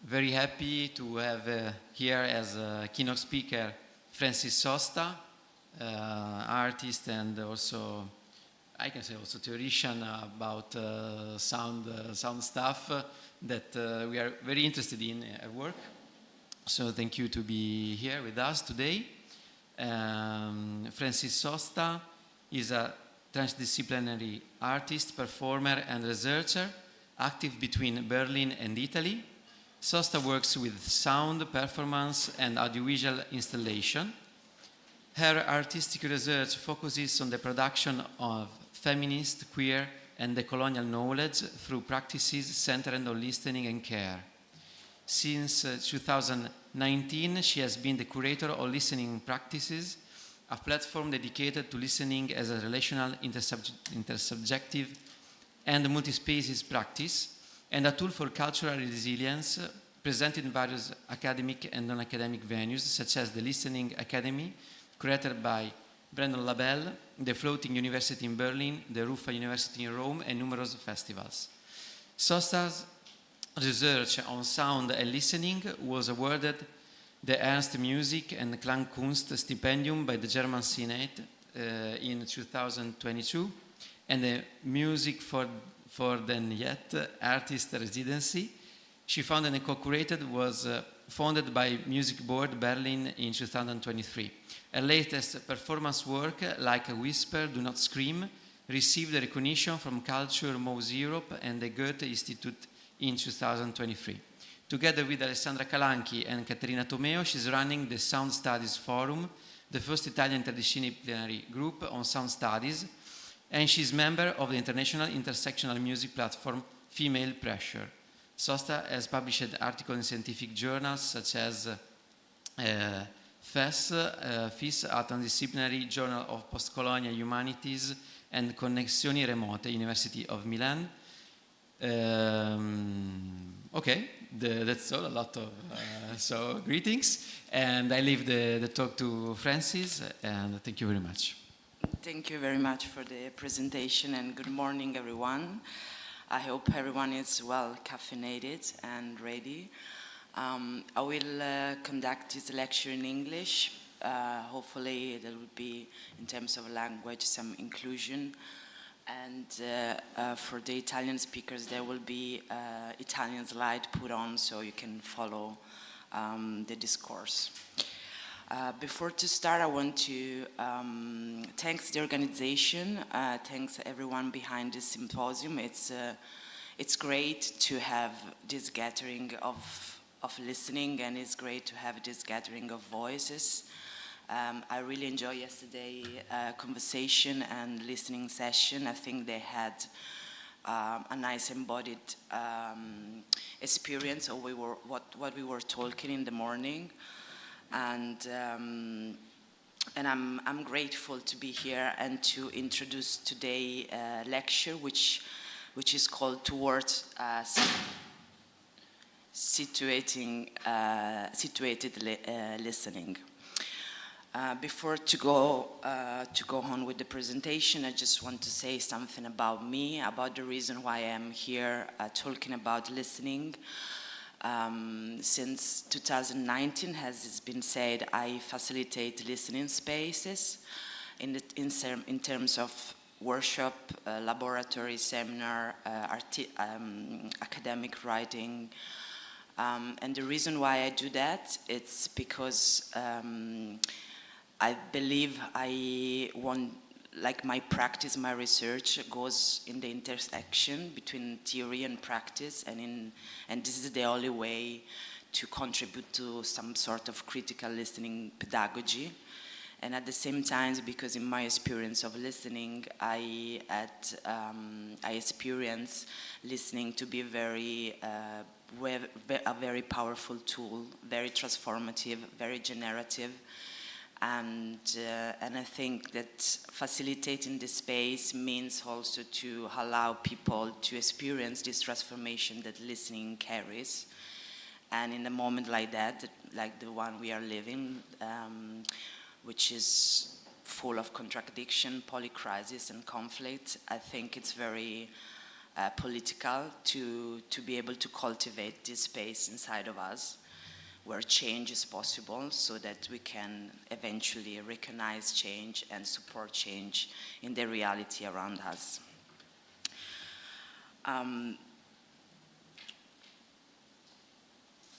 very happy to have here as a keynote speaker Francis Sosta, artist and also, I can say also theoretician about sound stuff that we are very interested in at work. So thank you to be here with us today. Francis Sosta is a transdisciplinary artist, performer and researcher, active between Berlin and Italy. Sosta works with sound, performance and audiovisual installation. Her artistic research focuses on the production of feminist, queer and decolonial knowledge through practices centered on listening and care. Since 2019, she has been the curator of Listening Practices, a platform dedicated to listening as a relational, intersubjective and multi-species practice, and a tool for cultural resilience presented in various academic and non-academic venues, such as the Listening Academy, created by Brandon Labelle, the Floating University in Berlin, the Rufa University in Rome, and numerous festivals. Sosta's research on sound and listening was awarded the Ernst Music and Klangkunst Stipendium by the German Senate in 2022, and the Music for den Yet Artist Residency she founded and co-curated was founded by Music Board Berlin in 2023. Her latest performance work, Like a Whisper, Do Not Scream, received recognition from Culture Moves Europe and the Goethe Institute in 2023. Together with Alessandra Calanchi and Caterina Tomeo, she's running the Sound Studies Forum, the first Italian interdisciplinary group on sound studies, and she's member of the international intersectional music platform Female Pressure. Sosta has published articles in scientific journals such as FES, a Transdisciplinary Journal of Postcolonial Humanities, and Connessioni Remote, University of Milan. Okay, that's all, a lot of, so greetings. And I leave the talk to Francis, and thank you very much. Thank you very much for the presentation, and good morning, everyone. I hope everyone is well caffeinated and ready. I will conduct this lecture in English. Hopefully there will be, in terms of language, some inclusion. And for the Italian speakers, there will be Italian slide put on so you can follow the discourse. Before to start, I want to thank the organization, thanks everyone behind this symposium. It's great to have this gathering of listening, and it's great to have this gathering of voices. I really enjoyed yesterday's conversation and listening session. I think they had a nice embodied experience of what we were talking in the morning. And I'm grateful to be here and to introduce today's lecture, which is called Towards Situated Listening. Before to go on with the presentation, I just want to say something about me, about the reason why I'm here talking about listening. Since 2019, as it's been said, I facilitate listening spaces in terms of workshop, laboratory, seminar, academic writing. And the reason why I do that, it's because I believe like my practice, my research goes in the intersection between theory and practice, and this is the only way to contribute to some sort of critical listening pedagogy. And at the same time, because in my experience of listening, I experience listening to be a very powerful tool, very transformative, very generative. And I think that facilitating the space means also to allow people to experience this transformation that listening carries. And in a moment like that, like the one we are living, which is full of contradiction, polycrisis and conflict, I think it's very political to be able to cultivate this space inside of us where change is possible so that we can eventually recognize change and support change in the reality around us.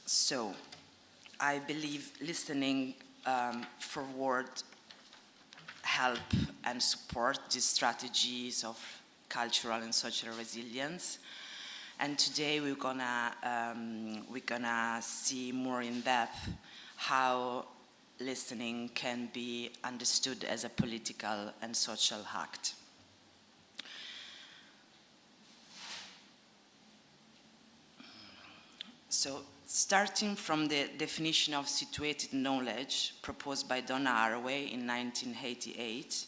So I believe listening forward help and support these strategies of cultural and social resilience. And today we're gonna see more in depth how listening can be understood as a political and social act. So, starting from the definition of situated knowledge proposed by Donna Haraway in 1988,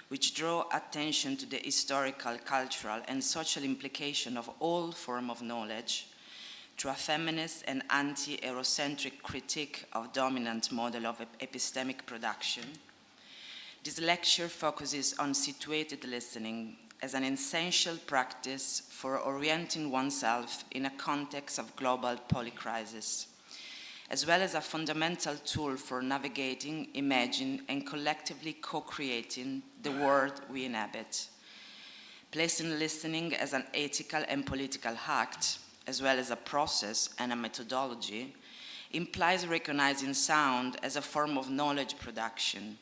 which draw attention to the historical, cultural, and social implication of all forms of knowledge, through a feminist and anti-Eurocentric critique of dominant model of epistemic production. This lecture focuses on situated listening as an essential practice for orienting oneself in a context of global polycrisis, as well as a fundamental tool for navigating, imagining, and collectively co-creating the world we inhabit. Placing listening as an ethical and political act, as well as a process and a methodology, implies recognizing sound as a form of knowledge production,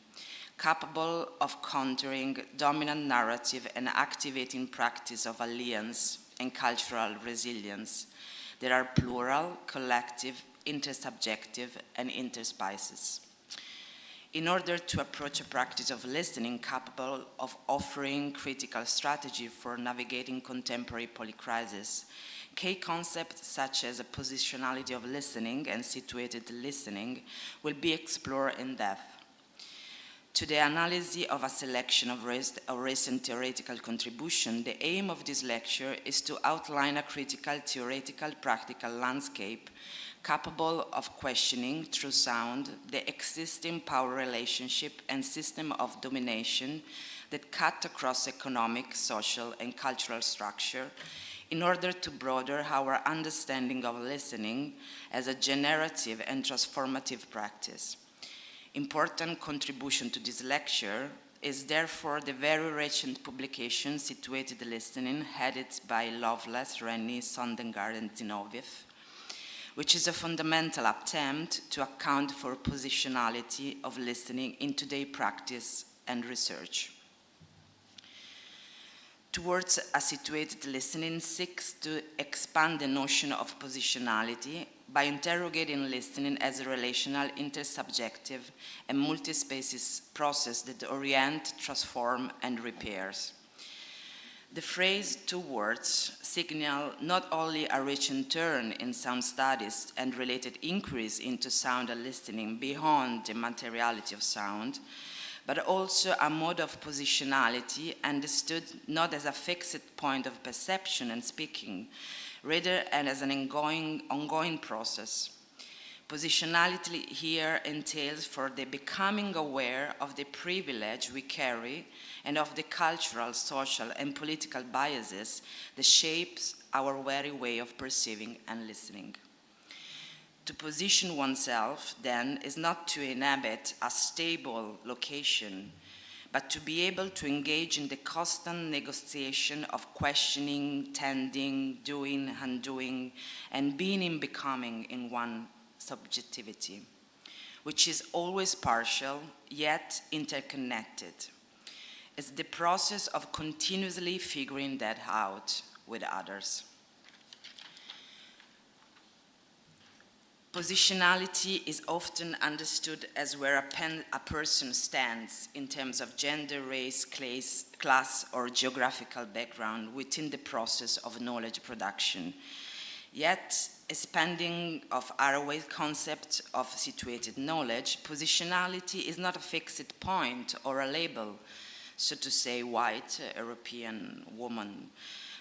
capable of countering dominant narrative and activating practice of alliance and cultural resilience. There are plural, collective, intersubjective, and interspecies. In order to approach a practice of listening capable of offering critical strategy for navigating contemporary polycrisis, key concepts such as a positionality of listening and situated listening will be explored in depth. To the analysis of a selection of recent theoretical contribution, the aim of this lecture is to outline a critical, theoretical, practical landscape capable of questioning, through sound, the existing power relationship and system of domination that cut across economic, social, and cultural structure in order to broaden our understanding of listening as a generative and transformative practice. Important contribution to this lecture is therefore the very recent publication Situated Listening, headed by Loveless, Rennie, Sondengard, and Zinoviev, which is a fundamental attempt to account for positionality of listening in today's practice and research. Towards a situated listening seeks to expand the notion of positionality by interrogating listening as a relational, intersubjective, and multi-species process that orient, transform, and repairs. The phrase two words signal not only a recent turn in sound studies and related inquiries into sound and listening beyond the materiality of sound, but also a mode of positionality understood not as a fixed point of perception and speaking, rather as an ongoing process. Positionality here entails for the becoming aware of the privilege we carry and of the cultural, social, and political biases that shapes our very way of perceiving and listening. To position oneself, then, is not to inhabit a stable location, but to be able to engage in the constant negotiation of questioning, tending, doing, undoing, and being in becoming in one subjectivity, which is always partial, yet interconnected. It's the process of continuously figuring that out with others. Positionality is often understood as where a person stands in terms of gender, race, class, or geographical background within the process of knowledge production. Yet, expanding of Haraway's concept of situated knowledge, positionality is not a fixed point or a label, so to say, white, European, woman,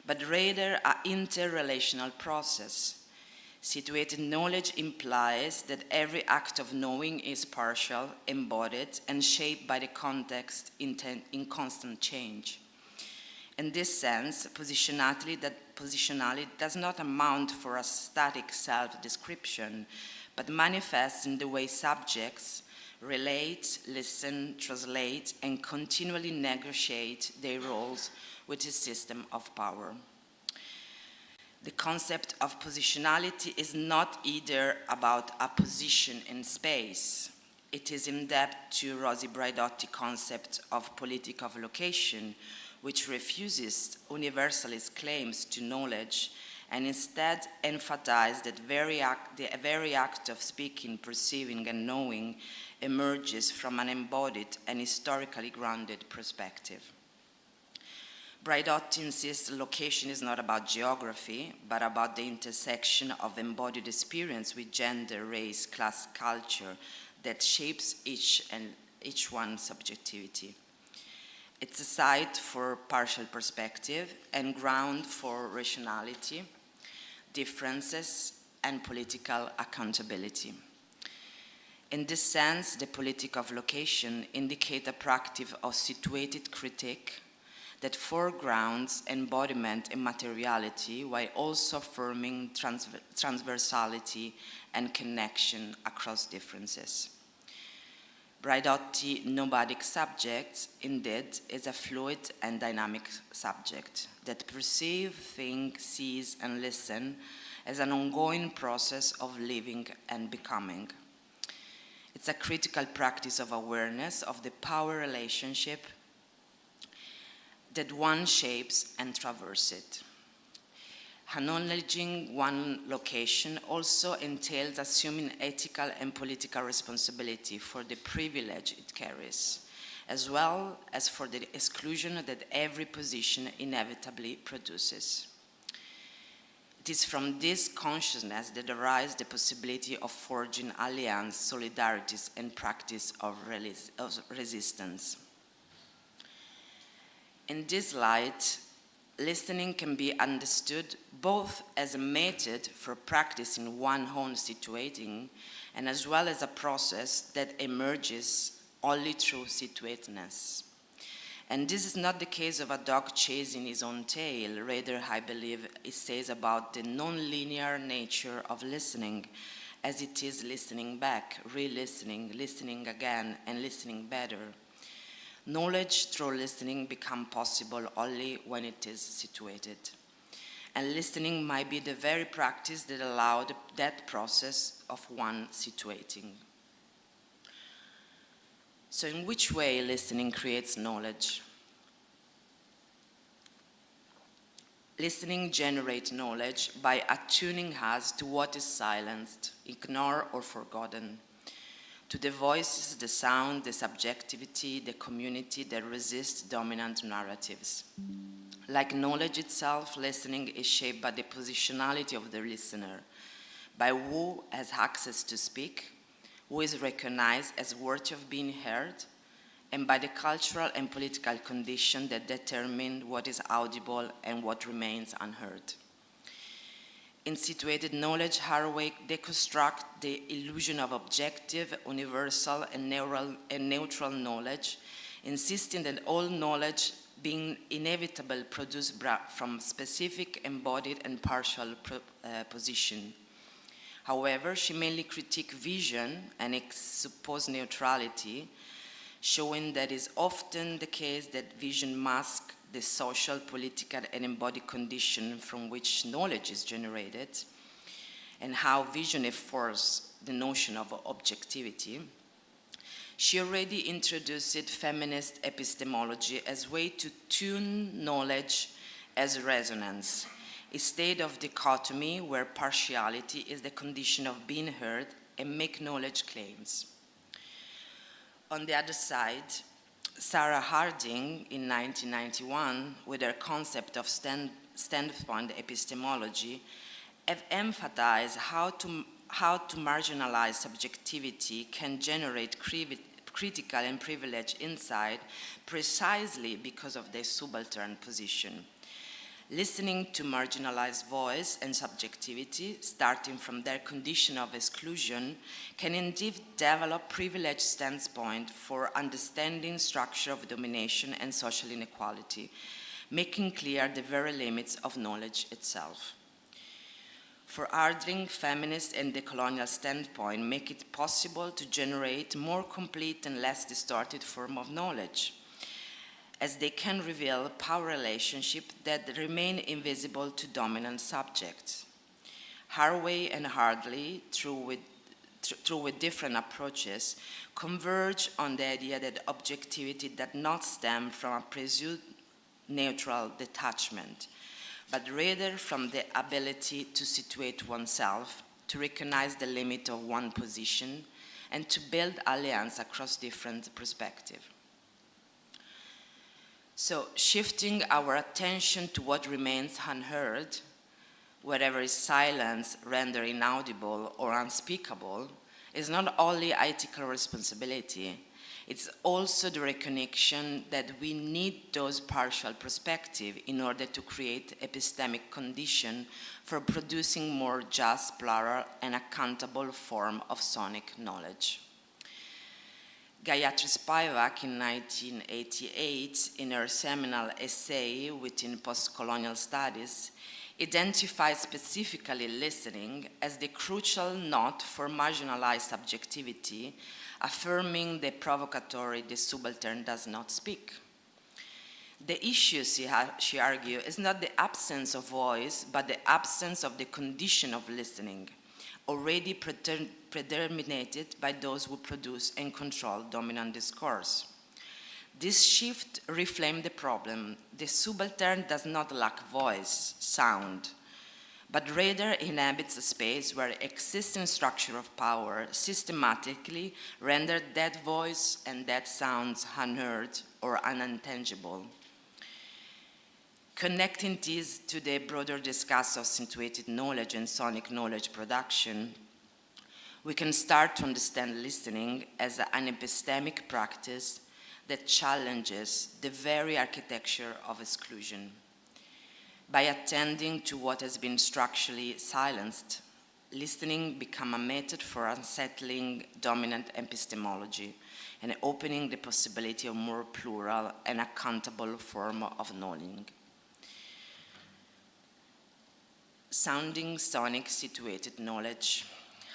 but rather an interrelational process. Situated knowledge implies that every act of knowing is partial, embodied, and shaped by the context in constant change. In this sense, positionality does not amount for a static self-description, but manifests in the way subjects relate, listen, translate, and continually negotiate their roles with a system of power. The concept of positionality is not either about a position in space. It is indebted to Rosi Braidotti's concept of politic of location, which refuses universalist claims to knowledge and instead emphasizes that the very act of speaking, perceiving, and knowing emerges from an embodied and historically grounded perspective. Braidotti insists location is not about geography, but about the intersection of embodied experience with gender, race, class, culture that shapes each one's subjectivity. It's a site for partial perspective and ground for rationality, differences, and political accountability. In this sense, the politic of location indicates a practice of situated critique that foregrounds embodiment and materiality while also affirming transversality and connection across differences. Braidotti nomadic subject, indeed, is a fluid and dynamic subject that perceives, thinks, sees, and listens as an ongoing process of living and becoming. It's a critical practice of awareness of the power relationship that one shapes and traverses it. Acknowledging one location also entails assuming ethical and political responsibility for the privilege it carries, as well as for the exclusion that every position inevitably produces. It is from this consciousness that arises the possibility of forging alliance, solidarities, and practice of resistance. In this light, listening can be understood both as a method for practicing one's own situating and as well as a process that emerges only through situatedness. And this is not the case of a dog chasing his own tail. Rather, I believe it says about the non-linear nature of listening, as it is listening back, re-listening, listening again, and listening better. Knowledge through listening becomes possible only when it is situated. And listening might be the very practice that allowed that process of one situating. So in which way listening creates knowledge? Listening generates knowledge by attuning us to what is silenced, ignored, or forgotten, to the voices, the sound, the subjectivity, the community that resist dominant narratives. Like knowledge itself, listening is shaped by the positionality of the listener, by who has access to speak, who is recognized as worthy of being heard, and by the cultural and political conditions that determine what is audible and what remains unheard. In situated knowledge, Haraway deconstructs the illusion of objective, universal, and neutral knowledge, insisting that all knowledge being inevitable produced from specific, embodied, and partial position. However, she mainly critiques vision and supposed neutrality, showing that it is often the case that vision masks the social, political, and embodied condition from which knowledge is generated, and how vision enforces the notion of objectivity. She already introduced feminist epistemology as a way to tune knowledge as resonance, a state of dichotomy where partiality is the condition of being heard and make knowledge claims. On the other side, Sarah Harding in 1991, with her concept of standpoint epistemology, have emphasized how to marginalize subjectivity can generate critical and privileged insight precisely because of their subaltern position. Listening to marginalized voice and subjectivity, starting from their condition of exclusion, can indeed develop privileged standpoint for understanding structure of domination and social inequality, making clear the very limits of knowledge itself. For Harding, feminist and decolonial standpoint make it possible to generate more complete and less distorted form of knowledge, as they can reveal power relationships that remain invisible to dominant subjects. Harvey and Hartley, through with different approaches, converge on the idea that objectivity does not stem from a presumed neutral detachment, but rather from the ability to situate oneself, to recognize the limit of one position, and to build alliance across different perspectives. So, shifting our attention to what remains unheard, wherever is silence rendered inaudible or unspeakable, is not only ethical responsibility, it's also the recognition that we need those partial perspectives in order to create epistemic condition for producing more just, plural, and accountable form of sonic knowledge. Gayatri Spivak in 1988, in her seminal essay within postcolonial studies, identifies specifically listening as the crucial knot for marginalized subjectivity, affirming the provocatory, the subaltern does not speak. The issue, she argues, is not the absence of voice, but the absence of the condition of listening, already predetermined by those who produce and control dominant discourse. This shift reframes the problem. The subaltern does not lack voice, sound, but rather inhabits a space where existing structure of power systematically render that voice and that sounds unheard or unintelligible. Connecting this to the broader discussion of situated knowledge and sonic knowledge production, we can start to understand listening as an epistemic practice that challenges the very architecture of exclusion. By attending to what has been structurally silenced, listening becomes a method for unsettling dominant epistemology and opening the possibility of more plural and accountable form of knowing. Sounding sonic situated knowledge.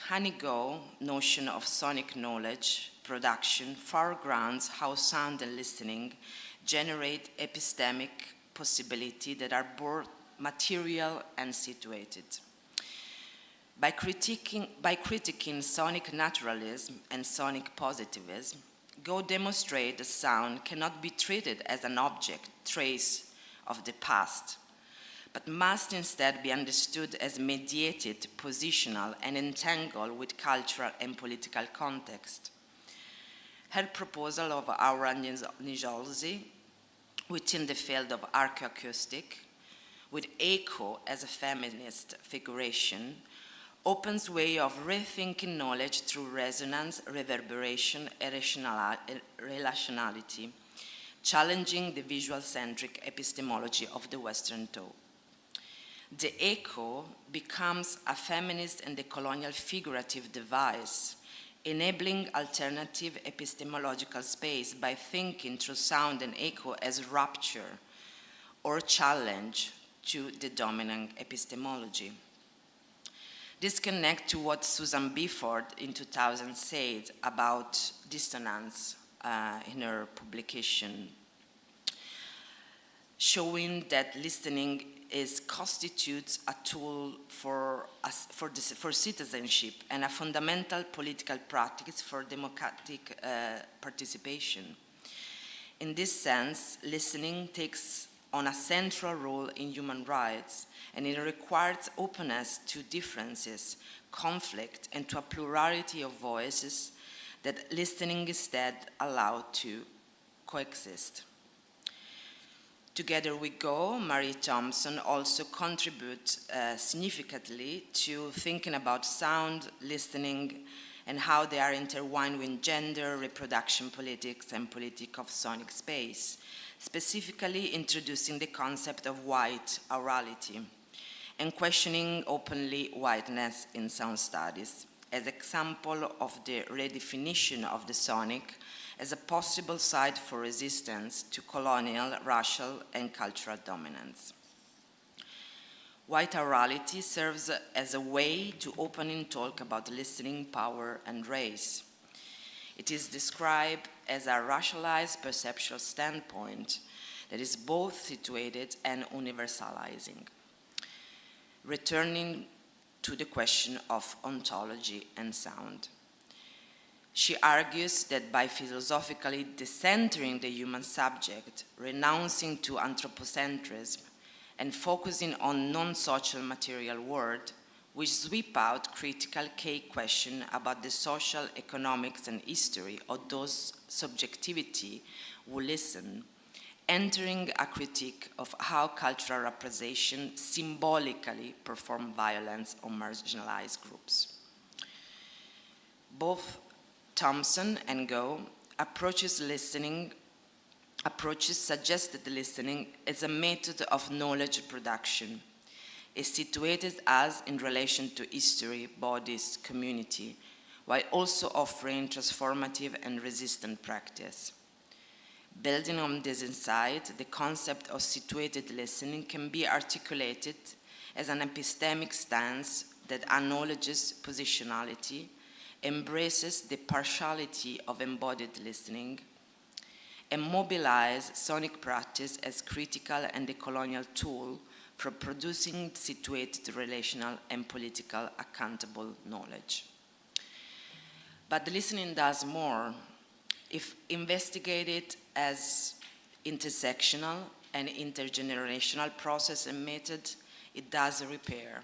Honeygo's notion of sonic knowledge production foregrounds how sound and listening generate epistemic possibility that are both material and situated. By critiquing sonic naturalism and sonic positivism, Go demonstrates that sound cannot be treated as an object, trace of the past, but must instead be understood as mediated, positional, and entangled with cultural and political context. Her proposal of aura Nijolzi within the field of archoacoustic, with echo as a feminist figuration, opens way of rethinking knowledge through resonance, reverberation, and relationality, challenging the visual-centric epistemology of the Western thought. The echo becomes a feminist and decolonial figurative device, enabling alternative epistemological space by thinking through sound and echo as rupture or challenge to the dominant epistemology. This connects to what Susan Bifford in 2000 said about dissonance in her publication, showing that listening constitutes a tool for citizenship and a fundamental political practice for democratic participation. In this sense, listening takes on a central role in human rights, and it requires openness to differences, conflict, and to a plurality of voices that listening instead allows to coexist. Together We Go, Marie Thompson also contributes significantly to thinking about sound, listening, and how they are intertwined with gender, reproduction politics, and politics of sonic space, specifically introducing the concept of white aurality and questioning openly whiteness in sound studies as example of the redefinition of the sonic as a possible site for resistance to colonial, racial, and cultural dominance. White orality serves as a way to openly talk about listening, power, and race. It is described as a racialized perceptual standpoint that is both situated and universalizing, returning to the question of ontology and sound. She argues that by philosophically decentering the human subject, renouncing to anthropocentrism, and focusing on non-social material world, we sweep out critical key question about the social, economics, and history of those subjectivity who listen, entering a critique of how cultural representation symbolically perform violence on marginalized groups. Both Thompson and Go approaches suggested listening as a method of knowledge production, is situated as in relation to history, bodies, community, while also offering transformative and resistant practice. Building on this insight, the concept of situated listening can be articulated as an epistemic stance that acknowledges positionality, embraces the partiality of embodied listening, and mobilize sonic practice as critical and decolonial tool for producing situated relational and political accountable knowledge. But the listening does more. If investigated as intersectional and intergenerational process and method, it does a repair.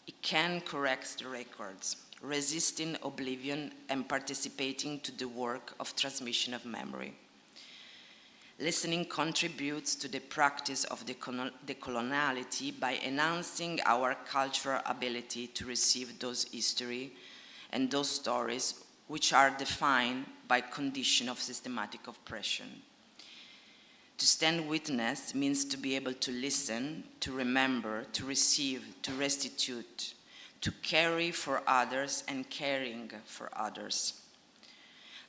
It can correct the records, resisting oblivion and participating to the work of transmission of memory. Listening contributes to the practice of decoloniality by enhancing our cultural ability to receive those history and those stories which are defined by condition of systematic oppression. To stand witness means to be able to listen, to remember, to receive, to restitute, to carry for others and caring for others.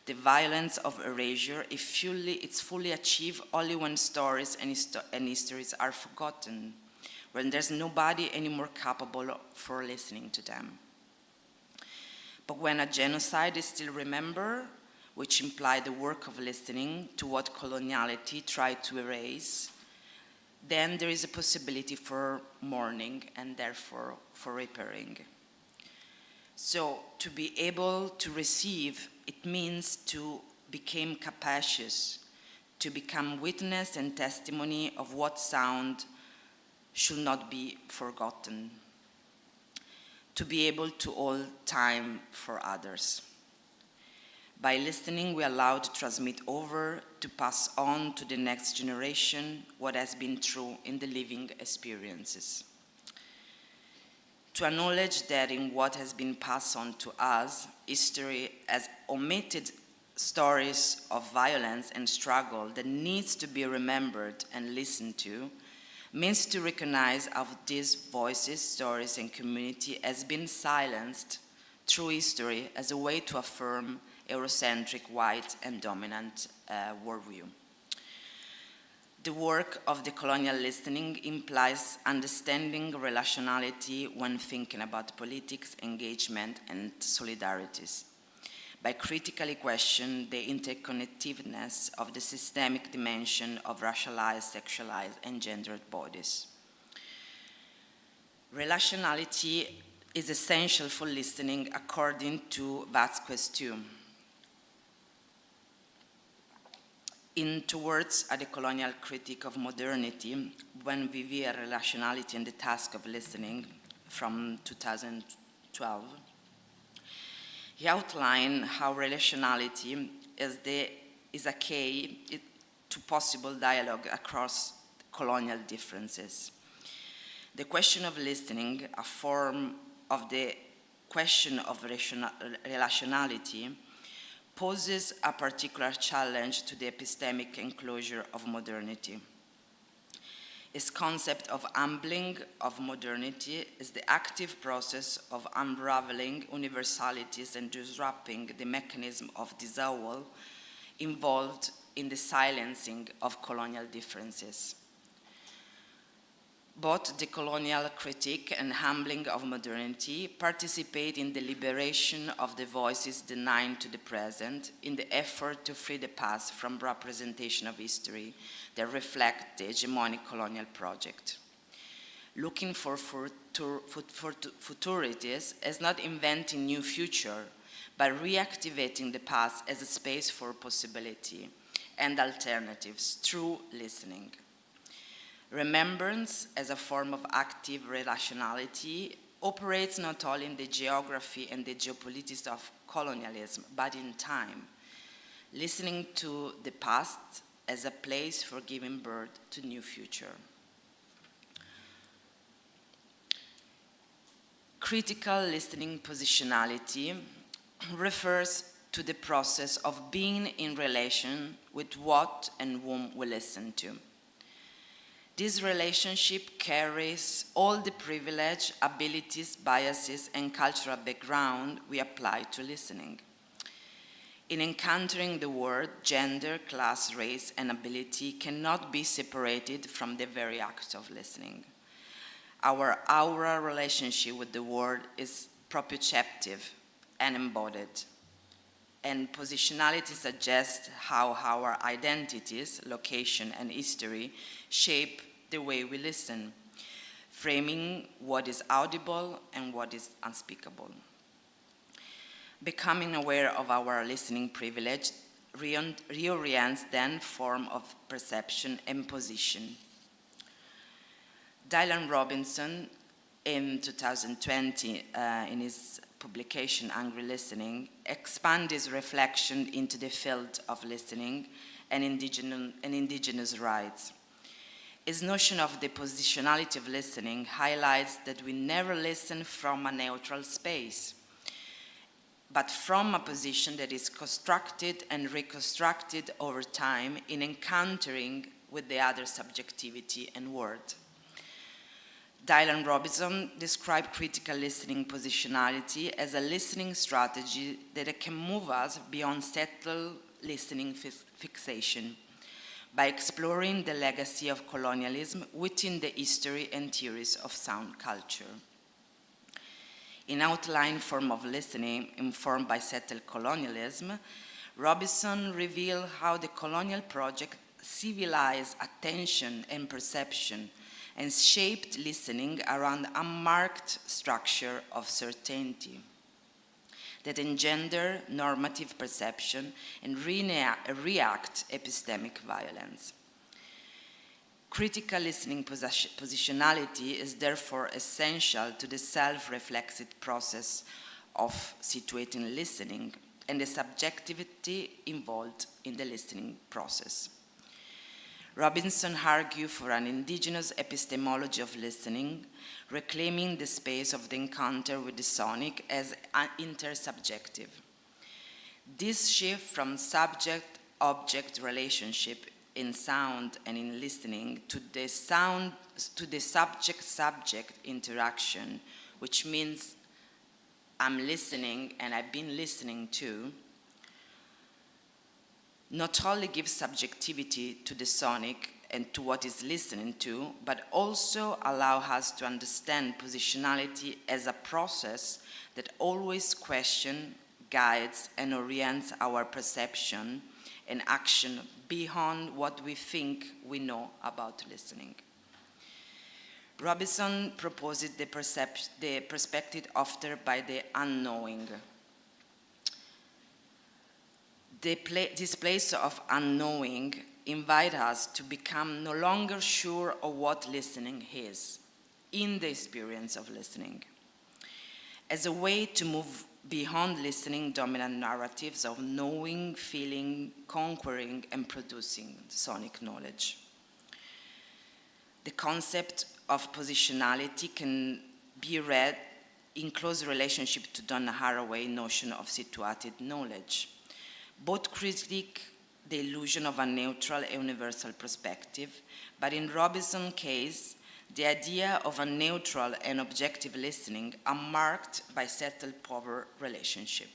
The violence of erasure is fully achieved only when stories and histories are forgotten, when there's nobody anymore capable for listening to them. But when a genocide is still remembered, which implies the work of listening to what coloniality tried to erase, then there is a possibility for mourning and therefore for repairing. So to be able to receive, it means to become capacious, to become witness and testimony of what sound should not be forgotten, to be able to hold time for others. By listening, we allow to transmit over, to pass on to the next generation what has been true in the living experiences. To acknowledge that in what has been passed on to us, history has omitted stories of violence and struggle that needs to be remembered and listened to, means to recognize how these voices, stories, and community has been silenced through history as a way to affirm Eurocentric, white, and dominant worldview. The work of the colonial listening implies understanding relationality when thinking about politics, engagement, and solidarities, by critically questioning the interconnectedness of the systemic dimension of racialized, sexualized, and gendered bodies. Relationality is essential for listening according to Vasquez II. In Towards a Decolonial Critique of Modernity, when we view relationality and the task of listening from 2012, he outlined how relationality is a key to possible dialogue across colonial differences. The question of listening, a form of the question of relationality, poses a particular challenge to the epistemic enclosure of modernity. His concept of humbling of modernity is the active process of unraveling universalities and disrupting the mechanism of disavowal involved in the silencing of colonial differences. Both the colonial critique and humbling of modernity participate in the liberation of the voices denied to the present in the effort to free the past from representation of history that reflect the hegemonic colonial project. Looking for futurities is not inventing new future, but reactivating the past as a space for possibility and alternatives through listening. Remembrance, as a form of active relationality, operates not only in the geography and the geopolitics of colonialism, but in time, listening to the past as a place for giving birth to new future. Critical listening positionality refers to the process of being in relation with what and whom we listen to. This relationship carries all the privilege, abilities, biases, and cultural background we apply to listening. In encountering the word, gender, class, race, and ability cannot be separated from the very act of listening. Our aura relationship with the word is proprioceptive and embodied. And positionality suggests how our identities, location, and history shape the way we listen, framing what is audible and what is unspeakable. Becoming aware of our listening privilege reorients then form of perception and position. Dylan Robinson, in 2020, in his publication, Angry Listening, expanded his reflection into the field of listening and indigenous rights. His notion of the positionality of listening highlights that we never listen from a neutral space, but from a position that is constructed and reconstructed over time in encountering with the other subjectivity and word. Dylan Robinson described critical listening positionality as a listening strategy that can move us beyond settled listening fixation by exploring the legacy of colonialism within the history and theories of sound culture. In Outline Form of Listening, informed by settled colonialism, Robinson revealed how the colonial project civilized attention and perception and shaped listening around a marked structure of certainty that engender normative perception and react epistemic violence. Critical listening positionality is therefore essential to the self-reflexive process of situating listening and the subjectivity involved in the listening process. Robinson argued for an indigenous epistemology of listening, reclaiming the space of the encounter with the sonic as intersubjective. This shift from subject-object relationship in sound and in listening to the subject-subject interaction, which means I'm listening and I've been listening to, not only gives subjectivity to the sonic and to what is listening to, but also allow us to understand positionality as a process that always questions, guides, and orients our perception and action beyond what we think we know about listening. Robinson proposes the perspective offered by the unknowing. This place of unknowing invites us to become no longer sure of what listening is in the experience of listening, as a way to move beyond listening dominant narratives of knowing, feeling, conquering, and producing sonic knowledge. The concept of positionality can be read in close relationship to Donna Haraway's notion of situated knowledge. Both critique the illusion of a neutral and universal perspective, but in Robinson's case, the idea of a neutral and objective listening are marked by settled power relationship.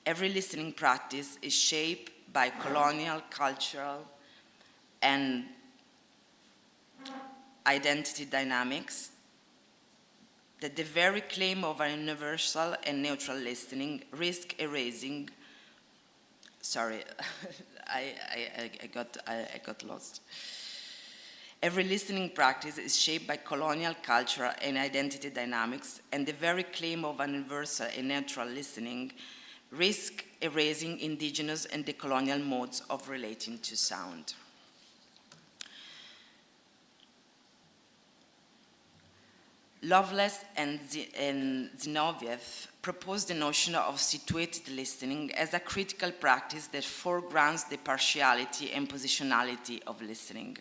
Every listening practice is shaped by colonial, cultural, and identity dynamics, that the very claim of a universal and neutral listening risk erasing, sorry, I got lost. Every listening practice is shaped by colonial culture and identity dynamics, and the very claim of a universal and neutral listening risk erasing indigenous and decolonial modes of relating to sound. Lovelace and Zinoviev proposed the notion of situated listening as a critical practice that foregrounds the partiality and positionality of listening.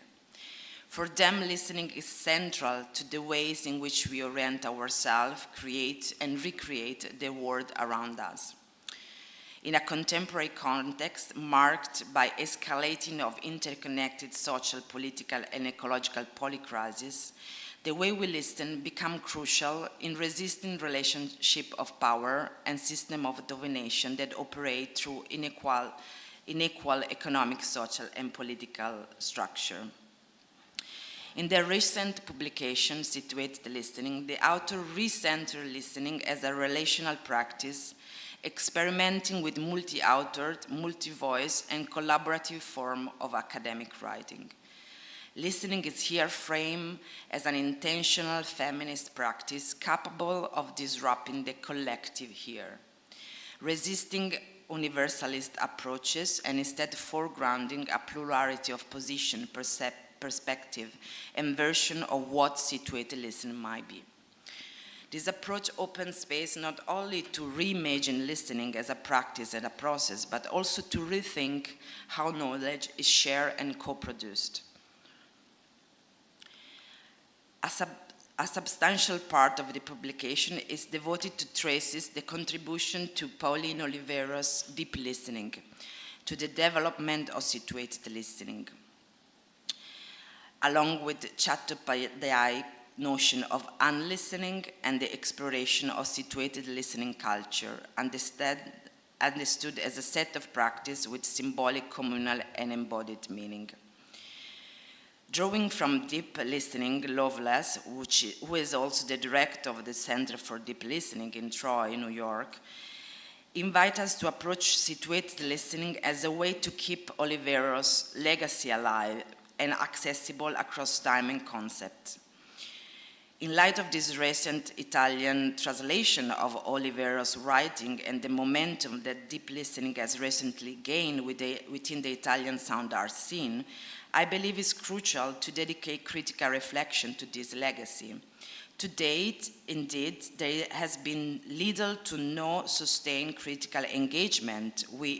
For them, listening is central to the ways in which we orient ourselves, create and recreate the world around us. In a contemporary context marked by escalating of interconnected social, political, and ecological polycrises, the way we listen becomes crucial in resisting relationship of power and system of domination that operate through unequal economic, social, and political structure. In their recent publication, Situated Listening, the author re-centered listening as a relational practice, experimenting with multi-authored, multi-voice, and collaborative form of academic writing. Listening is here framed as an intentional feminist practice capable of disrupting the collective here, resisting universalist approaches and instead foregrounding a plurality of position, perspective, and version of what situated listening might be. This approach opens space not only to reimagine listening as a practice and a process, but also to rethink how knowledge is shared and co-produced. A substantial part of the publication is devoted to traces the contribution to Pauline Oliveira's deep listening, to the development of situated listening, along with Chattopadhyay's notion of unlistening and the exploration of situated listening culture, understood as a set of practice with symbolic, communal, and embodied meaning. Drawing from deep listening, Lovelace, who is also the director of the Center for Deep Listening in Troy, New York, invite us to approach situated listening as a way to keep Oliveira's legacy alive and accessible across time and concept. In light of this recent Italian translation of Oliveira's writing and the momentum that deep listening has recently gained within the Italian sound art scene, I believe it's crucial to dedicate critical reflection to this legacy. To date, indeed, there has been little to no sustained critical engagement with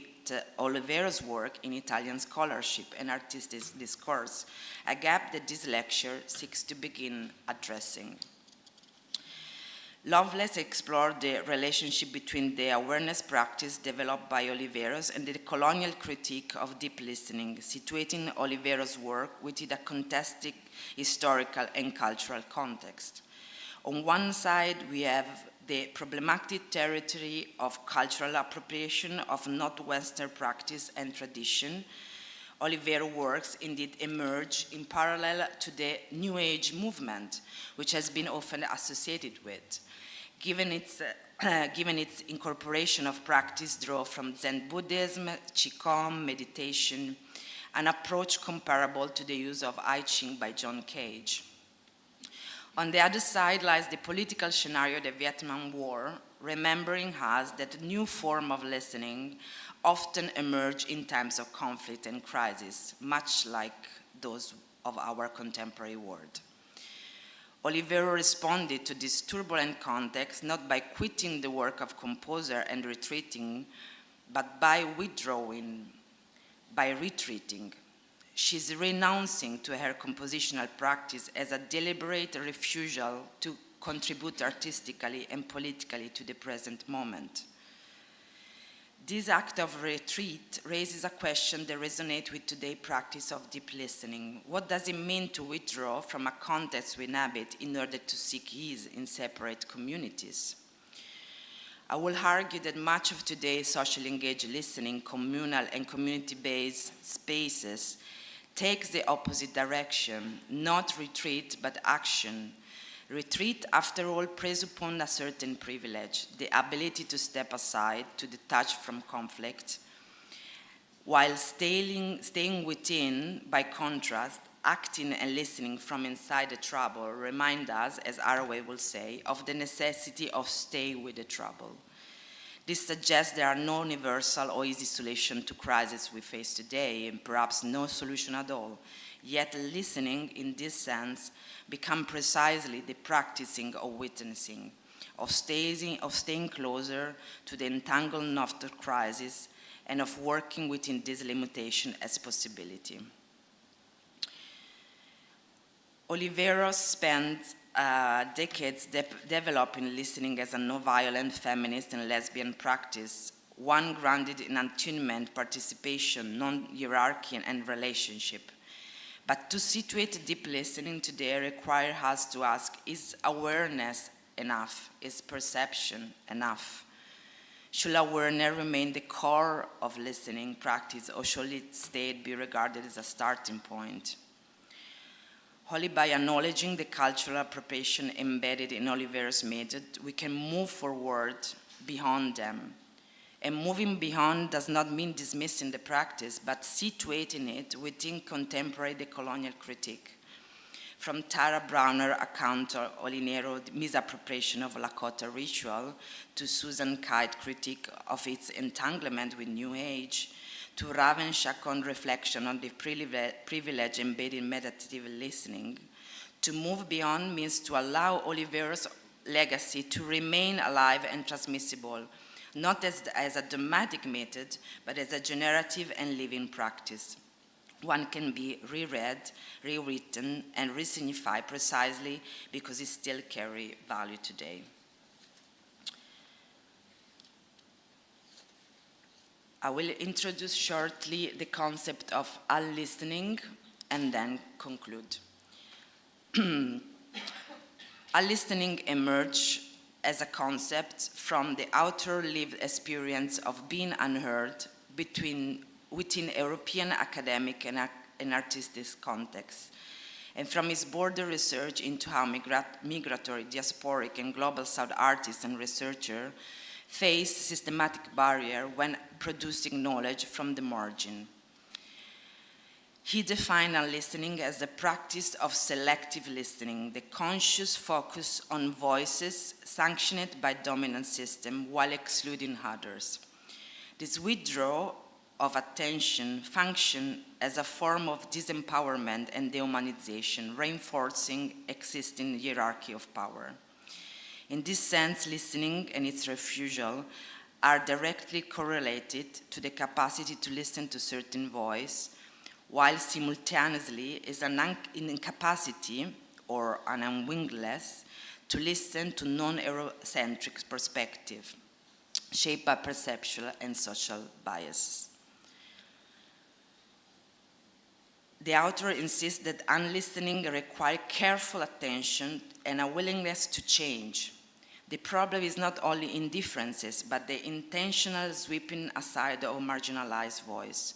Oliveira's work in Italian scholarship and artistic discourse, a gap that this lecture seeks to begin addressing. Lovelace explored the relationship between the awareness practice developed by Oliveira's and the colonial critique of deep listening, situating Oliveira's work within a contested historical and cultural context. On one side, we have the problematic territory of cultural appropriation of Northwestern practice and tradition. Oliveira's works indeed emerge in parallel to the New Age movement, which has been often associated with. Given its incorporation of practice drawn from Zen Buddhism, Qigong, meditation, an approach comparable to the use of I Ching by John Cage. On the other side lies the political scenario of the Vietnam War, remembering us that a new form of listening often emerge in times of conflict and crisis, much like those of our contemporary world. Oliveira responded to this turbulent context not by quitting the work of composer and retreating, but by withdrawing, by retreating. She's renouncing to her compositional practice as a deliberate refusal to contribute artistically and politically to the present moment. This act of retreat raises a question that resonates with today's practice of deep listening. What does it mean to withdraw from a context we inhabit in order to seek ease in separate communities? I will argue that much of today's socially engaged listening, communal and community-based spaces, takes the opposite direction, not retreat, but action. Retreat, after all, presupposes a certain privilege, the ability to step aside, to detach from conflict, while staying within, by contrast, acting and listening from inside the trouble remind us, as Arway will say, of the necessity of stay with the trouble. This suggests there are no universal or easy solution to crises we face today, and perhaps no solution at all. Yet listening, in this sense, becomes precisely the practicing of witnessing, of staying closer to the entanglement of the crisis, and of working within this limitation as possibility. Oliveros spent decades developing listening as a non-violent feminist and lesbian practice, one grounded in attunement, participation, non-hierarchy, and relationship. But to situate deep listening today requires us to ask, is awareness enough? Is perception enough? Should awareness remain the core of listening practice, or should it instead be regarded as a starting point? Only by acknowledging the cultural appropriation embedded in Oliveros' method, we can move forward beyond them. And moving beyond does not mean dismissing the practice, but situating it within contemporary decolonial critique. From Tara Browner's account of Oliveros' misappropriation of Lakota ritual, to Susan Kite's critique of its entanglement with New Age, to Raven Chacon's reflection on the privilege embedded in meditative listening, to move beyond means to allow Oliveros' legacy to remain alive and transmissible, not as a dogmatic method, but as a generative and living practice. One can be reread, rewritten, and resignified precisely because it still carries value today. I will introduce shortly the concept of al-listening and then conclude. Al-listening emerged as a concept from the outer lived experience of being unheard within European academic and artistic contexts, and from his broader research into how migratory, diasporic, and global South artists and researchers face systematic barrier when producing knowledge from the margin. He defined listening as the practice of selective listening, the conscious focus on voices sanctioned by dominant system while excluding others. This withdrawal of attention functions as a form of disempowerment and dehumanization, reinforcing existing hierarchy of power. In this sense, listening and its refusal are directly correlated to the capacity to listen to certain voice, while simultaneously is an incapacity or an unwillingness to listen to non-Eurocentric perspective, shaped by perceptual and social biases. The author insists that unlistening requires careful attention and a willingness to change. The problem is not only indifferences, but the intentional sweeping aside of marginalized voice.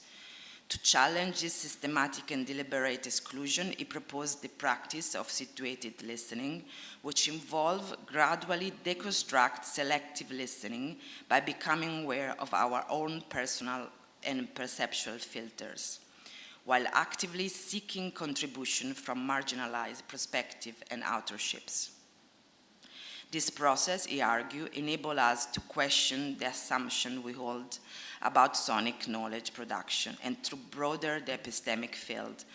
To challenge this systematic and deliberate exclusion, he proposed the practice of situated listening, which involves gradually deconstruct selective listening by becoming aware of our own personal and perceptual filters, while actively seeking contribution from marginalized perspective and authorships. This process, he argued, enables us to question the assumption we hold about sonic knowledge production and to broaden the epistemic field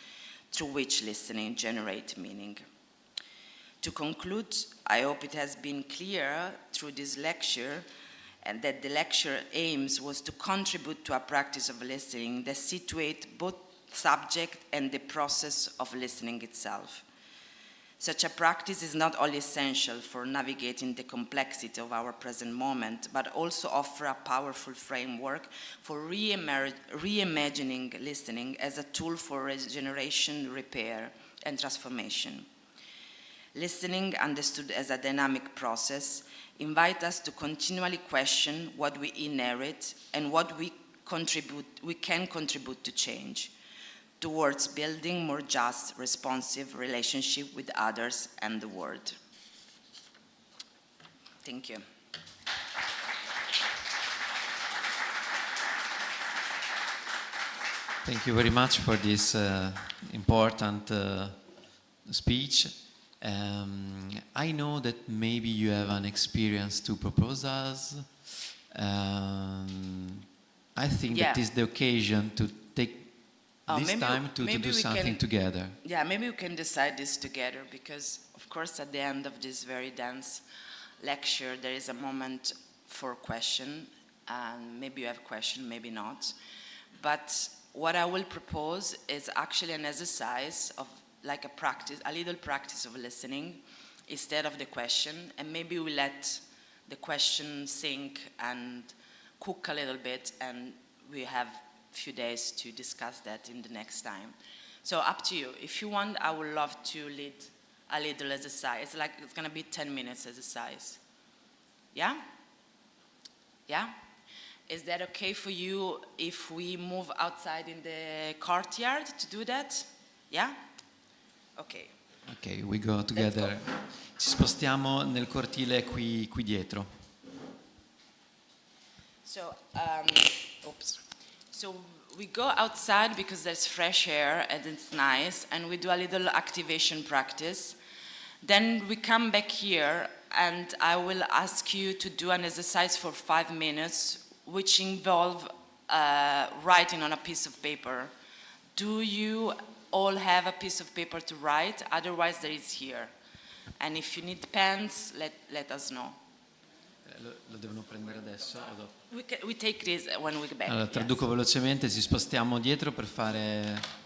through which listening generates meaning. To conclude, I hope it has been clear through this lecture and that the lecture aims was to contribute to a practice of listening that situates both subject and the process of listening itself. Such a practice is not only essential for navigating the complexity of our present moment, but also offers a powerful framework for reimagining listening as a tool for regeneration, repair, and transformation. Listening, understood as a dynamic process, invites us to continually question what we inherit and what we can contribute to change, towards building more just, responsive relationship with others and the world. Thank you. Thank you very much for this important speech. I know that maybe you have an experience to propose us. I think that is the occasion to take this time to do something together. Yeah, maybe we can decide this together, because of course at the end of this very dense lecture there is a moment for question, and maybe you have a question, maybe not. But what I will propose is actually an exercise of like a practice, a little practice of listening instead of the question, and maybe we let the question sink and cook a little bit, and we have a few days to discuss that in the next time. So up to you. If you want, I would love to lead a little exercise. It's gonna be 10 minutes exercise. Yeah? Yeah? Is that okay for you if we move outside in the courtyard to do that? Yeah? Okay. Ok, we go together. Ci spostiamo nel cortile qui dietro. So, So we go outside because there's fresh air and it's nice, and we do a little activation practice. Then we come back here, and I will ask you to do an exercise for 5 minutes, which involve writing on a piece of paper. Do you all have a piece of paper to write? Otherwise, there is here. And if you need pens, let us know. Lo devono prendere adesso o dopo? We take this when we get back. Allora, traduco velocemente, ci spostiamo dietro per fare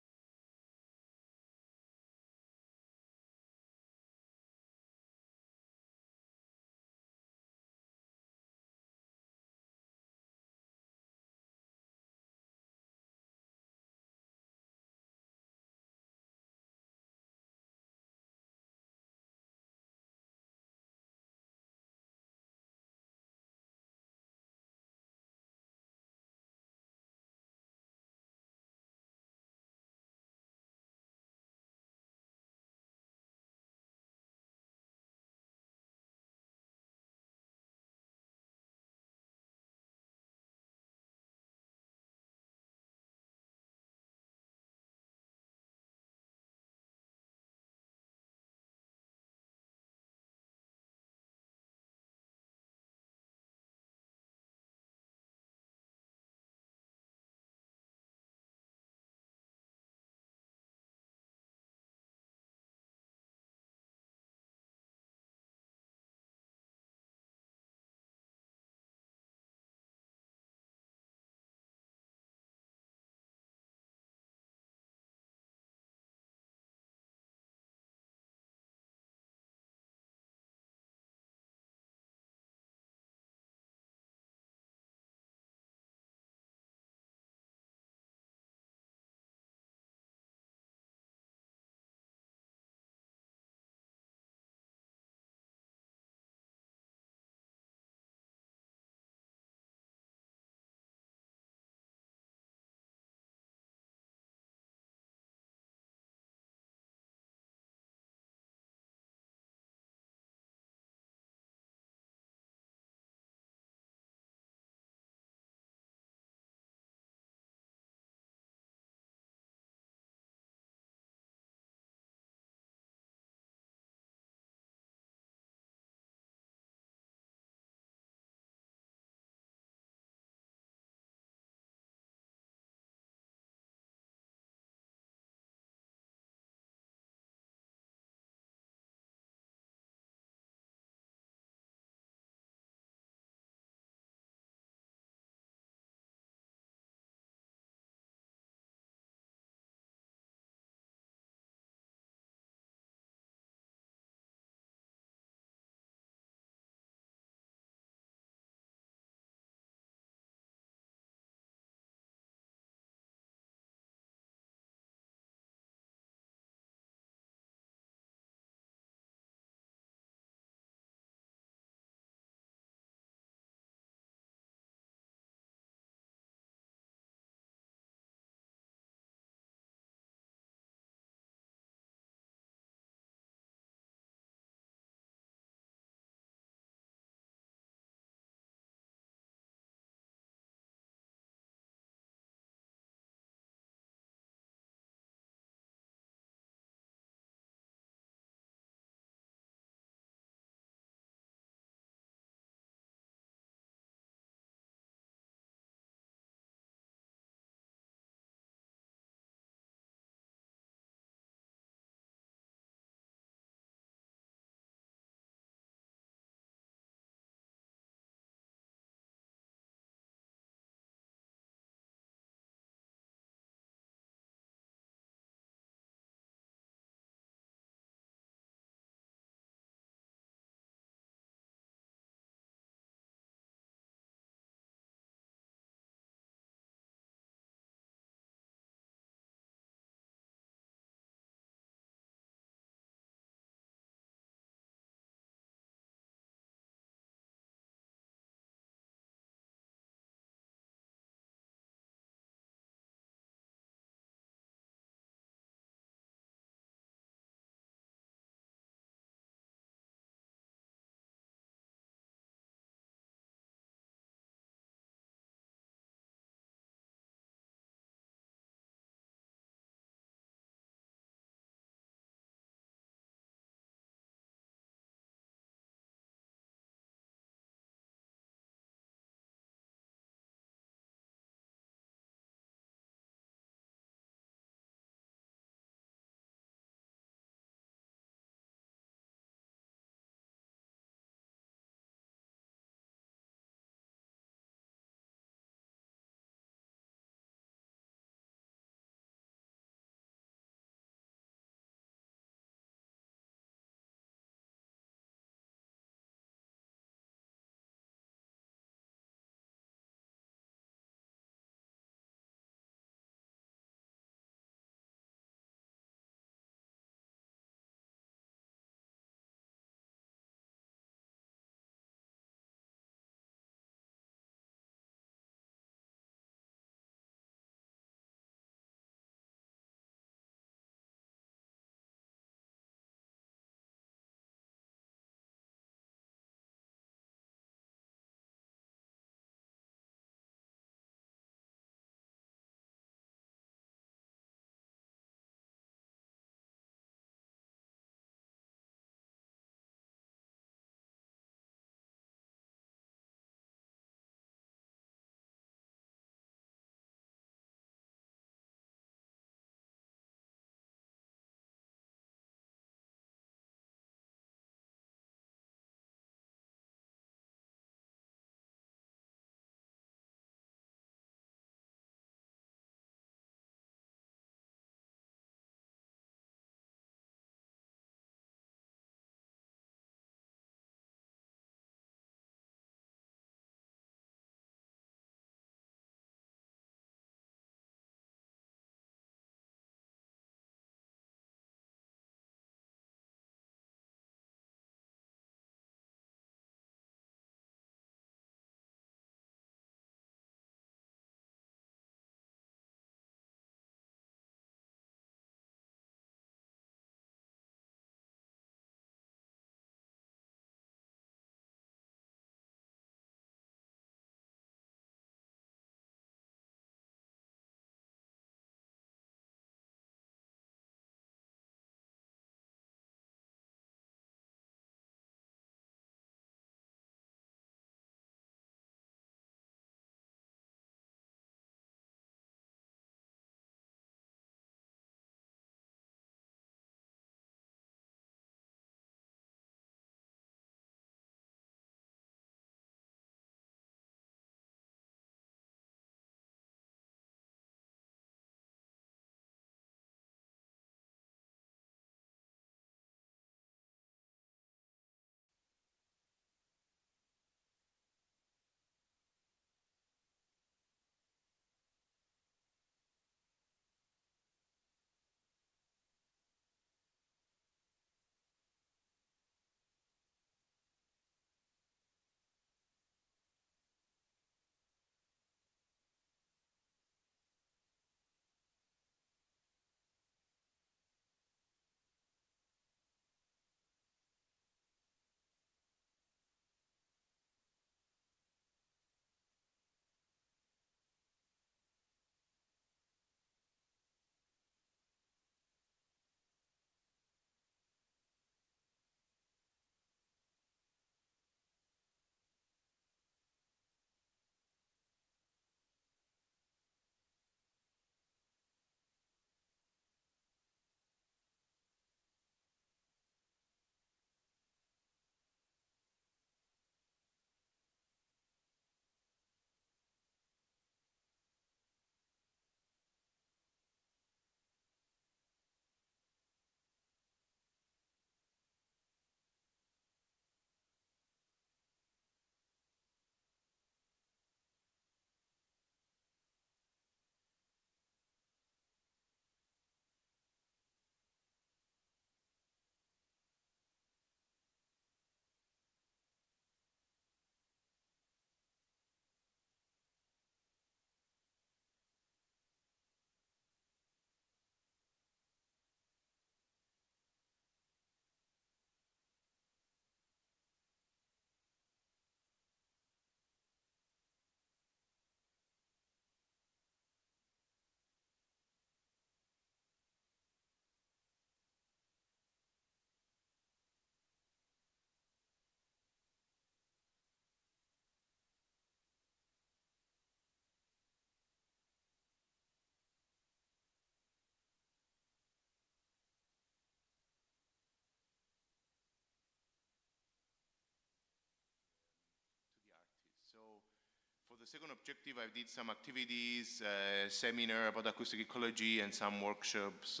the second objective, I did some activities, seminar about acoustic ecology and some workshops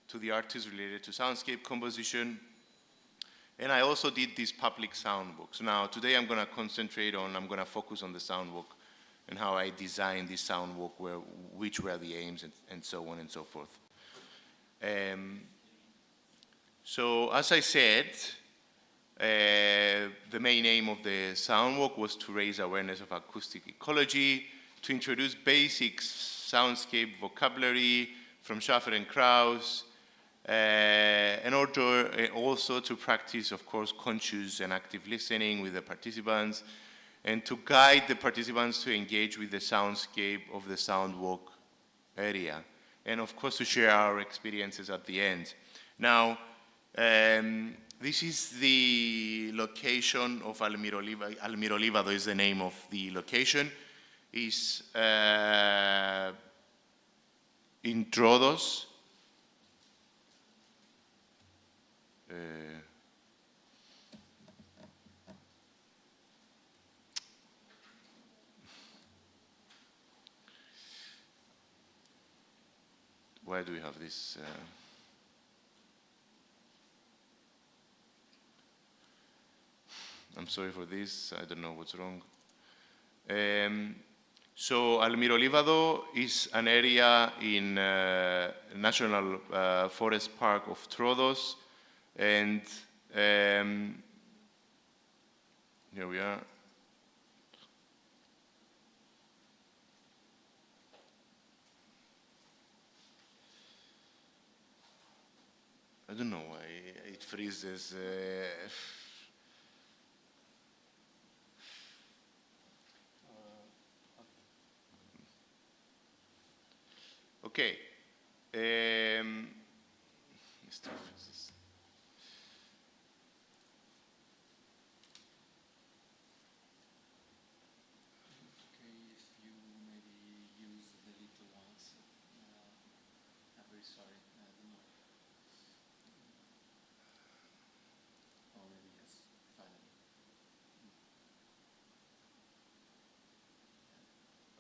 to the artists related to soundscape composition. And I also did these public sound books. Now, today I'm going to focus on the sound book and how I designed this sound book, which were the aims and so on and so forth. So as I said, the main aim of the soundwalk was to raise awareness of acoustic ecology, to introduce basic soundscape vocabulary from Schaffer and Krauss, and also to practice, of course, conscious and active listening with the participants, and to guide the participants to engage with the soundscape of the soundwalk area, and of course to share our experiences at the end. Now, this is the location of Almirolivado is the name of the location. It's in Troodos. Why do we have this? I'm sorry for this, I don't know what's wrong. So Almirolivado is an area in National Forest Park of Troodos, and here we are. I don't know why it freezes. Okay.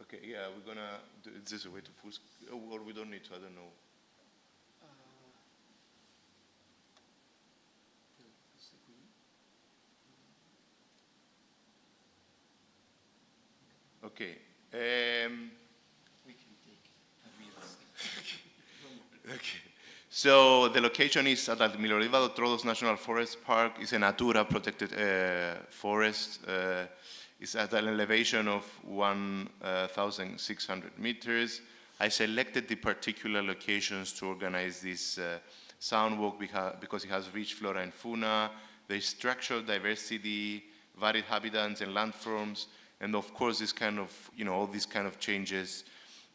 Okay, yeah, we're gonna do this way to full screen, or we don't need to, I don't know. Okay. We can take a Okay. So the location is at Almirolivado Troodos National Forest Park. It's a Natura protected forest. It's at an elevation of 1,600 meters. I selected the particular locations to organize this sound walk because it has rich flora and fauna, there's structural diversity, varied habitats and landforms, and of course this kind of, all these kind of changes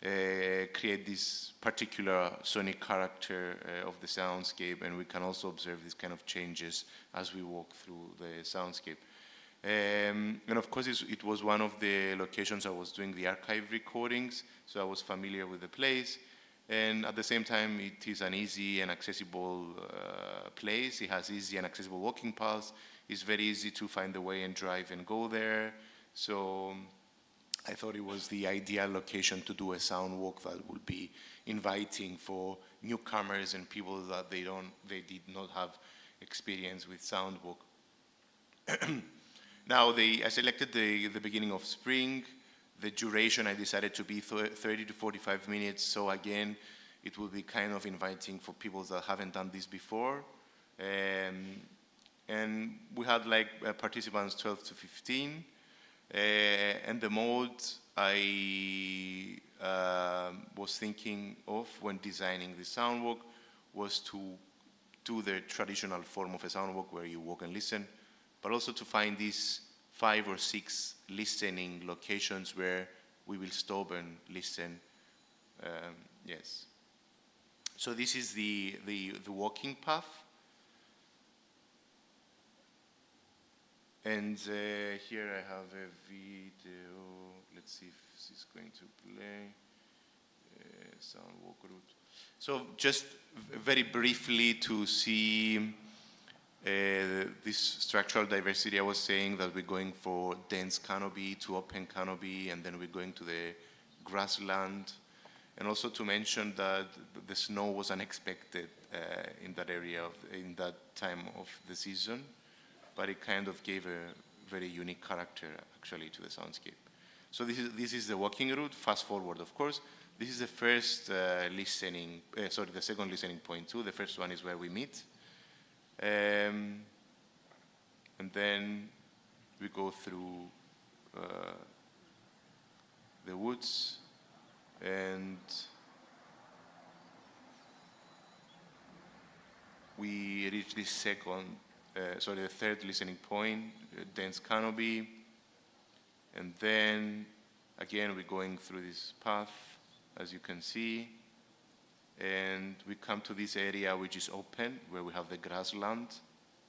create this particular sonic character of the soundscape, and we can also observe these kind of changes as we walk through the soundscape. And of course, it was one of the locations I was doing the archive recordings, so I was familiar with the place. And at the same time, it is an easy and accessible place. It has easy and accessible walking paths. It's very easy to find the way and drive and go there. So I thought it was the ideal location to do a sound walk that would be inviting for newcomers and people that they did not have experience with sound walk. Now, I selected the beginning of spring. The duration I decided to be 30 to 45 minutes. So again, it will be kind of inviting for people that haven't done this before. And we had participants 12 to 15. And the mode I was thinking of when designing the sound walk was to do the traditional form of a sound walk where you walk and listen, but also to find these 5 or 6 listening locations where we will stop and listen. Yes. So this is the walking path. And here I have a video. Let's see if this is going to play. Sound walk route. So just very briefly to see This structural diversity, I was saying that we're going for dense canopy to open canopy, and then we're going to the grassland. And also to mention that the snow was unexpected in that area, in that time of the season, but it kind of gave a very unique character actually to the soundscape. So this is the walking route. Fast forward, of course. This is the first the second listening point too. The first one is where we meet. And then we go through the woods, and we reach this the third listening point, dense canopy, and then again we're going through this path, as you can see, and we come to this area which is open, where we have the grassland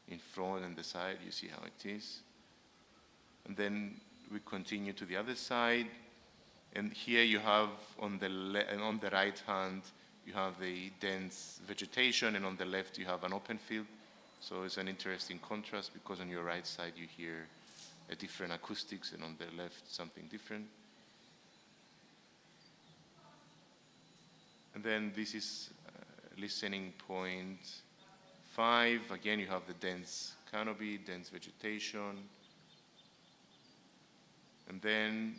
in front and the side. You see how it is. And then we continue to the other side, and here you have on the right hand you have the dense vegetation, and on the left you have an open field. So it's an interesting contrast, because on your right side you hear a different acoustics, and on the left something different. And then this is listening point 5. Again, you have the dense canopy, dense vegetation. And then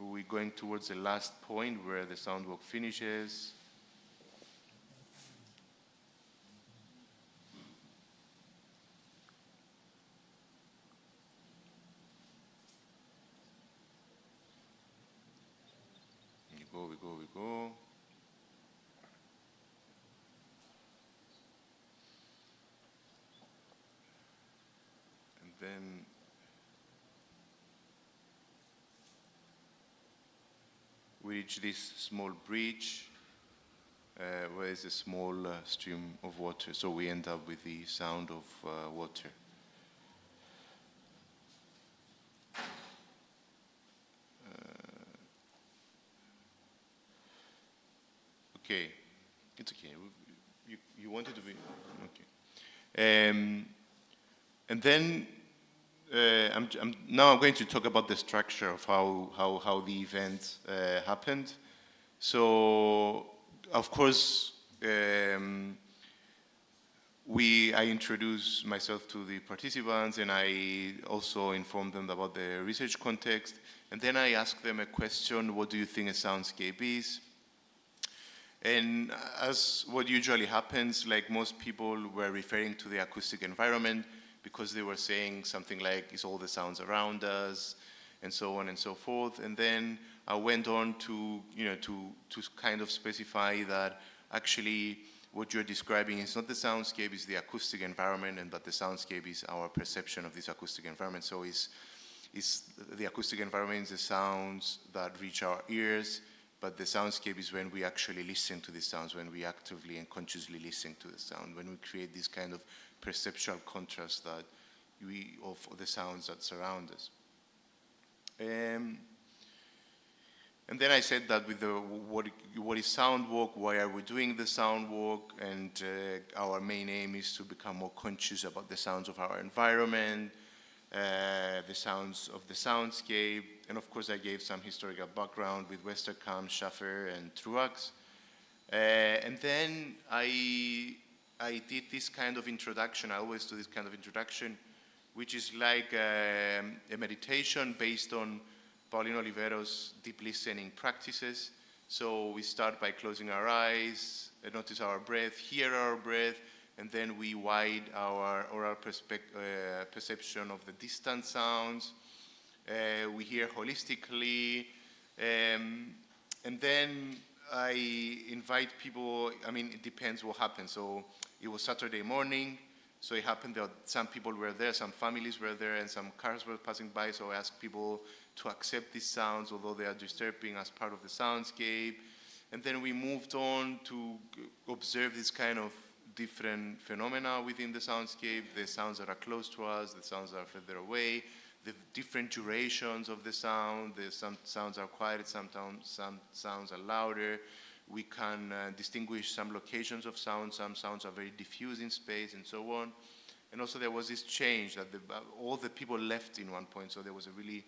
we're going towards the last point where the sound walk finishes. We go. And then we reach this small bridge where there's a small stream of water. So we end up with the sound of water. Okay, it's okay. You wanted to be okay. And then I'm going to talk about the structure of how the event happened. So, of course, I introduced myself to the participants, and I also informed them about the research context. And then I asked them a question: what do you think a soundscape is? And as what usually happens, like most people were referring to the acoustic environment, because they were saying something like, it's all the sounds around us, and so on and so forth. And then I went on to kind of specify that actually what you're describing is not the soundscape, it's the acoustic environment, and that the soundscape is our perception of this acoustic environment. So is the acoustic environment is the sounds that reach our ears, but the soundscape is when we actually listen to the sounds, when we actively and consciously listen to the sound, when we create this kind of perceptual contrast of the sounds that surround us. And then I said that with what is sound walk, why are we doing the sound walk, and our main aim is to become more conscious about the sounds of our environment, the sounds of the soundscape, and of course I gave some historical background with Westerkamp, Schaffer, and Truax. And then I did this kind of introduction. I always do this kind of introduction, which is like a meditation based on Pauline Oliveros' deep listening practices. So we start by closing our eyes, notice our breath, hear our breath, and then we widen our oral perception of the distant sounds. We hear holistically, and then I invite people. I mean, it depends what happens. So it was Saturday morning, so it happened that some people were there, some families were there, and some cars were passing by. So I asked people to accept these sounds, although they are disturbing, as part of the soundscape. And then we moved on to observe this kind of different phenomena within the soundscape, the sounds that are close to us, the sounds that are further away, the different durations of the sound. Some sounds are quiet, some sounds are louder. We can distinguish some locations of sound. Some sounds are very diffuse in space, and so on. And also there was this change that all the people left in one point, so there was a really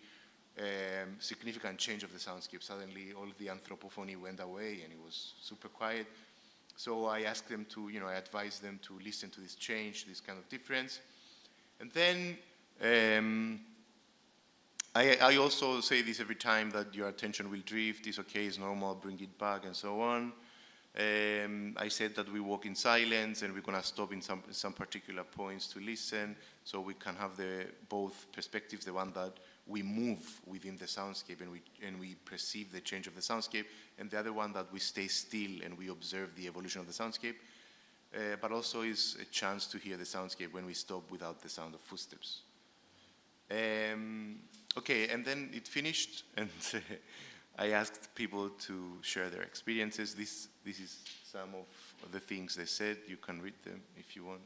significant change of the soundscape. Suddenly all the anthropophony went away and it was super quiet. So I asked them to, I advised them to listen to this change, this kind of difference. And then I also say this every time, that your attention will drift, it's okay, it's normal, bring it back, and so on. I said that we walk in silence and we're going to stop in some particular points to listen, so we can have both perspectives, the one that we move within the soundscape and we perceive the change of the soundscape, and the other one that we stay still and we observe the evolution of the soundscape, but also is a chance to hear the soundscape when we stop without the sound of footsteps. Okay, and then it finished, and I asked people to share their experiences. This is some of the things they said. You can read them if you want.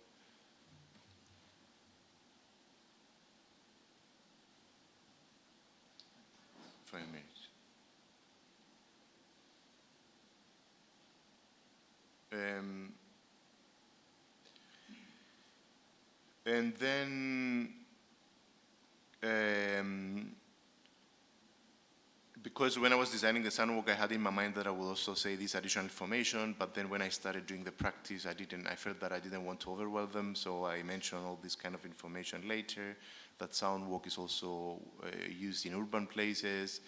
For a minute. And then because when I was designing the soundwalk, I had in my mind that I would also say this additional information, but then when I started doing the practice, I felt that I didn't want to overwhelm them, so I mentioned all this kind of information later, that soundwalk is also used in urban places,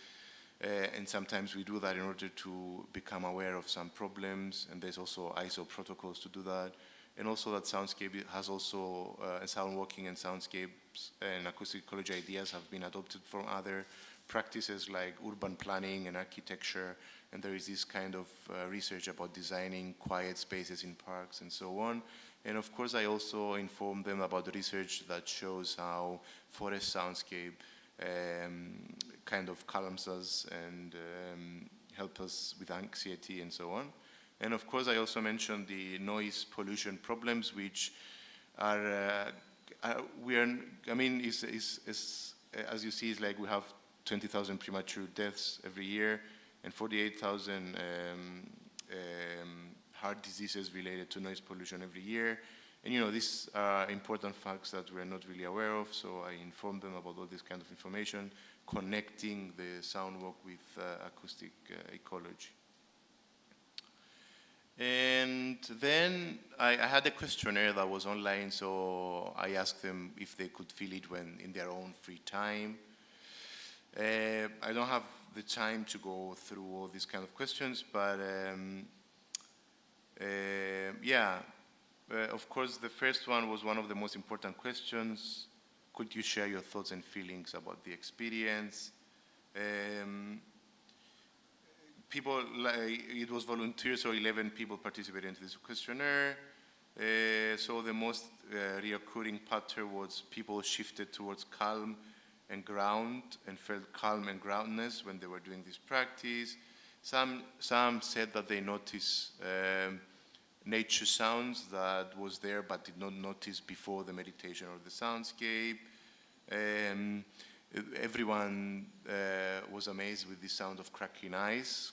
and sometimes we do that in order to become aware of some problems, and there's also ISO protocols to do that, and also that soundscape has also, soundwalking and soundscapes and acoustic ecology ideas have been adopted from other practices like urban planning and architecture, and there is this kind of research about designing quiet spaces in parks and so on. And of course I also informed them about the research that shows how forest soundscape kind of calms us and help us with anxiety and so on. And of course I also mentioned the noise pollution problems, which are, as you see, it's like we have 20,000 premature deaths every year and 48,000 heart diseases related to noise pollution every year. And these are important facts that we're not really aware of, so I informed them about all this kind of information, connecting the soundwalk with acoustic ecology. And then I had a questionnaire that was online, so I asked them if they could fill it when in their own free time. I don't have the time to go through all these kind of questions, but of course the first one was one of the most important questions. Could you share your thoughts and feelings about the experience? People, it was volunteers, so 11 people participated in this questionnaire. So the most reoccurring pattern was people shifted towards calm and ground and felt calm and groundness when they were doing this practice. Some said that they noticed nature sounds that was there but did not notice before the meditation or the soundscape. Everyone was amazed with the sound of crackling ice.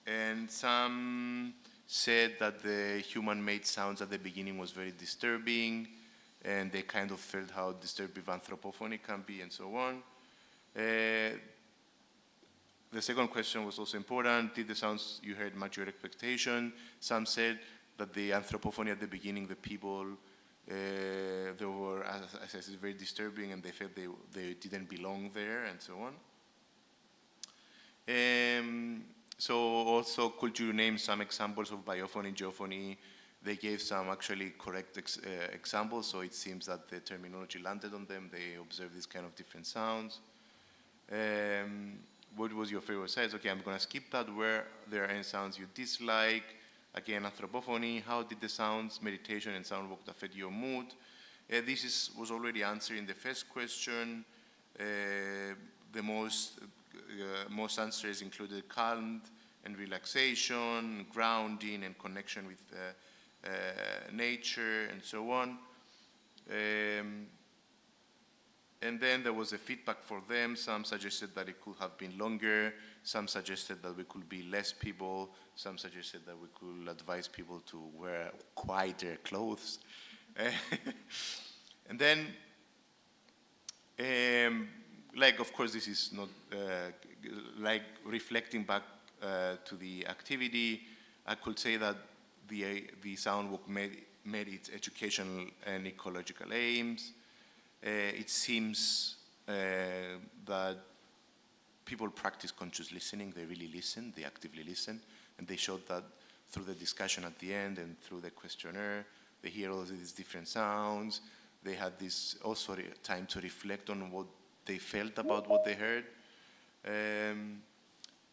And some said that the human-made sounds at the beginning was very disturbing, and they kind of felt how disturbing anthropophony can be and so on. The second question was also important. Did the sounds you heard match your expectation? Some said that the anthropophony at the beginning, the people, they were, as I said, very disturbing, and they felt they didn't belong there and so on. So also, could you name some examples of biophony, geophony? They gave some actually correct examples, so it seems that the terminology landed on them. They observed these kind of different sounds. What was your favorite size? Okay, I'm going to skip that. Were there any sounds you dislike? Again, anthropophony. How did the sounds, meditation, and soundwalk affect your mood? This was already answered in the first question. The most answers included calm and relaxation, grounding, and connection with nature, and so on. And then there was a feedback for them. Some suggested that it could have been longer. Some suggested that we could be less people. Some suggested that we could advise people to wear quieter clothes. And then, like, of course, this is not, like, reflecting back to the activity, I could say that the Soundwalk made its educational and ecological aims. It seems that people practice conscious listening. They really listen, they actively listen, and they showed that through the discussion at the end and through the questionnaire. They hear all these different sounds. They had this also time to reflect on what they felt about what they heard.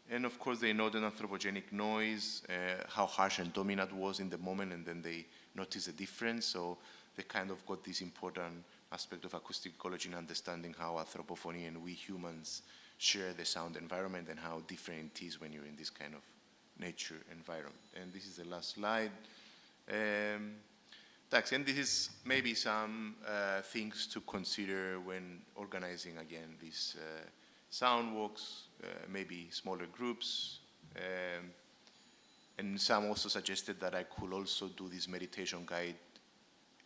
And of course, they noted anthropogenic noise, how harsh and dominant was in the moment, and then they noticed the difference. So they kind of got this important aspect of acoustic ecology and understanding how anthropophony and we humans share the sound environment and how different it is when you're in this kind of nature environment. And this is the last slide. Thanks. And this is maybe some things to consider when organizing again these sound walks, maybe smaller groups. And some also suggested that I could also do this meditation guide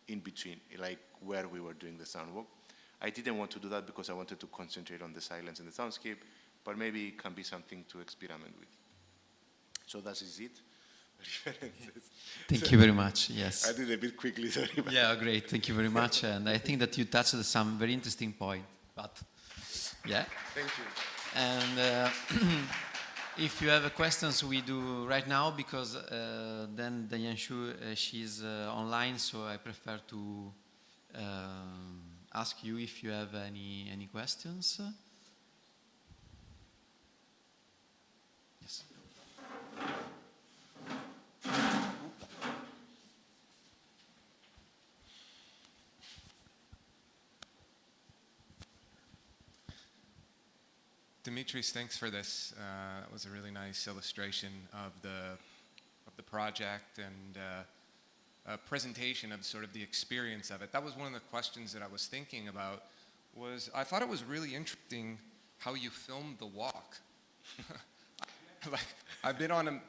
in between, like where we were doing the sound walk. I didn't want to do that because I wanted to concentrate on the silence and the soundscape, but maybe it can be something to experiment with. So that is it. Thank you very much. Yes. I did a bit quickly, sorry. Yeah, great. Thank you very much. And I think that you touched some very interesting point. But yeah. Thank you. And if you have questions, we do right now because then Diane Shu, she's online, so I prefer to ask you if you have any questions. Yes. Dimitris, thanks for this. It was a really nice illustration of the project and a presentation of sort of the experience of it. That was one of the questions that I was thinking about. I thought it was really interesting how you filmed the walk. Like, I've been on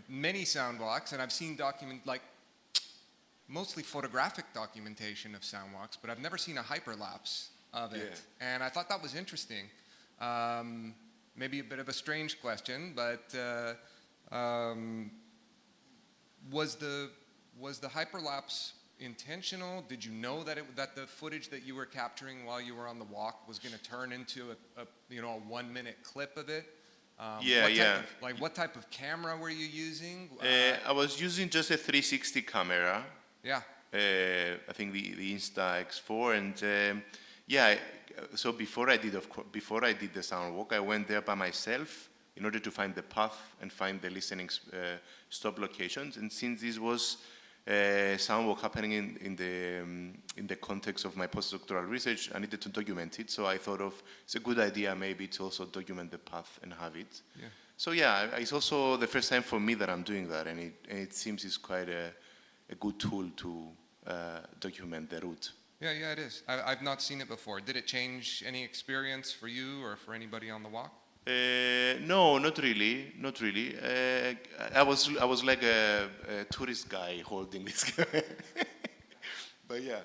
many sound walks, and I've seen mostly photographic documentation of sound walks, but I've never seen a hyperlapse of it. Yeah. And I thought that was interesting. Maybe a bit of a strange question, but was the hyperlapse intentional? Did you know that the footage that you were capturing while you were on the walk was going to turn into a 1 minute clip of it? What type of camera were you using? I was using just a 360 camera. Yeah. I think the Insta X4, and so before I did the sound walk, I went there by myself in order to find the path and find the listening stop locations. And since this was sound walk happening in the context of my postdoctoral research, I needed to document it. So I thought it's a good idea maybe to also document the path and have it. Yeah. So it's also the first time for me that I'm doing that, and it seems it's quite a good tool to document the route. Yeah, it is. I've not seen it before. Did it change any experience for you or for anybody on the walk? No, not really. I was like a tourist guy holding this camera. But yeah.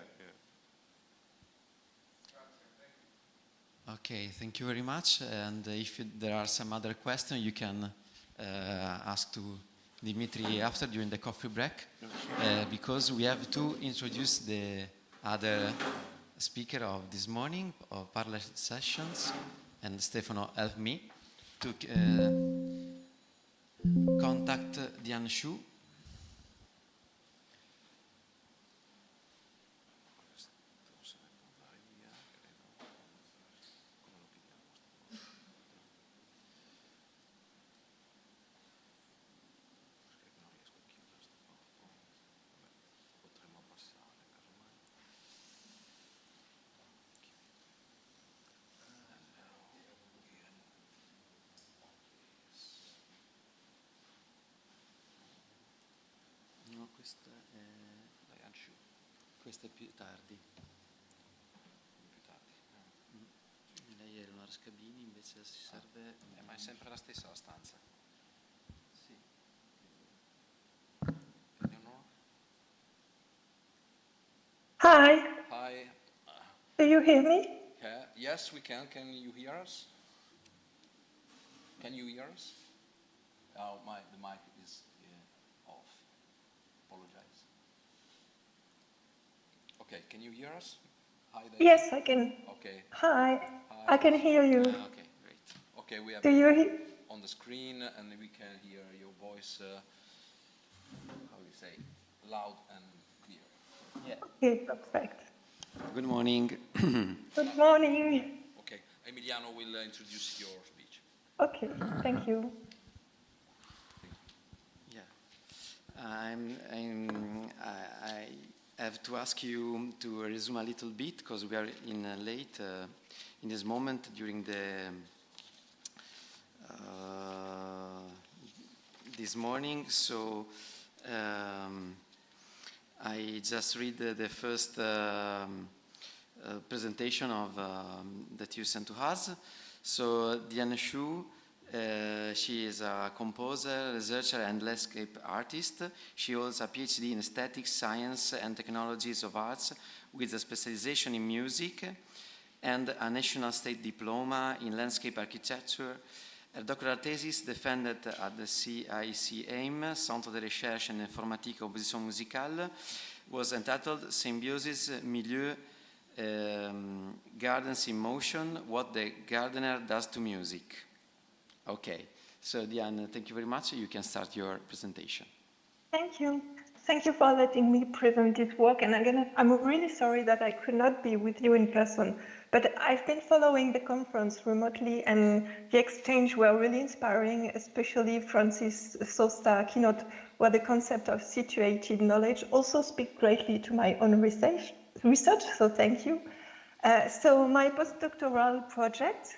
Okay, thank you very much. And if there are some other questions, you can ask to Dimitri after during the coffee break, because we have to introduce the other speaker of this morning of parallel sessions, and Stefano helped me to contact Diane Shu. Questa è Diane Shu, questa è più tardi. Più tardi. Lei scegliere una scabini, invece si serve... Ma è sempre la stessa la stanza. Sì. Eleanor? Hi, Hi. do you hear me? Yes, we can. Can you hear us? Can you hear us? Oh, the mic is off. Apologize. Okay, can you hear us? Hi there. Yes, I can. Okay. Hi, Hi. I can hear you. Okay, great. Okay, we have Do you hear? on the screen, and we can hear your voice. How do you say? Loud and clear. Yeah. Okay, perfect. Good morning. Good morning. Okay, Emiliano will introduce your speech. Okay, thank you. Yeah. I have to ask you to resume a little bit because we are in late in this moment during the this morning. So I just read the first presentation of that you sent to us. So Diane Shu. She is a composer, researcher, and landscape artist. She holds a PhD in aesthetics, science, and technologies of arts with a specialization in music and a national state diploma in landscape architecture. Her doctoral thesis, defended at the CICAIM, Centre de Recherche en Informatique et Composition Musicale, was entitled Symbiosis Milieu Gardens in Motion, What the Gardener Does to Music. Okay, so Diane, thank you very much. You can start your presentation. Thank you. Thank you for letting me present this work. And again, I'm really sorry that I could not be with you in person, but I've been following the conference remotely, and the exchange were really inspiring, especially Francis Sosta keynote, where the concept of situated knowledge also speaks greatly to my own research, so thank you. So my postdoctoral project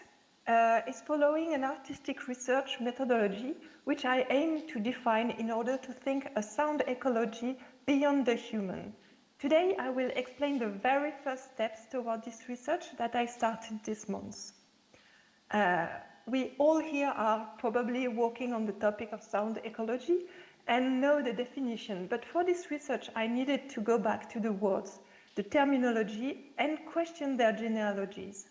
is following an artistic research methodology which I aim to define in order to think a sound ecology beyond the human. Today I will explain the very first steps toward this research that I started this month. We all here are probably working on the topic of sound ecology and know the definition, but for this research I needed to go back to the words, the terminology, and question their genealogies.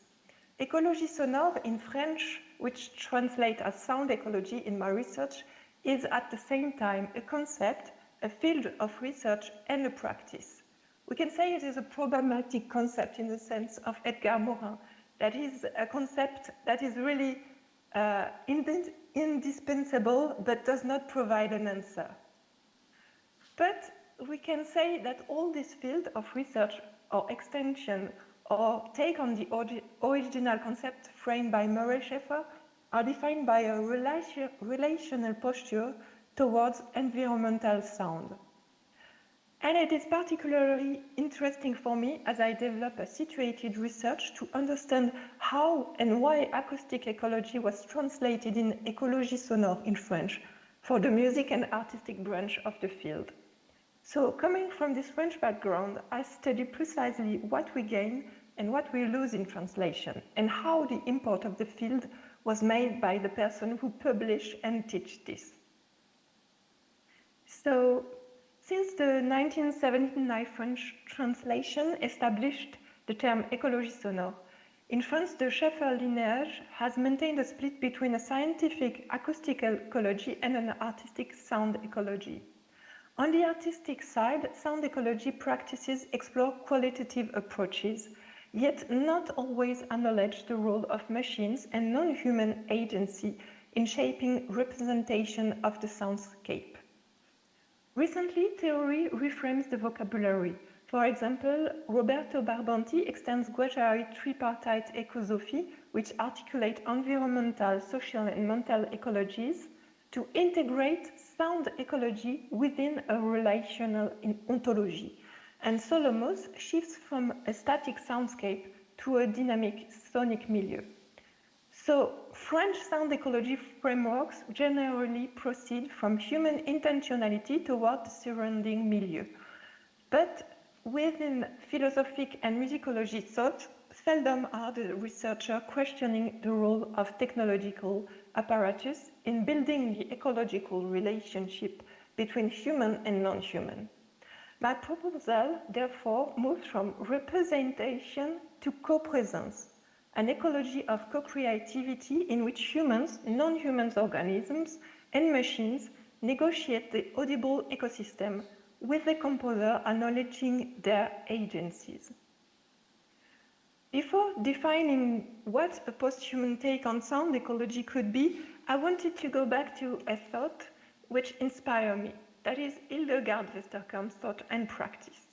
Écologie sonore in French, which translates as sound ecology in my research, is at the same time a concept, a field of research, and a practice. We can say it is a problematic concept in the sense of Edgar Morin, that is a concept that is really indispensable but does not provide an answer. But we can say that all this field of research or extension or take on the original concept framed by Murray Schafer are defined by a relational posture towards environmental sound. And it is particularly interesting for me as I develop a situated research to understand how and why acoustic ecology was translated in écologie sonore in French for the music and artistic branch of the field. So coming from this French background, I study precisely what we gain and what we lose in translation, and how the import of the field was made by the person who published and teach this. So, since the 1979 French translation established the term écologie sonore, in France the Schaeffer lineage has maintained a split between a scientific acoustic ecology and an artistic sound ecology. On the artistic side, sound ecology practices explore qualitative approaches, yet not always acknowledge the role of machines and non-human agency in shaping representation of the soundscape. Recently, theory reframes the vocabulary. For example, Roberto Barbanti extends Guattari tripartite ecosophy, which articulate environmental, social, and mental ecologies, to integrate sound ecology within a relational ontology. And Solomos shifts from a static soundscape to a dynamic sonic milieu. So French sound ecology frameworks generally proceed from human intentionality toward the surrounding milieu. But within philosophic and musicology thought, seldom are the researchers questioning the role of technological apparatus in building the ecological relationship between human and non-human. My proposal, therefore, moves from representation to co-presence, an ecology of co-creativity in which humans, non-human organisms, and machines negotiate the audible ecosystem with the composer acknowledging their agencies. Before defining what a post-human take on sound ecology could be, I wanted to go back to a thought which inspired me, that is Hildegard Westerkamp's thought and practice.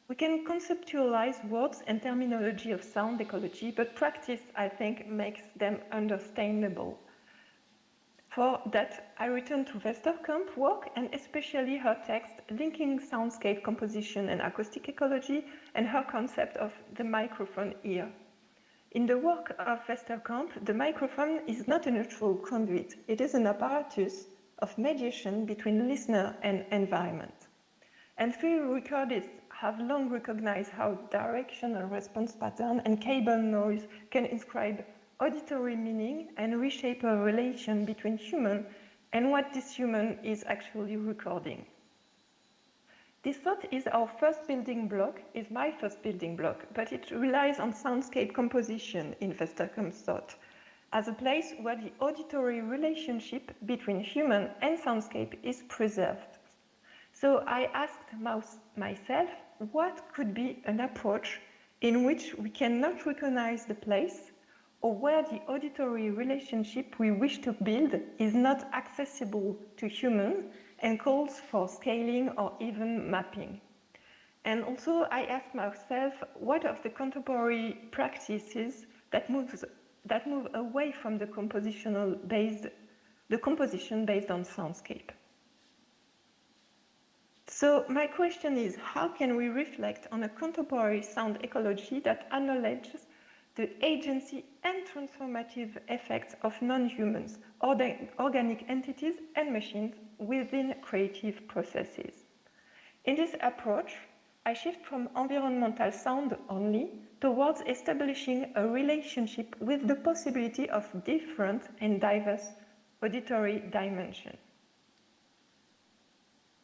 We can conceptualize words and terminology of sound ecology, but practice, I think, makes them understandable. For that, I return to Westerkamp's work and especially her text linking soundscape composition and acoustic ecology and her concept of the microphone ear. In the work of Westerkamp, the microphone is not a neutral conduit. It is an apparatus of mediation between listener and environment. And field recordists have long recognized how direction and response pattern and cable noise can inscribe auditory meaning and reshape a relation between human and what this human is actually recording. This thought is our first building block, is my first building block, but it relies on soundscape composition in Westerkamp's thought, as a place where the auditory relationship between human and soundscape is preserved. So I asked myself, what could be an approach in which we cannot recognize the place, or where the auditory relationship we wish to build is not accessible to humans and calls for scaling or even mapping. And also I asked myself, what of the contemporary practices that move away from the composition based on soundscape? So my question is, how can we reflect on a contemporary sound ecology that acknowledges the agency and transformative effects of non-humans, organic entities and machines within creative processes? In this approach, I shift from environmental sound only towards establishing a relationship with the possibility of different and diverse auditory dimensions.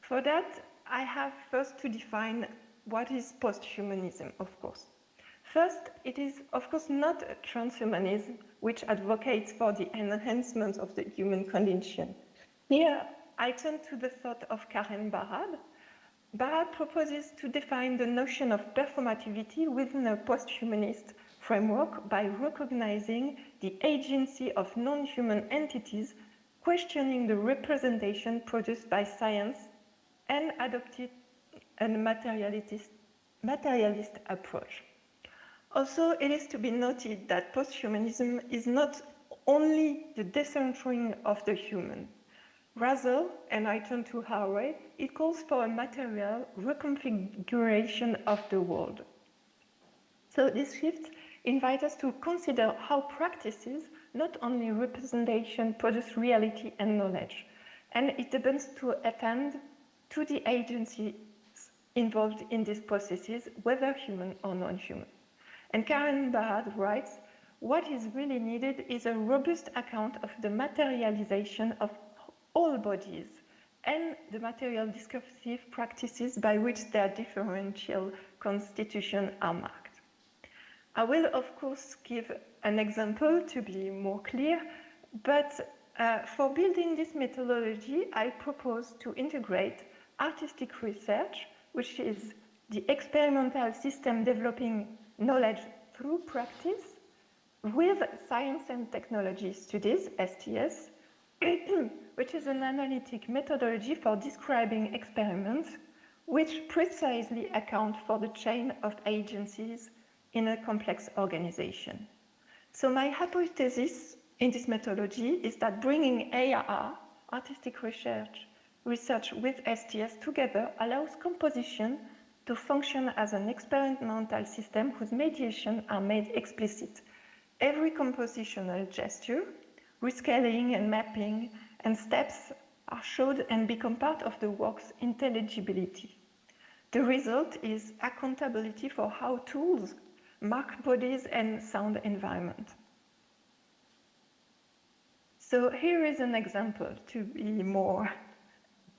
For that, I have first to define what is posthumanism, of course. First, it is, of course, not a transhumanism which advocates for the enhancement of the human condition. Here, I turn to the thought of Karen Barad. Barad proposes to define the notion of performativity within a posthumanist framework by recognizing the agency of non-human entities, questioning the representation produced by science, and adopted a materialist approach. Also, it is to be noted that posthumanism is not only the decentering of the human. Rather, and I turn to Harvey, it calls for a material reconfiguration of the world. So this shift invites us to consider how practices, not only representation, produce reality and knowledge. And it depends to attend to the agencies involved in these processes, whether human or non-human. And Karen Barad writes, what is really needed is a robust account of the materialization of all bodies and the material discursive practices by which their differential constitution are marked. I will, of course, give an example to be more clear, but for building this methodology, I propose to integrate artistic research, which is the experimental system developing knowledge through practice, with science and technology studies, STS, which is an analytic methodology for describing experiments, which precisely account for the chain of agencies in a complex organization. So my hypothesis in this methodology is that bringing AR, artistic research with STS together allows composition to function as an experimental system whose mediation are made explicit. Every compositional gesture, rescaling and mapping, and steps are showed and become part of the work's intelligibility. The result is accountability for how tools mark bodies and sound environment. So here is an example to be more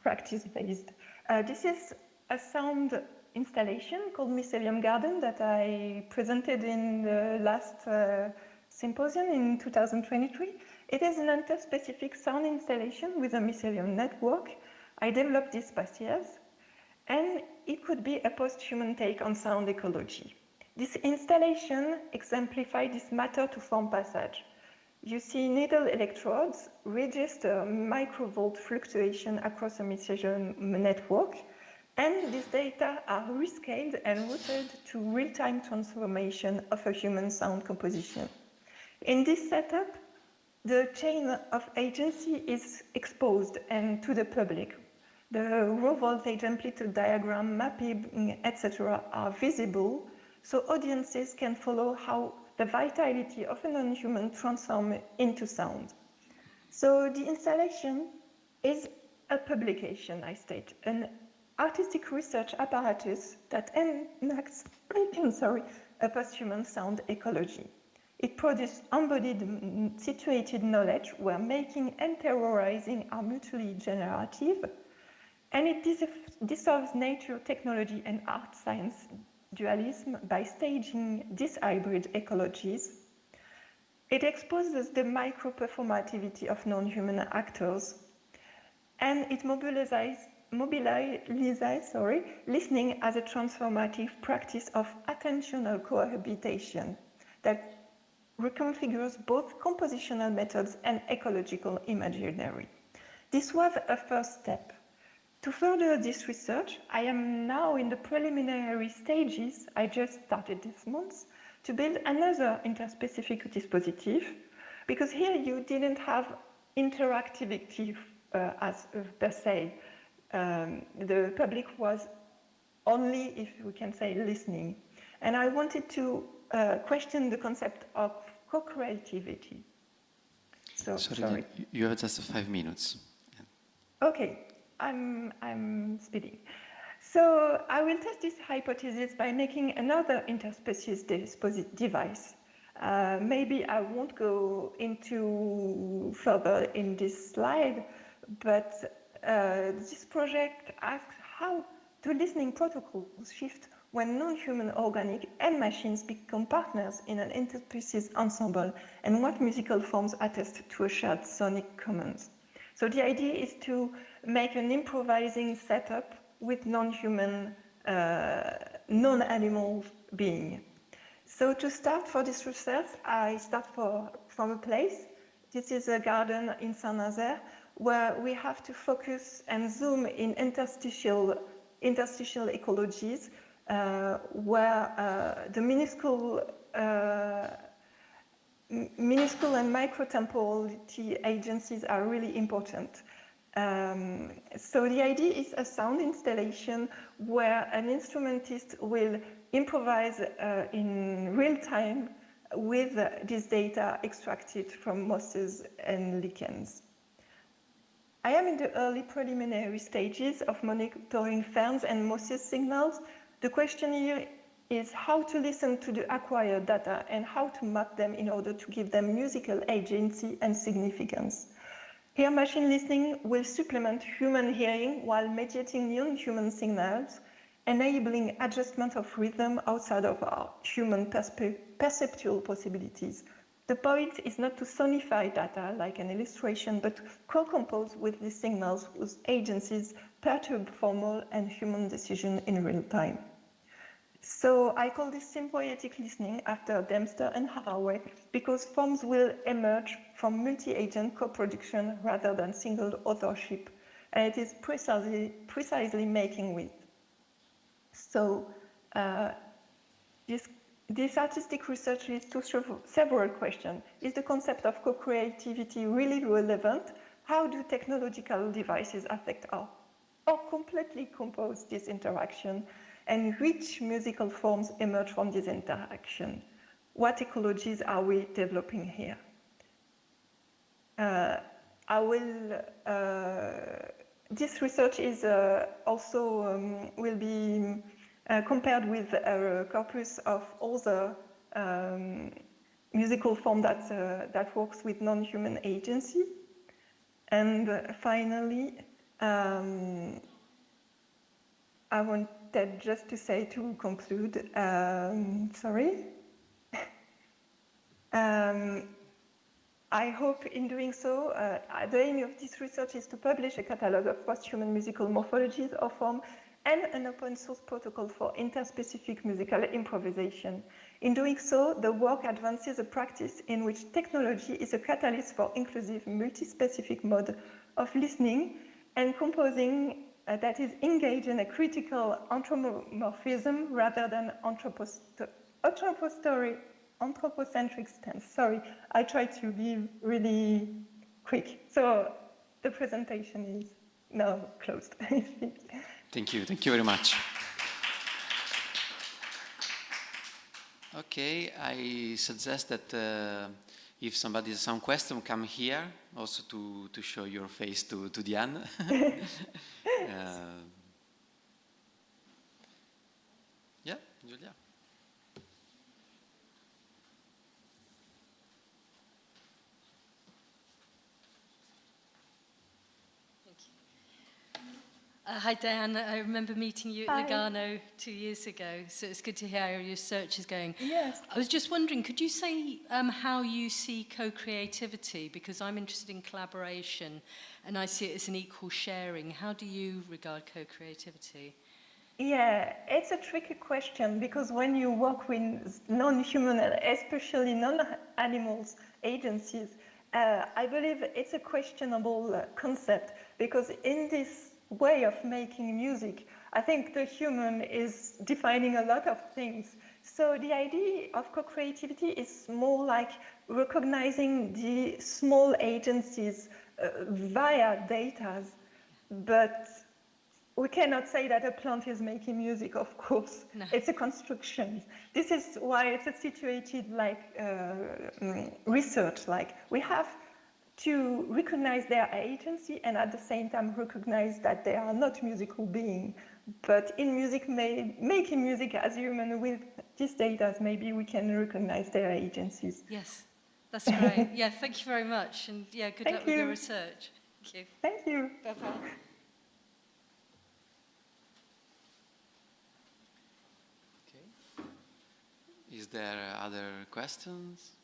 practice-based. This is a sound installation called Mycelium Garden that I presented in the last symposium in 2023. It is an interspecific sound installation with a mycelium network. I developed this past years, and it could be a post-human take on sound ecology. This installation exemplifies this matter-to-form passage. You see needle electrodes register microvolt fluctuation across a mycelium network, and these data are rescaled and routed to real-time transformation of a human sound composition. In this setup, the chain of agency is exposed and to the public. The raw voltage amplitude diagram, mapping, etc. are visible, so audiences can follow how the vitality of a non-human transforms into sound. So the installation is a publication, I state, an artistic research apparatus that enacts a post-human sound ecology. It produces embodied situated knowledge where making and terrorizing are mutually generative, and it dissolves nature, technology, and art science dualism by staging these hybrid ecologies. It exposes the micro-performativity of non-human actors, and it mobilizes listening as a transformative practice of attentional cohabitation that reconfigures both compositional methods and ecological imaginary. This was a first step. To further this research, I am now in the preliminary stages, I just started this month, to build another interspecific dispositif, because here you didn't have interactivity as per se. The public was only, if we can say, listening. And I wanted to question the concept of co-creativity. So, sorry. You have just 5 minutes. Okay. I'm speeding. So I will test this hypothesis by making another interspecies device. Maybe I won't go into further in this slide, but this project asks how do listening protocols shift when non-human organic and machines become partners in an interspecies ensemble, and what musical forms attest to a shared sonic commons. So the idea is to make an improvising setup with non-human, non-animal being. So to start for this research, I start from a place. This is a garden in Saint-Nazaire where we have to focus and zoom in interstitial ecologies where the minuscule and microtemporality agencies are really important. So the idea is a sound installation where an instrumentist will improvise in real time with this data extracted from mosses and lichens. I am in the early preliminary stages of monitoring ferns and mosses signals. The question here is how to listen to the acquired data and how to map them in order to give them musical agency and significance. Here, machine listening will supplement human hearing while mediating non-human signals, enabling adjustment of rhythm outside of our human perceptual possibilities. The point is not to sonify data like an illustration, but to co-compose with these signals whose agencies perturb formal and human decision in real time. So I call this symbiotic listening after Dempster and Haraway because forms will emerge from multi-agent co-production rather than single authorship, and it is precisely making with. So this artistic research leads to several questions. Is the concept of co-creativity really relevant? How do technological devices affect or completely compose this interaction? And which musical forms emerge from this interaction? What ecologies are we developing here? This research is also will be compared with a corpus of other musical form that works with non-human agency. And finally, I wanted just to say to conclude, sorry. I hope in doing so, the aim of this research is to publish a catalogue of post-human musical morphologies or form and an open source protocol for interspecific musical improvisation. In doing so, the work advances a practice in which technology is a catalyst for inclusive multi-specific mode of listening and composing that is engaged in a critical anthropomorphism rather than anthropocentric stance. Sorry, I try to be really quick. So the presentation is now closed. Thank you very much. Okay, I suggest that if somebody has some question, come here also to show your face to Diane. Yeah, Giulia. Hi Diane, I remember meeting you Hi. at Lugano 2 years ago, so it's good to hear how your research is going. Yes. I was just wondering, could you say how you see co-creativity? Because I'm interested in collaboration and I see it as an equal sharing. How do you regard co-creativity? Yeah, it's a tricky question because when you work with non-human, especially non-animals agencies, I believe it's a questionable concept because in this way of making music, I think the human is defining a lot of things. So the idea of co-creativity is more like recognizing the small agencies via data, but we cannot say that a plant is making music, of course. No. It's a construction. This is why it's a situated like research. Like we have to recognize their agency and at the same time recognize that they are not musical beings. But in music, making music as human with these data, maybe we can recognize their agencies. Yes, that's great. Yeah, thank you very much. And yeah, good Thank luck with you. your research. Thank you. Thank you. Bye-bye. Okay. Is there other questions?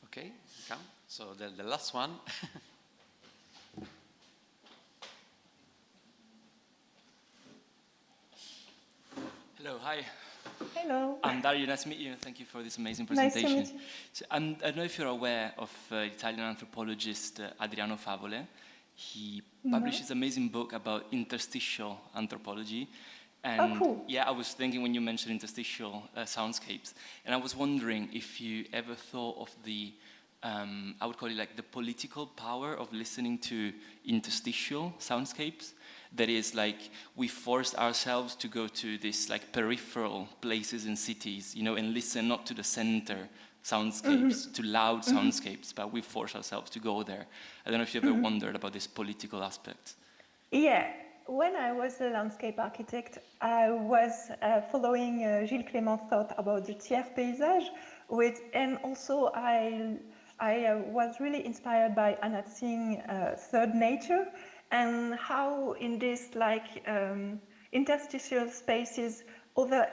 Okay, come. So the last one. Hello, hi. Hello. I'm Dario, nice to meet you, and thank you for this amazing Nice to presentation. meet you. So, I don't know if you're aware of Italian anthropologist Adriano Favole. He published this amazing book about interstitial anthropology. And cool. yeah, I was thinking when you mentioned interstitial soundscapes, and I was wondering if you ever thought of the, I would call it like the political power of listening to interstitial soundscapes. That is like we forced ourselves to go to this like peripheral places in cities, you know, and listen not to the center soundscapes, to loud soundscapes, but we force ourselves to go there. I don't know if you ever wondered about this political aspect. Yeah, when I was a landscape architect, I was following Gilles Clément's thought about the tiers paysage, and also I was really inspired by Anat Singh's Third Nature, and how in this like interstitial spaces, other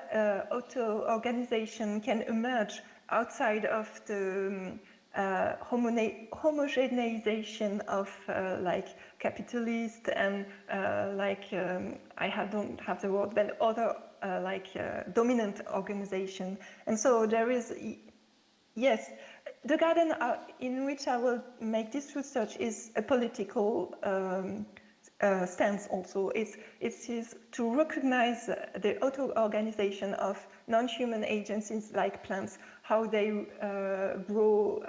auto-organization can emerge outside of the homogenization of like capitalist and don't have the word, but other dominant organization. And so there is, yes, the garden in which I will make this research is a political stance also. It is to recognize the auto-organization of non-human agencies like plants, how they grow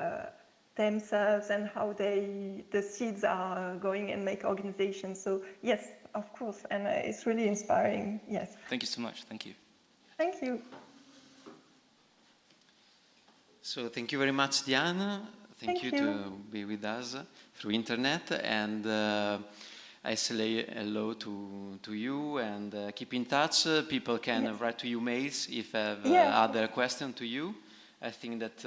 themselves and how the seeds are going and make organizations. So yes, of course, and it's really inspiring, yes. Thank you so much, thank you. Thank you. So thank you very much, Diana. Thank you you. to be with us through internet. And I say hello to you and keep in touch. People can write to you mails if have other questions to you. I think that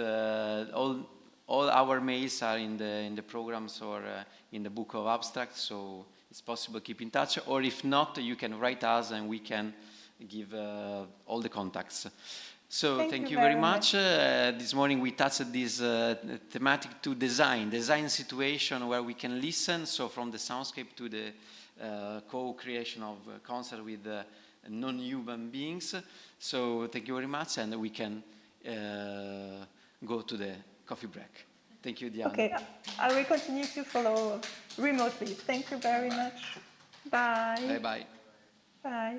all our mails are in the programs or in the book of abstract, so it's possible to keep in touch. Or if not, you can write us and we can give all the contacts. So thank you very much. This morning we touched this thematic to design situation where we can listen. So from the soundscape to the co-creation of concert with non-human beings. So thank you very much, and we can go to the coffee break. Thank you, Diana. Okay, I will continue to follow remotely. Thank you very much. Bye. Bye-bye. Bye.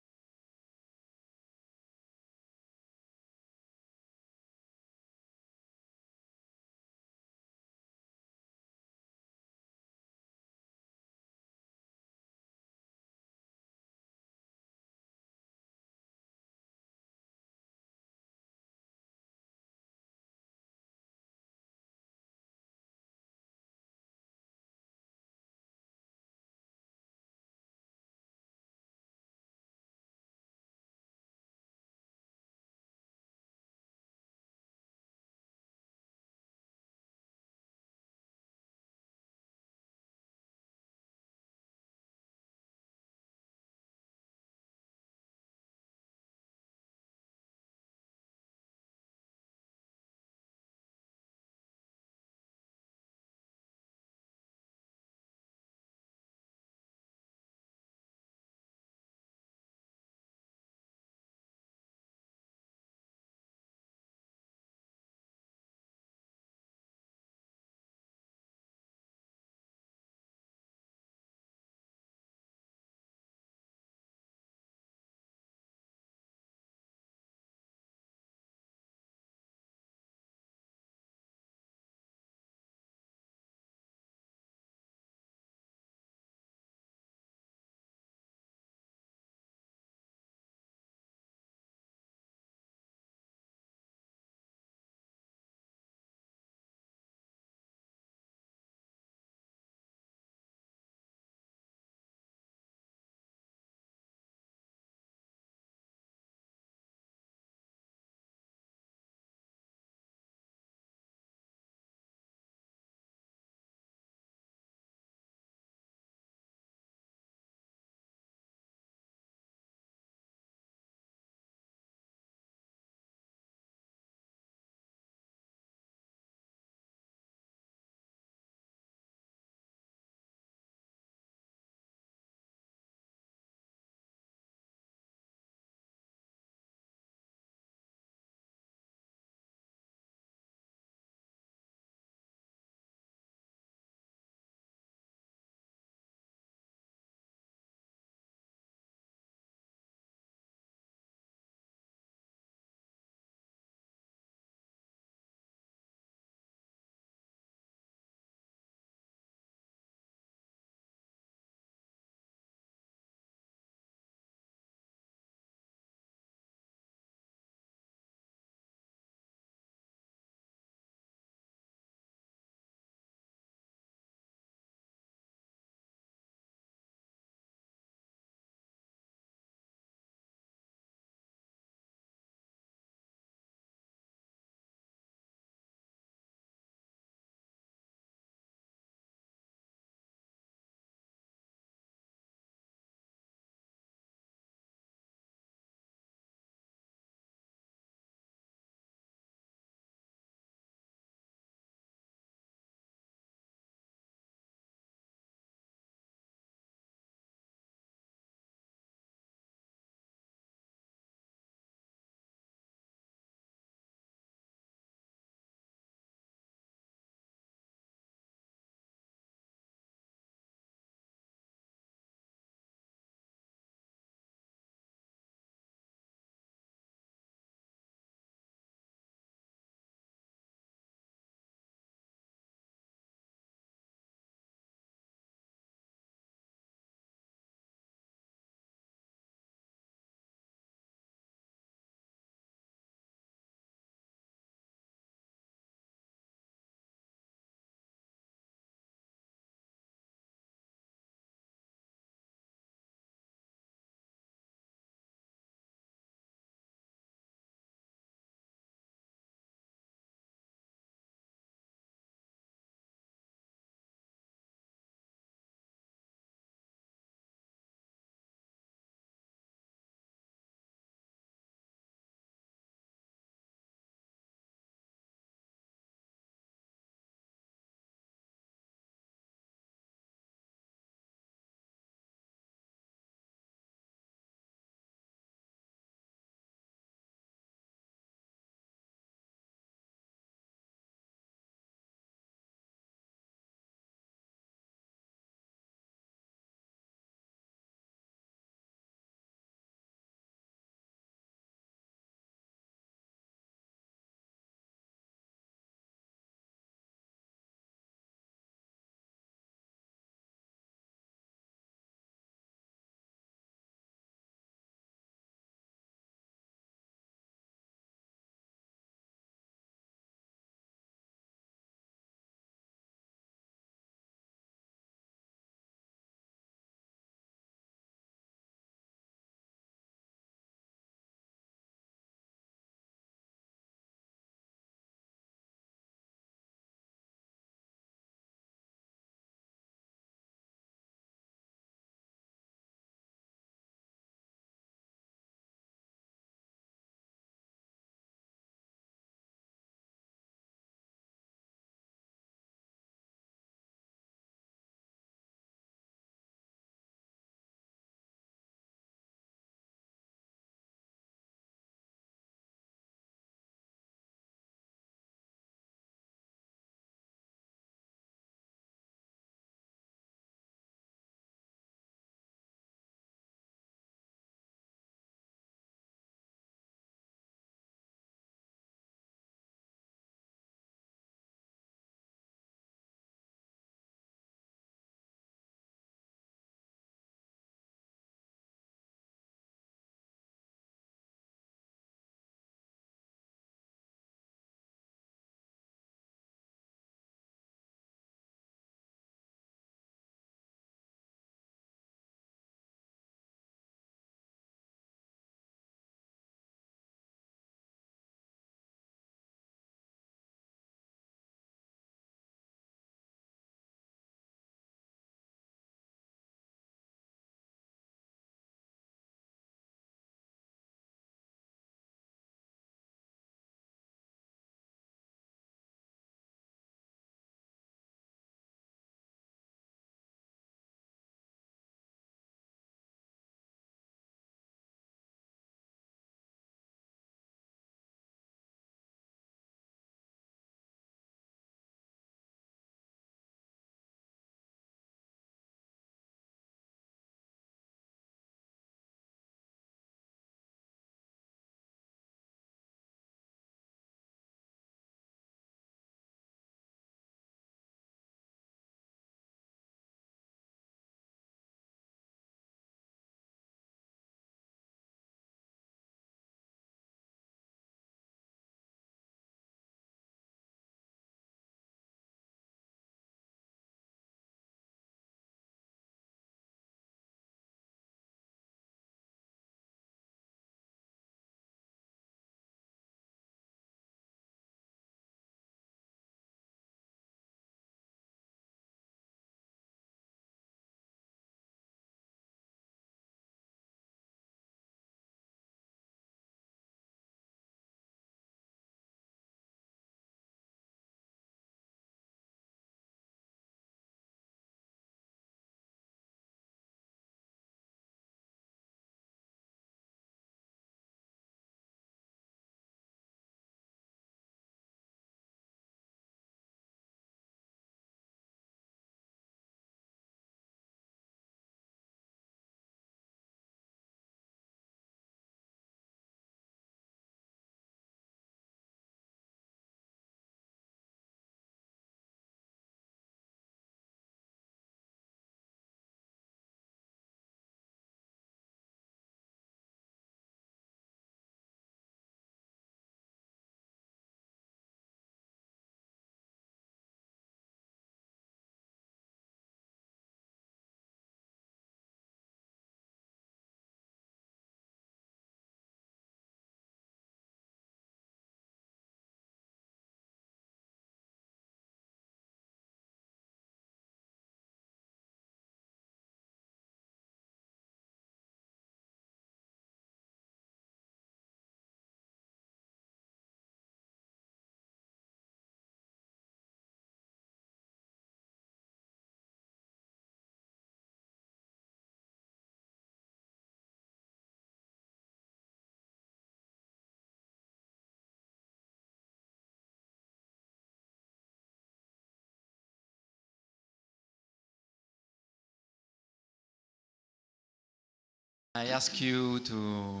I ask you to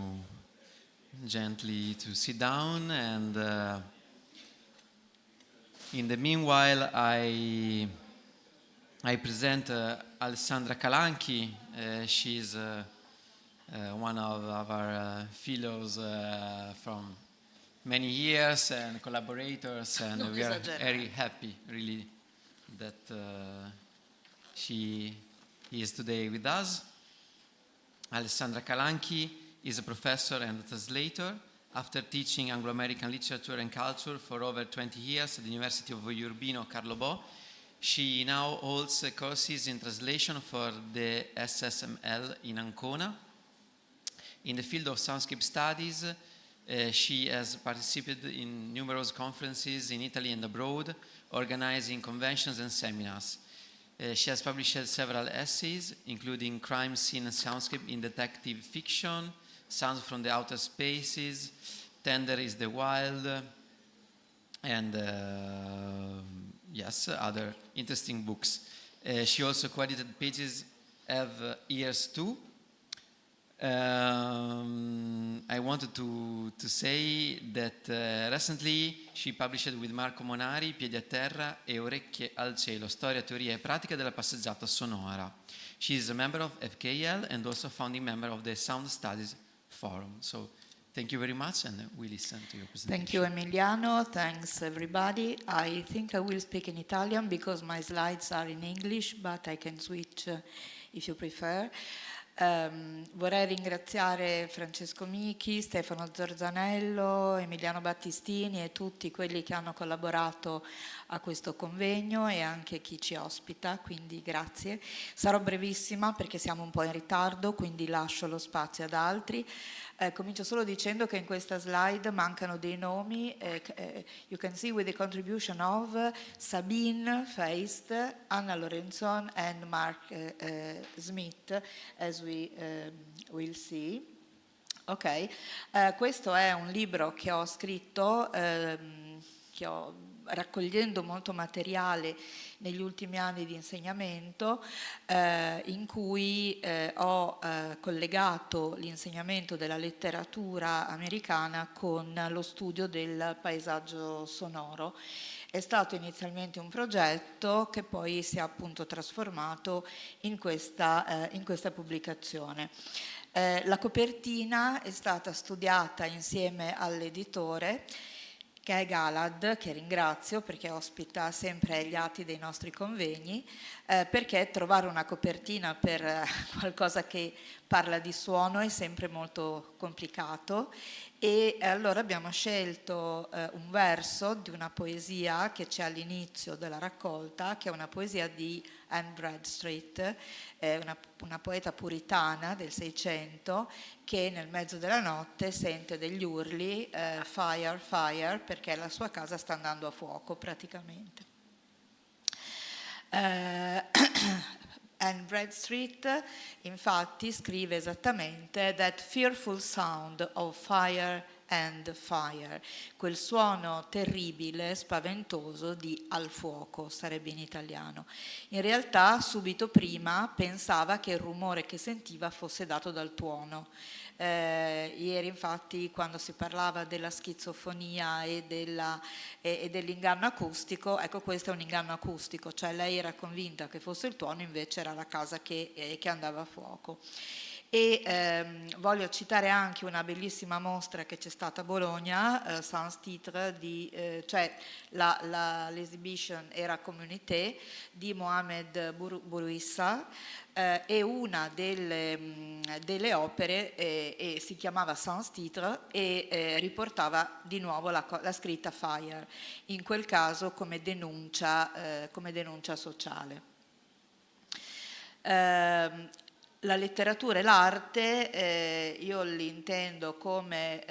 gently to sit down, and in the meanwhile I present Alessandra Calanchi. She's one of our fellows from many years and collaborators, and we are very happy really that she is today with us. Alessandra Calanchi is a professor and a translator. After teaching Anglo-American literature and culture for over 20 years at the University of Urbino Carlo Bo, she now holds courses in translation for the SSML in Ancona. In the field of soundscape studies, she has participated in numerous conferences in Italy and abroad, organizing conventions and seminars. She has published several essays, including Crime Scene Soundscape in Detective Fiction, Sounds from the Outer Spaces, Tender is the Wild, and yes, other interesting books. She also co-edited Pages Have Ears Too. I wanted to say that recently she published with Marco Monari Piedi a Terra e Orecchie al Cielo, storia, teoria e pratica della passeggiata sonora. She is a member of FKL and also founding member of the Sound Studies Forum. So thank you very much, and we listen to your presentation. Thank you, Emiliano. Thanks, everybody. I think I will speak in Italian because my slides are in English, but I can switch if you prefer. Vorrei ringraziare Francesco Michi, Stefano Zorzanello, Emiliano Battistini e tutti quelli che hanno collaborato a questo convegno e anche chi ci ospita, quindi grazie. Sarò brevissima perché siamo un po' in ritardo, quindi lascio lo spazio ad altri. Comincio solo dicendo che in questa slide mancano dei nomi. You can see with the contribution of Sabine Feist, Anna Lorenzon and Mark Smith, as we will see. Ok, questo è un libro che ho scritto, raccogliendo molto materiale negli ultimi anni di insegnamento, in cui ho collegato l'insegnamento della letteratura americana con lo studio del paesaggio sonoro. È stato inizialmente un progetto che poi si è appunto trasformato in questa pubblicazione. La copertina è stata studiata insieme all'editore, che è Galad, che ringrazio perché ospita sempre gli atti dei nostri convegni, perché trovare una copertina per qualcosa che parla di suono è sempre molto complicato, e allora abbiamo scelto un verso di una poesia che c'è all'inizio della raccolta, che è una poesia di Anne Bradstreet, una poeta puritana del Seicento, che nel mezzo della notte sente degli urli, fire, fire, perché la sua casa sta andando a fuoco praticamente. Anne Bradstreet infatti scrive esattamente that fearful sound of fire and fire, quel suono terribile, spaventoso di al fuoco, sarebbe in italiano. In realtà subito prima pensava che il rumore che sentiva fosse dato dal tuono. Ieri infatti quando si parlava della schizofonia e dell'inganno acustico, ecco, questo è un inganno acustico, cioè lei era convinta che fosse il tuono, invece era la casa che andava a fuoco. E voglio citare anche una bellissima mostra che c'è stata a Bologna, Sans Titre, cioè l'exhibition era Communauté di Mohamed Bourouissa, e una delle opere si chiamava Sans Titre e riportava di nuovo la scritta fire, in quel caso come denuncia sociale. La letteratura e l'arte io li intendo come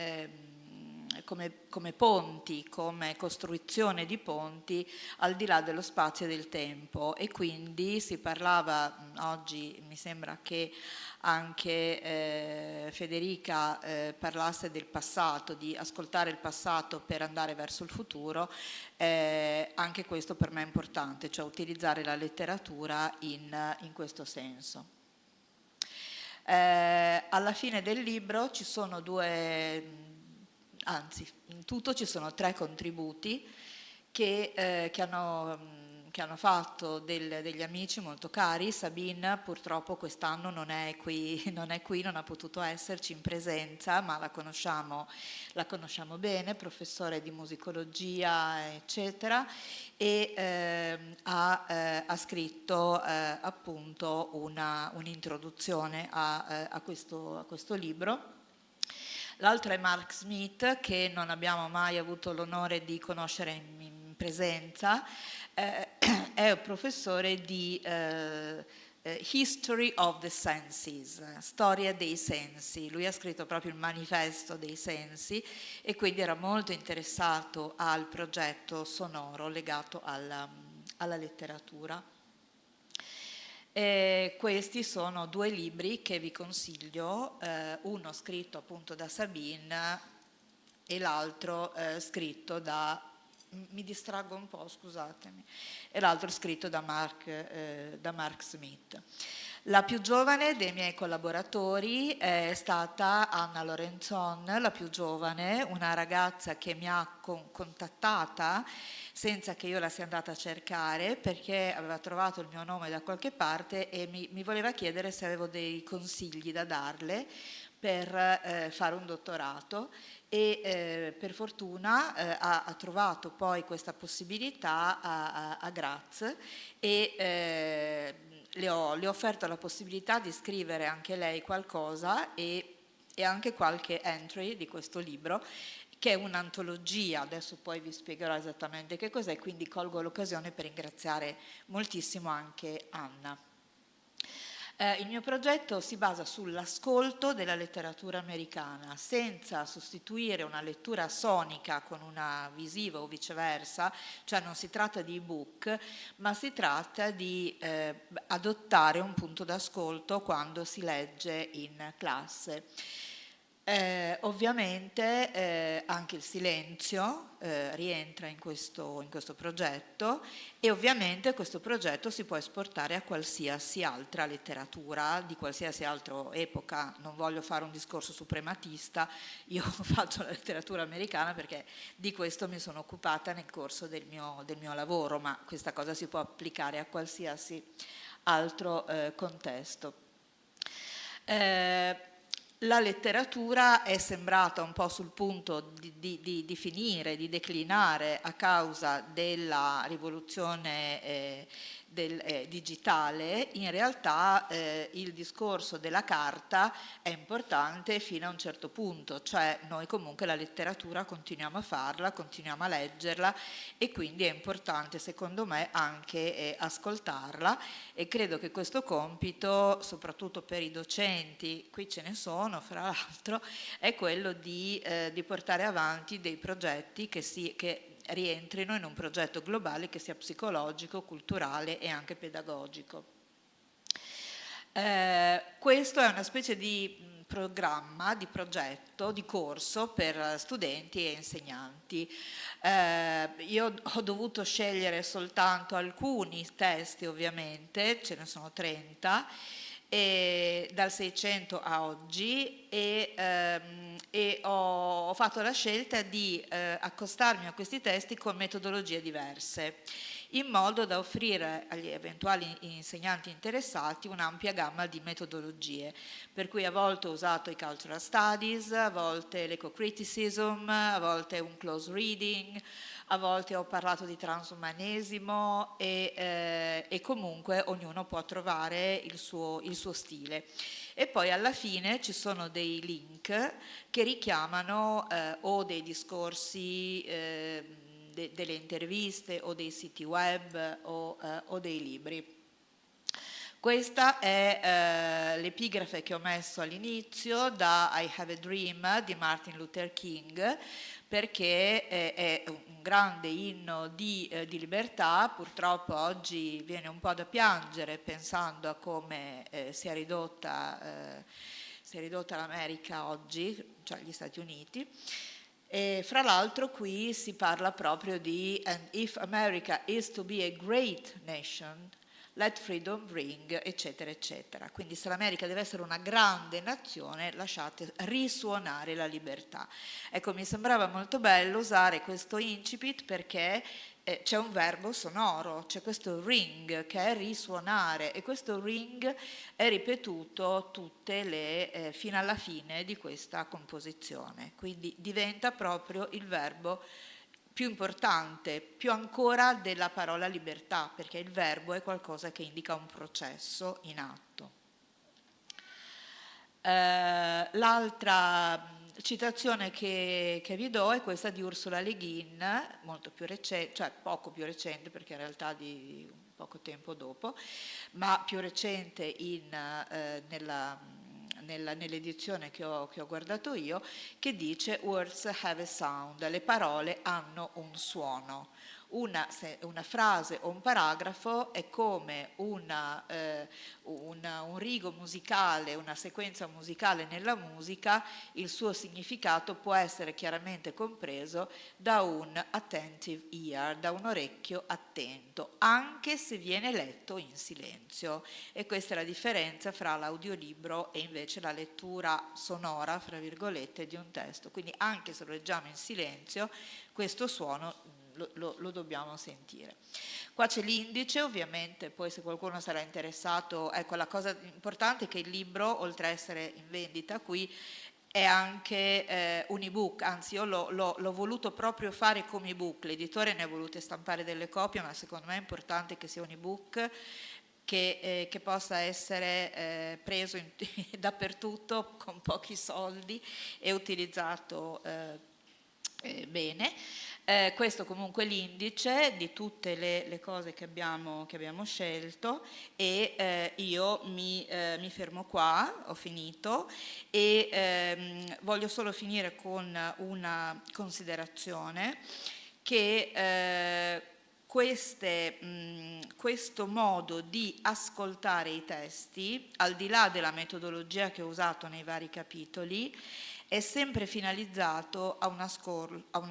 ponti, come costruzione di ponti al di là dello spazio e del tempo, e quindi si parlava oggi, mi sembra che anche Federica parlasse del passato, di ascoltare il passato per andare verso il futuro, anche questo per me è importante, cioè utilizzare la letteratura in questo senso. Alla fine del libro ci sono anzi, in tutto ci sono 3 contributi che hanno fatto degli amici molto cari. Sabine purtroppo quest'anno non è qui, non ha potuto esserci in presenza, ma la conosciamo bene, professore di musicologia, eccetera, e ha scritto appunto un'introduzione a questo libro. L'altro è Mark Smith, che non abbiamo mai avuto l'onore di conoscere in presenza, è un professore di History of the Senses, storia dei sensi. Lui ha scritto proprio il manifesto dei sensi e quindi era molto interessato al progetto sonoro legato alla letteratura. Questi sono 2 libri che vi consiglio, uno scritto appunto da Sabine e l'altro scritto da, mi distraggo un po', scusatemi, e l'altro scritto da Mark Smith. La più giovane dei miei collaboratori è stata Anna Lorenzon, la più giovane, una ragazza che mi ha contattata senza che io la sia andata a cercare, perché aveva trovato il mio nome da qualche parte e mi voleva chiedere se avevo dei consigli da darle per fare un dottorato, e per fortuna ha trovato poi questa possibilità a Graz, e le ho offerto la possibilità di scrivere anche lei qualcosa e anche qualche entry di questo libro, che è un'antologia. Adesso poi vi spiegherò esattamente che cos'è, quindi colgo l'occasione per ringraziare moltissimo anche Anna. Il mio progetto si basa sull'ascolto della letteratura americana, senza sostituire una lettura sonica con una visiva o viceversa, cioè non si tratta di ebook, ma si tratta di adottare un punto d'ascolto quando si legge in classe. Ovviamente anche il silenzio rientra in questo progetto, e ovviamente questo progetto si può esportare a qualsiasi altra letteratura di qualsiasi altra epoca. Non voglio fare un discorso suprematista, io faccio la letteratura americana perché di questo mi sono occupata nel corso del mio lavoro, ma questa cosa si può applicare a qualsiasi altro contesto. La letteratura è sembrata un po' sul punto di finire, di declinare a causa della rivoluzione digitale. In realtà il discorso della carta è importante fino a un certo punto, cioè noi comunque la letteratura continuiamo a farla, continuiamo a leggerla, e quindi è importante secondo me anche ascoltarla, e credo che questo compito, soprattutto per i docenti, qui ce ne sono fra l'altro, è quello di portare avanti dei progetti che rientrino in un progetto globale che sia psicologico, culturale e anche pedagogico. Questo è una specie di programma, di progetto, di corso per studenti e insegnanti. Io ho dovuto scegliere soltanto alcuni testi, ovviamente, ce ne sono 30, dal 600 a oggi, e ho fatto la scelta di accostarmi a questi testi con metodologie diverse, in modo da offrire agli eventuali insegnanti interessati un'ampia gamma di metodologie, per cui a volte ho usato i cultural studies, a volte l'eco-criticism, a volte un close reading, a volte ho parlato di transumanesimo, e comunque ognuno può trovare il suo stile. E poi alla fine ci sono dei link che richiamano o dei discorsi, delle interviste o dei siti web o dei libri. Questa è l'epigrafe che ho messo all'inizio da I Have a Dream di Martin Luther King, perché è un grande inno di libertà. Purtroppo oggi viene un po' da piangere pensando a come si è ridotta l'America oggi, cioè gli Stati Uniti. E fra l'altro qui si parla proprio di "And if America is to be a great nation, let freedom ring, eccetera, eccetera. Quindi se l'America deve essere una grande nazione, lasciate risuonare la libertà. Ecco, mi sembrava molto bello usare questo incipit perché c'è un verbo sonoro, c'è questo ring che è risuonare, e questo ring è ripetuto fino alla fine di questa composizione, quindi diventa proprio il verbo più importante, più ancora della parola libertà, perché il verbo è qualcosa che indica un processo in atto. L'altra citazione che vi do è questa di Ursula Le Guin, molto più recente, cioè poco più recente, perché in realtà di poco tempo dopo, ma più recente nell'edizione che ho guardato io, che dice "Words have a sound", le parole hanno un suono. Una frase o un paragrafo è come un rigo musicale, una sequenza musicale nella musica. Il suo significato può essere chiaramente compreso da un attentive ear, da un orecchio attento, anche se viene letto in silenzio. E questa è la differenza fra l'audiolibro e invece la lettura sonora, fra virgolette, di un testo. Quindi anche se lo leggiamo in silenzio, questo suono lo dobbiamo sentire. Qua c'è l'indice, ovviamente, poi se qualcuno sarà interessato, ecco, la cosa importante è che il libro, oltre a essere in vendita qui, è anche un ebook, anzi io l'ho voluto proprio fare come ebook, l'editore ne ha volute stampare delle copie, ma secondo me è importante che sia un ebook che possa essere preso dappertutto con pochi soldi e utilizzato bene. Questo comunque è l'indice di tutte le cose che abbiamo scelto, e io mi fermo qua, ho finito, e voglio solo finire con una considerazione che questo modo di ascoltare i testi, al di là della metodologia che ho usato nei vari capitoli, è sempre finalizzato a un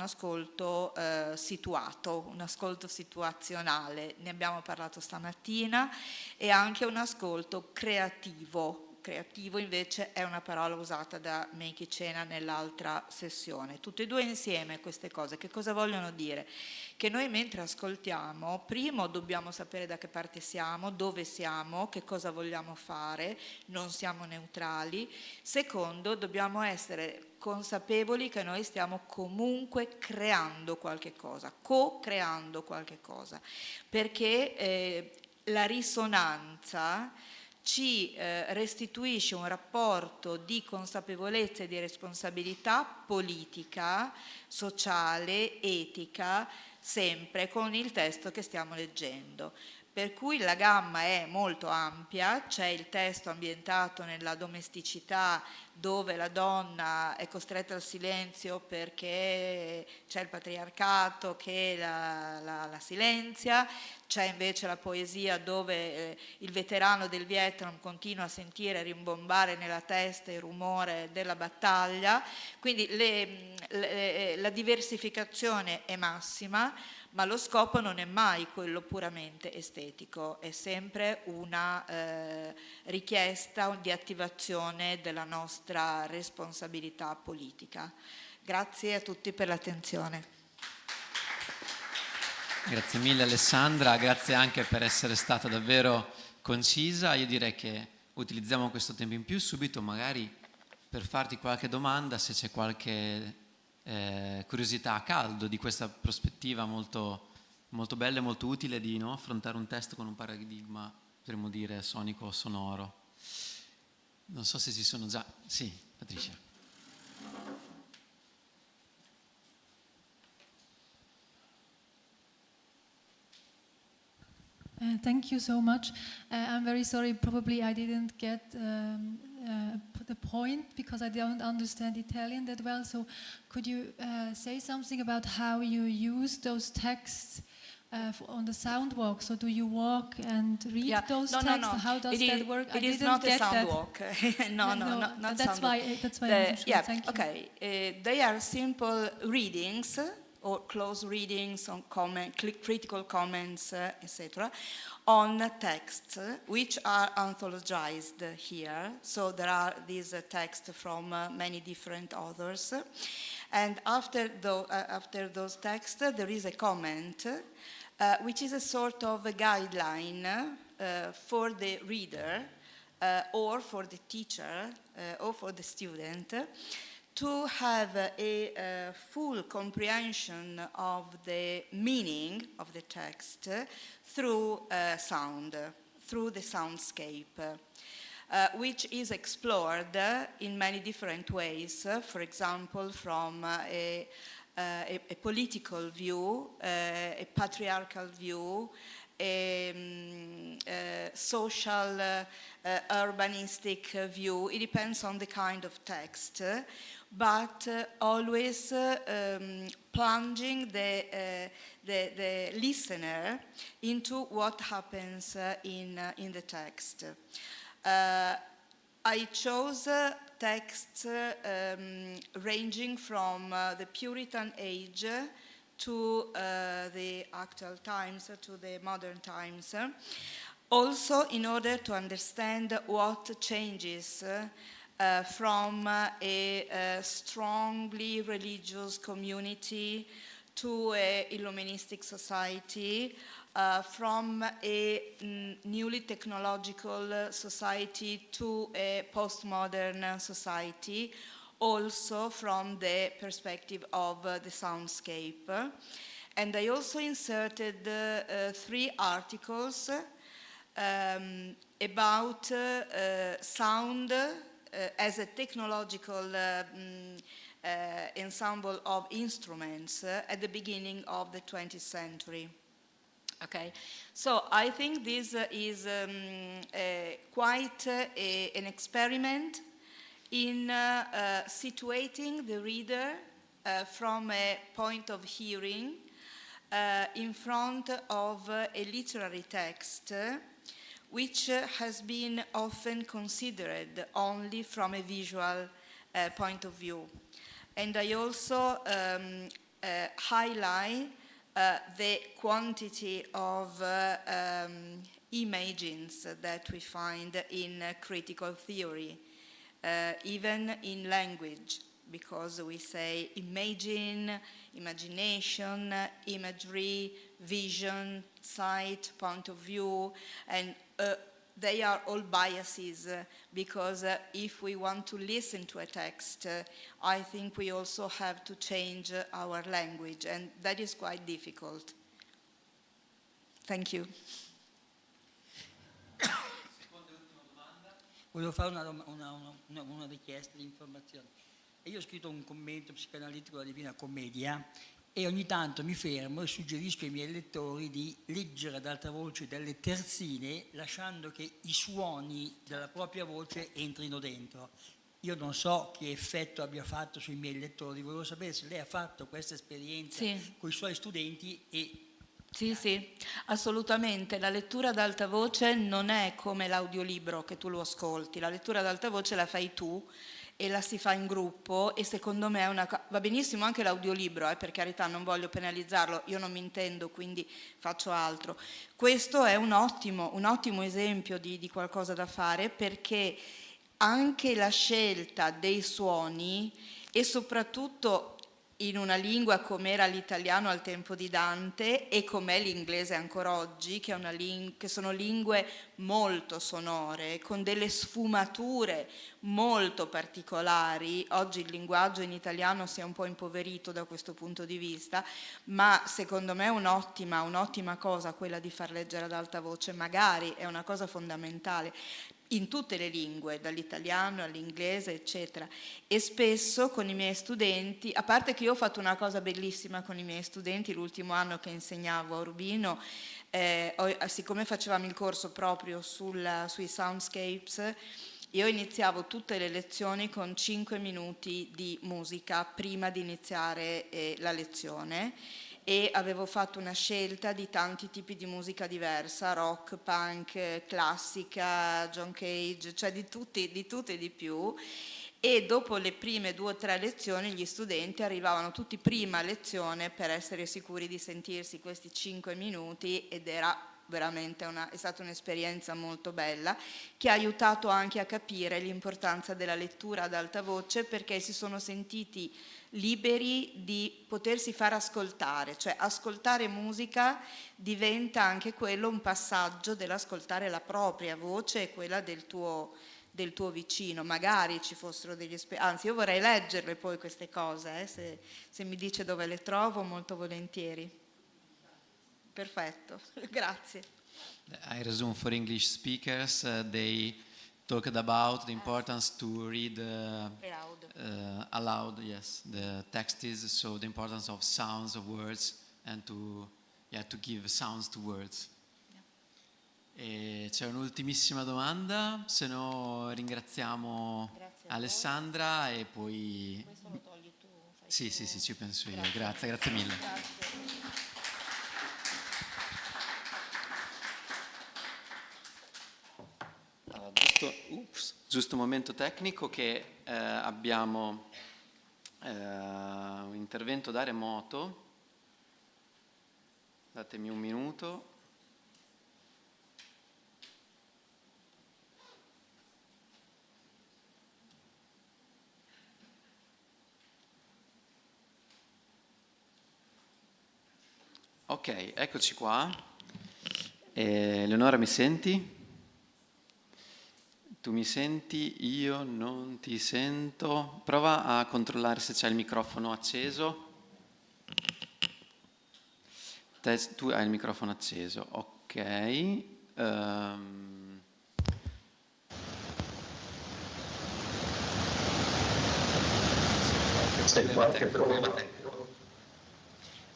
ascolto situato, un ascolto situazionale. Ne abbiamo parlato stamattina, e anche un ascolto creativo. Creativo invece è una parola usata da Meiki Cena nell'altra sessione. Tutte e due insieme queste cose che cosa vogliono dire? Che noi mentre ascoltiamo, primo dobbiamo sapere da che parte siamo, dove siamo, che cosa vogliamo fare, non siamo neutrali. Secondo, dobbiamo essere consapevoli che noi stiamo comunque creando qualche cosa, co-creando qualche cosa, perché la risonanza ci restituisce un rapporto di consapevolezza e di responsabilità politica, sociale, etica, sempre con il testo che stiamo leggendo. Per cui la gamma è molto ampia, c'è il testo ambientato nella domesticità, dove la donna è costretta al silenzio perché c'è il patriarcato che la silenzia, c'è invece la poesia dove il veterano del Vietnam continua a sentire rimbombare nella testa il rumore della battaglia. Quindi la diversificazione è massima, ma lo scopo non è mai quello puramente estetico, è sempre una richiesta di attivazione della nostra responsabilità politica. Grazie a tutti per l'attenzione. Grazie mille Alessandra, grazie anche per essere stata davvero concisa. Io direi che utilizziamo questo tempo in più subito, magari per farti qualche domanda, se c'è qualche curiosità a caldo di questa prospettiva molto, molto bella e molto utile di affrontare un testo con un paradigma, potremmo dire, sonico o sonoro. Non so se ci sono già... Sì, Patricia. Thank you so much. I'm very sorry, probably I didn't get the point because I don't understand Italian that well. So could you say something about how you use those texts on the sound walk? So do you walk and read those texts? No. How does that work? It is not a sound walk. no, not that's sound why. walk. That's why. I'm sure. Yeah. Thank you. Okay. They are simple readings or close readings, on critical comments, etc., on texts which are anthologized here. So there are these texts from many different authors. And after those texts, there is a comment, which is a sort of a guideline for the reader or for the teacher or for the student to have a full comprehension of the meaning of the text through sound, through the soundscape, which is explored in many different ways, for example, from a political view, a patriarchal view, a social, urbanistic view. It depends on the kind of text, but always plunging the listener into what happens in the text. I chose texts ranging from the Puritan age to the actual times, to the modern times, also in order to understand what changes from a strongly religious community to a Illuministic society, from a newly technological society to a postmodern society, also from the perspective of the soundscape. And I also inserted 3 articles about sound as a technological ensemble of instruments at the beginning of the 20th century. Okay, so I think this is quite an experiment in situating the reader from a point of hearing in front of a literary text, which has been often considered only from a visual point of view. And I also highlight the quantity of imagings that we find in critical theory, even in language, because we say imagine, imagination, imagery, vision, sight, point of view, and they are all biases, because if we want to listen to a text, I think we also have to change our language, and that is quite difficult. Thank you. Volevo fare una richiesta di informazione. Io ho scritto un commento psicoanalitico alla Divina Commedia e ogni tanto mi fermo e suggerisco ai miei lettori di leggere ad alta voce delle terzine, lasciando che i suoni della propria voce entrino dentro. Io non so che effetto abbia fatto sui miei lettori, volevo sapere se lei ha fatto questa esperienza con i suoi studenti e... Sì, sì, assolutamente. La lettura ad alta voce non è come l'audiolibro che tu lo ascolti. La lettura ad alta voce la fai tu e la si fa in gruppo, e secondo me va benissimo anche l'audiolibro, per carità, non voglio penalizzarlo, io non mi intendo, quindi faccio altro. Questo è un ottimo esempio di qualcosa da fare, perché anche la scelta dei suoni, e soprattutto in una lingua come era l'italiano al tempo di Dante e com'è l'inglese ancora oggi, che sono lingue molto sonore, con delle sfumature molto particolari. Oggi il linguaggio in italiano si è un po' impoverito da questo punto di vista, ma secondo me è un'ottima cosa quella di far leggere ad alta voce, magari è una cosa fondamentale in tutte le lingue, dall'italiano all'inglese, eccetera. E spesso con i miei studenti, a parte che io ho fatto una cosa bellissima con i miei studenti l'ultimo anno che insegnavo a Urbino, siccome facevamo il corso proprio sui soundscapes, io iniziavo tutte le lezioni con 5 minuti di musica prima di iniziare la lezione, e avevo fatto una scelta di tanti tipi di musica diversa, rock, punk, classica, John Cage, cioè di tutti e di più, e dopo le prime 2 o 3 lezioni gli studenti arrivavano tutti prima a lezione per essere sicuri di sentirsi questi 5 minuti, ed era veramente è stata un'esperienza molto bella, che ha aiutato anche a capire l'importanza della lettura ad alta voce, perché si sono sentiti liberi di potersi far ascoltare, cioè ascoltare musica diventa anche quello un passaggio dell'ascoltare la propria voce e quella del tuo vicino. Magari ci fossero anzi, io vorrei leggerle poi queste cose, se mi dice dove le trovo, molto volentieri. Perfetto, grazie. I resume for English speakers. They talked about the importance to read aloud, yes, the texts, so the importance of sounds, of words, and to give sounds to words. E c'è un'ultimissima domanda, se no ringraziamo Alessandra e poi... Questo lo togli tu? Sì, ci penso io. Grazie mille. Giusto un momento tecnico che abbiamo un intervento da remoto. Datemi un minuto. Ok, eccoci qua. Leonora, mi senti? Tu mi senti? Io non ti sento. Prova a controllare se c'è il microfono acceso. Tu hai il microfono acceso, ok. Qualche problema tecnico.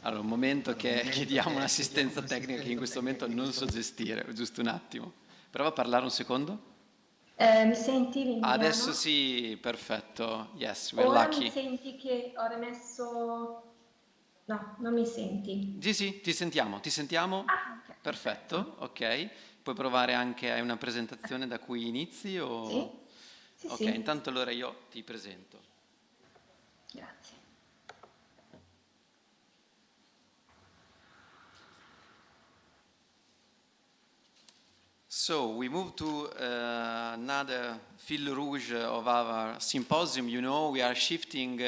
Allora, un momento che chiediamo un'assistenza tecnica che in questo momento non so gestire, giusto un attimo. Prova a parlare un secondo. Mi senti, Emiliano? Adesso sì, perfetto. Yes, we're Ora lucky. mi senti che ho rimesso... No, non mi senti. Sì, ti sentiamo. Ah, ok. Perfetto, ok. Puoi provare anche, hai una presentazione da cui inizi? O... Sì. Ok, sì. intanto allora io ti presento. Grazie. So we move to another fil rouge of our symposium. You know, we are shifting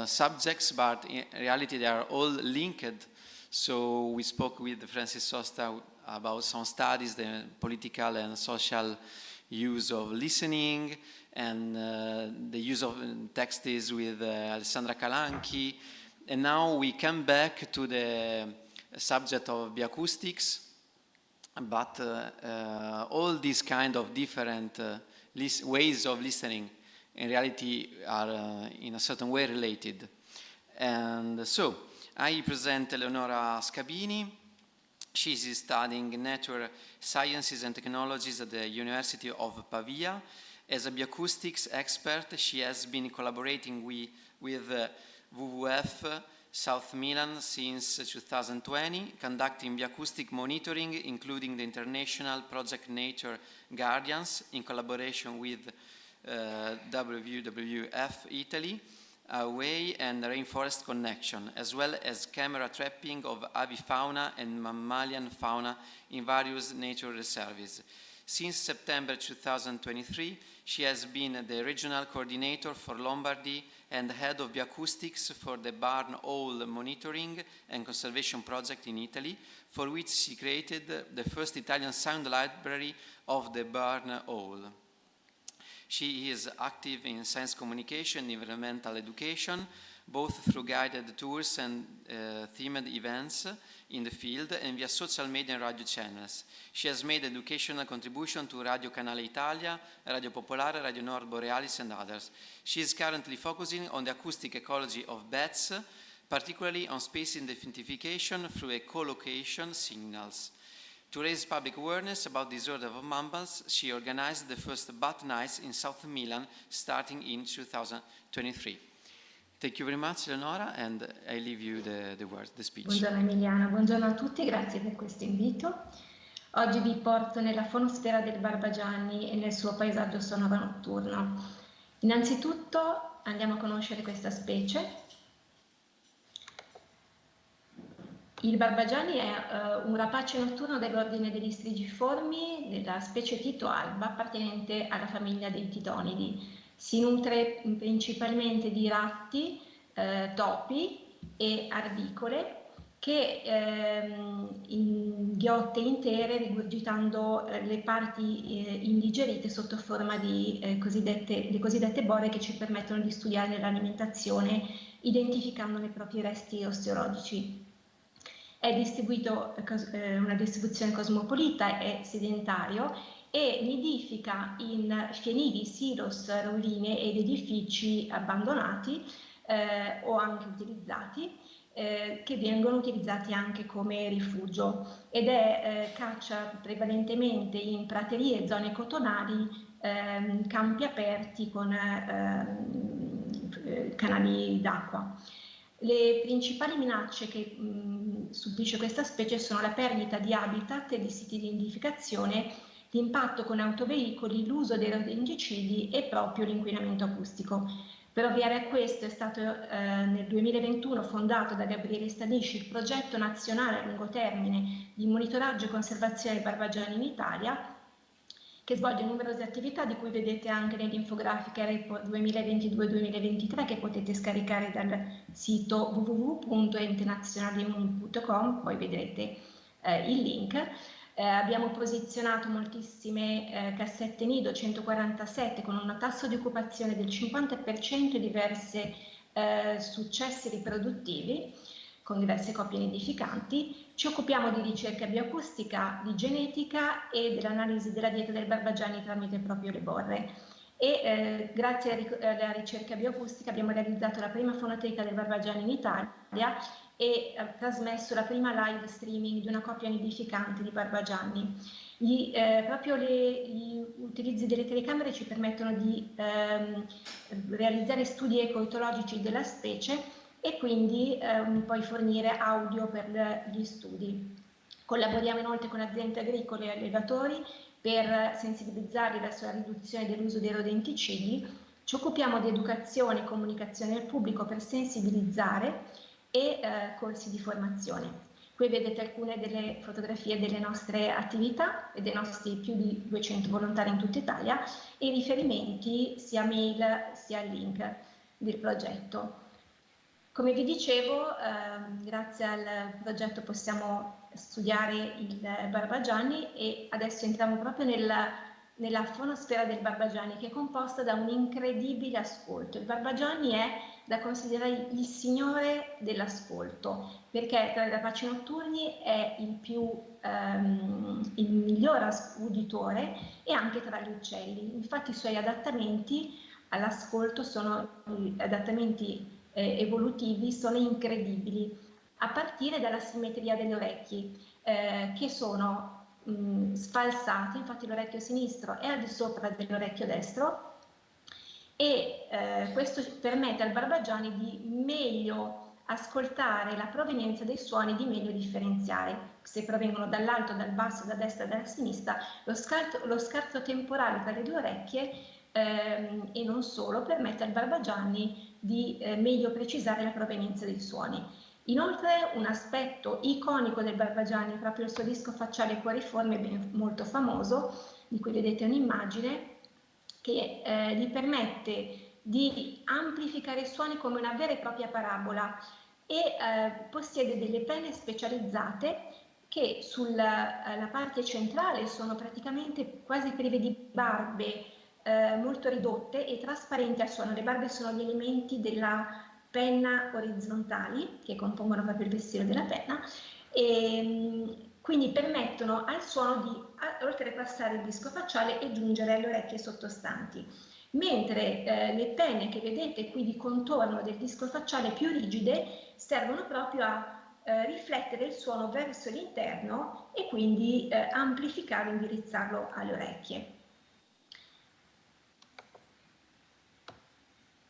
subjects, but in reality they are all linked. So we spoke with Francis Sosta about sound studies, the political and social use of listening, and the use of texts with Alessandra Calanchi. And now we come back to the subject of bioacoustics. But all these kind of different ways of listening in reality are in a certain way related. And so I present Eleonora Scabini. She's studying network sciences and technologies at the University of Pavia. As a bioacoustics expert, she has been collaborating with WWF South Milan since 2020, conducting bioacoustic monitoring, including the international project Nature Guardians, in collaboration with WWF Italy, Away and Rainforest Connection, as well as camera trapping of avifauna and mammalian fauna in various nature reserves. Since September 2023, she has been the regional coordinator for Lombardy and head of bioacoustics for the Barn Owl Monitoring and Conservation Project in Italy, for which she created the first Italian sound library of the Barn Owl. She is active in science communication and environmental education, both through guided tours and themed events in the field and via social media and radio channels. She has made educational contribution to Radio Canale Italia, Radio Popolare, Radio Nord Borealis and others. She is currently focusing on the acoustic ecology of bats, particularly on space identification through echolocation signals. To raise public awareness about the disorder of mammals, she organized the first bat nights in South Milan starting in 2023. Thank you very much, Eleonora, and I leave you the word, the speech. Buongiorno Emiliano, buongiorno a tutti, grazie per questo invito. Oggi vi porto nella fonosfera del Barbagianni e nel suo paesaggio sonoro notturno. Innanzitutto andiamo a conoscere questa specie. Il barbagianni è un rapace notturno dell'ordine degli strigiformi della specie Tito alba, appartenente alla famiglia dei titonidi. Si nutre principalmente di ratti, topi e arbicole che inghiotte intere rigurgitando le parti indigerite sotto forma di le cosiddette bore che ci permettono di studiare l'alimentazione identificando i propri resti osteologici. È distribuito una distribuzione cosmopolita, è sedentario e nidifica in fienili, silos, rovine ed edifici abbandonati o anche utilizzati, che vengono utilizzati anche come rifugio ed caccia prevalentemente in praterie, zone cotonali, campi aperti con canali d'acqua. Le principali minacce che subisce questa specie sono la perdita di habitat e di siti di nidificazione, l'impatto con autoveicoli, l'uso dei rodenticiidi e proprio l'inquinamento acustico. Per ovviare a questo è stato nel 2021 fondato da Gabriele Stanisci il progetto nazionale a lungo termine di monitoraggio e conservazione dei barbagianni in Italia, che svolge numerose attività di cui vedete anche nell'infografica Report 2022-2023 che potete scaricare dal sito www.entenazionaliuni.com, poi vedrete il link. Abbiamo posizionato moltissime cassette nido, 147, con un tasso di occupazione del 50% e diversi successi riproduttivi, con diverse coppie nidificanti. Ci occupiamo di ricerca bioacustica, di genetica e dell'analisi della dieta del barbagianni tramite proprio le borre. E grazie alla ricerca bioacustica abbiamo realizzato la prima fonoteca del barbagianni in Italia e trasmesso la prima live streaming di una coppia nidificante di barbagianni. Proprio gli utilizzi delle telecamere ci permettono di realizzare studi ecoetologici della specie e quindi poi fornire audio per gli studi. Collaboriamo inoltre con aziende agricole e allevatori per sensibilizzarli verso la riduzione dell'uso dei rodenticidi. Ci occupiamo di educazione e comunicazione al pubblico per sensibilizzare e corsi di formazione. Qui vedete alcune delle fotografie delle nostre attività e dei nostri più di 200 volontari in tutta Italia e i riferimenti sia mail sia link del progetto. Come vi dicevo, grazie al progetto possiamo studiare il barbagianni e adesso entriamo proprio nella fonosfera del barbagianni, che è composta da un incredibile ascolto. Il barbagianni è da considerare il signore dell'ascolto, perché tra i rapaci notturni è il miglior uditore e anche tra gli uccelli. Infatti i suoi adattamenti all'ascolto sono adattamenti evolutivi sono incredibili, a partire dalla simmetria degli orecchi che sono sfalsati. Infatti l'orecchio sinistro è al di sopra dell'orecchio destro e questo permette al barbagianni di meglio ascoltare la provenienza dei suoni, di meglio differenziare se provengono dall'alto, dal basso, da destra, dalla sinistra. Lo scarto temporale tra le due orecchie e non solo permette al barbagianni di meglio precisare la provenienza dei suoni. Inoltre un aspetto iconico del barbagianni è proprio il suo disco facciale cuoriforme, molto famoso, di cui vedete un'immagine, che gli permette di amplificare i suoni come una vera e propria parabola e possiede delle penne specializzate che sulla parte centrale sono praticamente quasi prive di barbe, molto ridotte e trasparenti al suono. Le barbe sono gli elementi della penna orizzontali che compongono proprio il vestito della penna e quindi permettono al suono di oltrepassare il disco facciale e giungere alle orecchie sottostanti, mentre le penne che vedete qui di contorno del disco facciale più rigide servono proprio a riflettere il suono verso l'interno e quindi amplificarlo e indirizzarlo alle orecchie.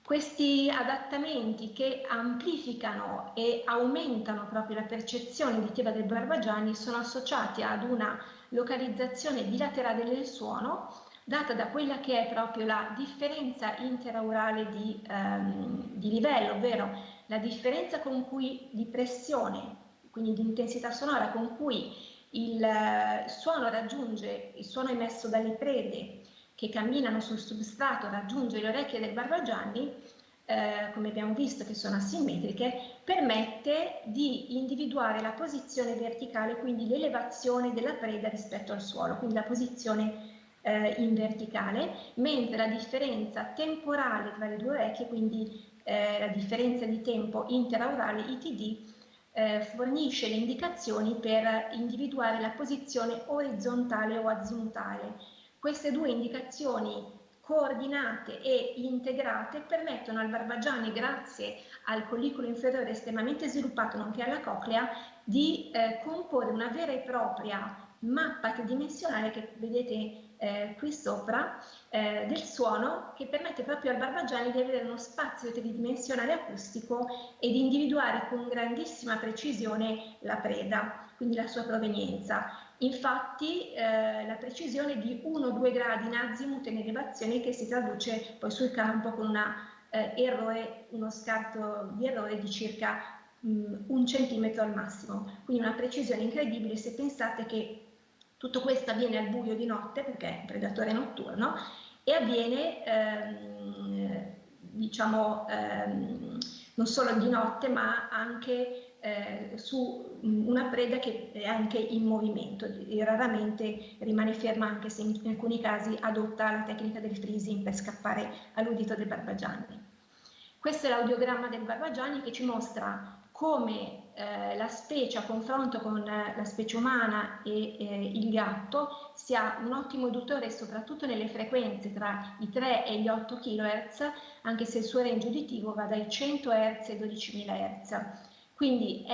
Questi adattamenti che amplificano e aumentano proprio la percezione uditiva del barbagianni sono associati ad una localizzazione bilaterale del suono data da quella che è proprio la differenza interaurale di livello, ovvero la differenza con cui di pressione, quindi di intensità sonora con cui il suono emesso dalle prede che camminano sul substrato raggiunge le orecchie del Barbagianni, come abbiamo visto che sono asimmetriche, permette di individuare la posizione verticale, quindi l'elevazione della preda rispetto al suolo, quindi la posizione in verticale, mentre la differenza temporale tra le due orecchie, quindi la differenza di tempo interaurale ITD, fornisce le indicazioni per individuare la posizione orizzontale o azimutale. Queste due indicazioni coordinate e integrate permettono al Barbagianni, grazie al colliculo inferiore estremamente sviluppato nonché alla coclea, di comporre una vera e propria mappa tridimensionale che vedete qui sopra del suono, che permette proprio al Barbagianni di avere uno spazio tridimensionale acustico e di individuare con grandissima precisione la preda, quindi la sua provenienza. Infatti la precisione è di 1-2 gradi in azimut in elevazione, che si traduce poi sul campo con uno scarto di errore di circa 1 centimetro al massimo, quindi una precisione incredibile se pensate che tutto questo avviene al buio di notte, perché è un predatore notturno, e avviene non solo di notte ma anche su una preda che è anche in movimento, e raramente rimane ferma, anche se in alcuni casi adotta la tecnica del freezing per scappare all'udito del Barbagianni. Questo è l'audiogramma del Barbagianni, che ci mostra come la specie a confronto con la specie umana e il gatto sia un ottimo uditore, soprattutto nelle frequenze tra i 3 e gli 8 kHz, anche se il suo range uditivo va dai 100 Hz ai 12.000 Hz. Quindi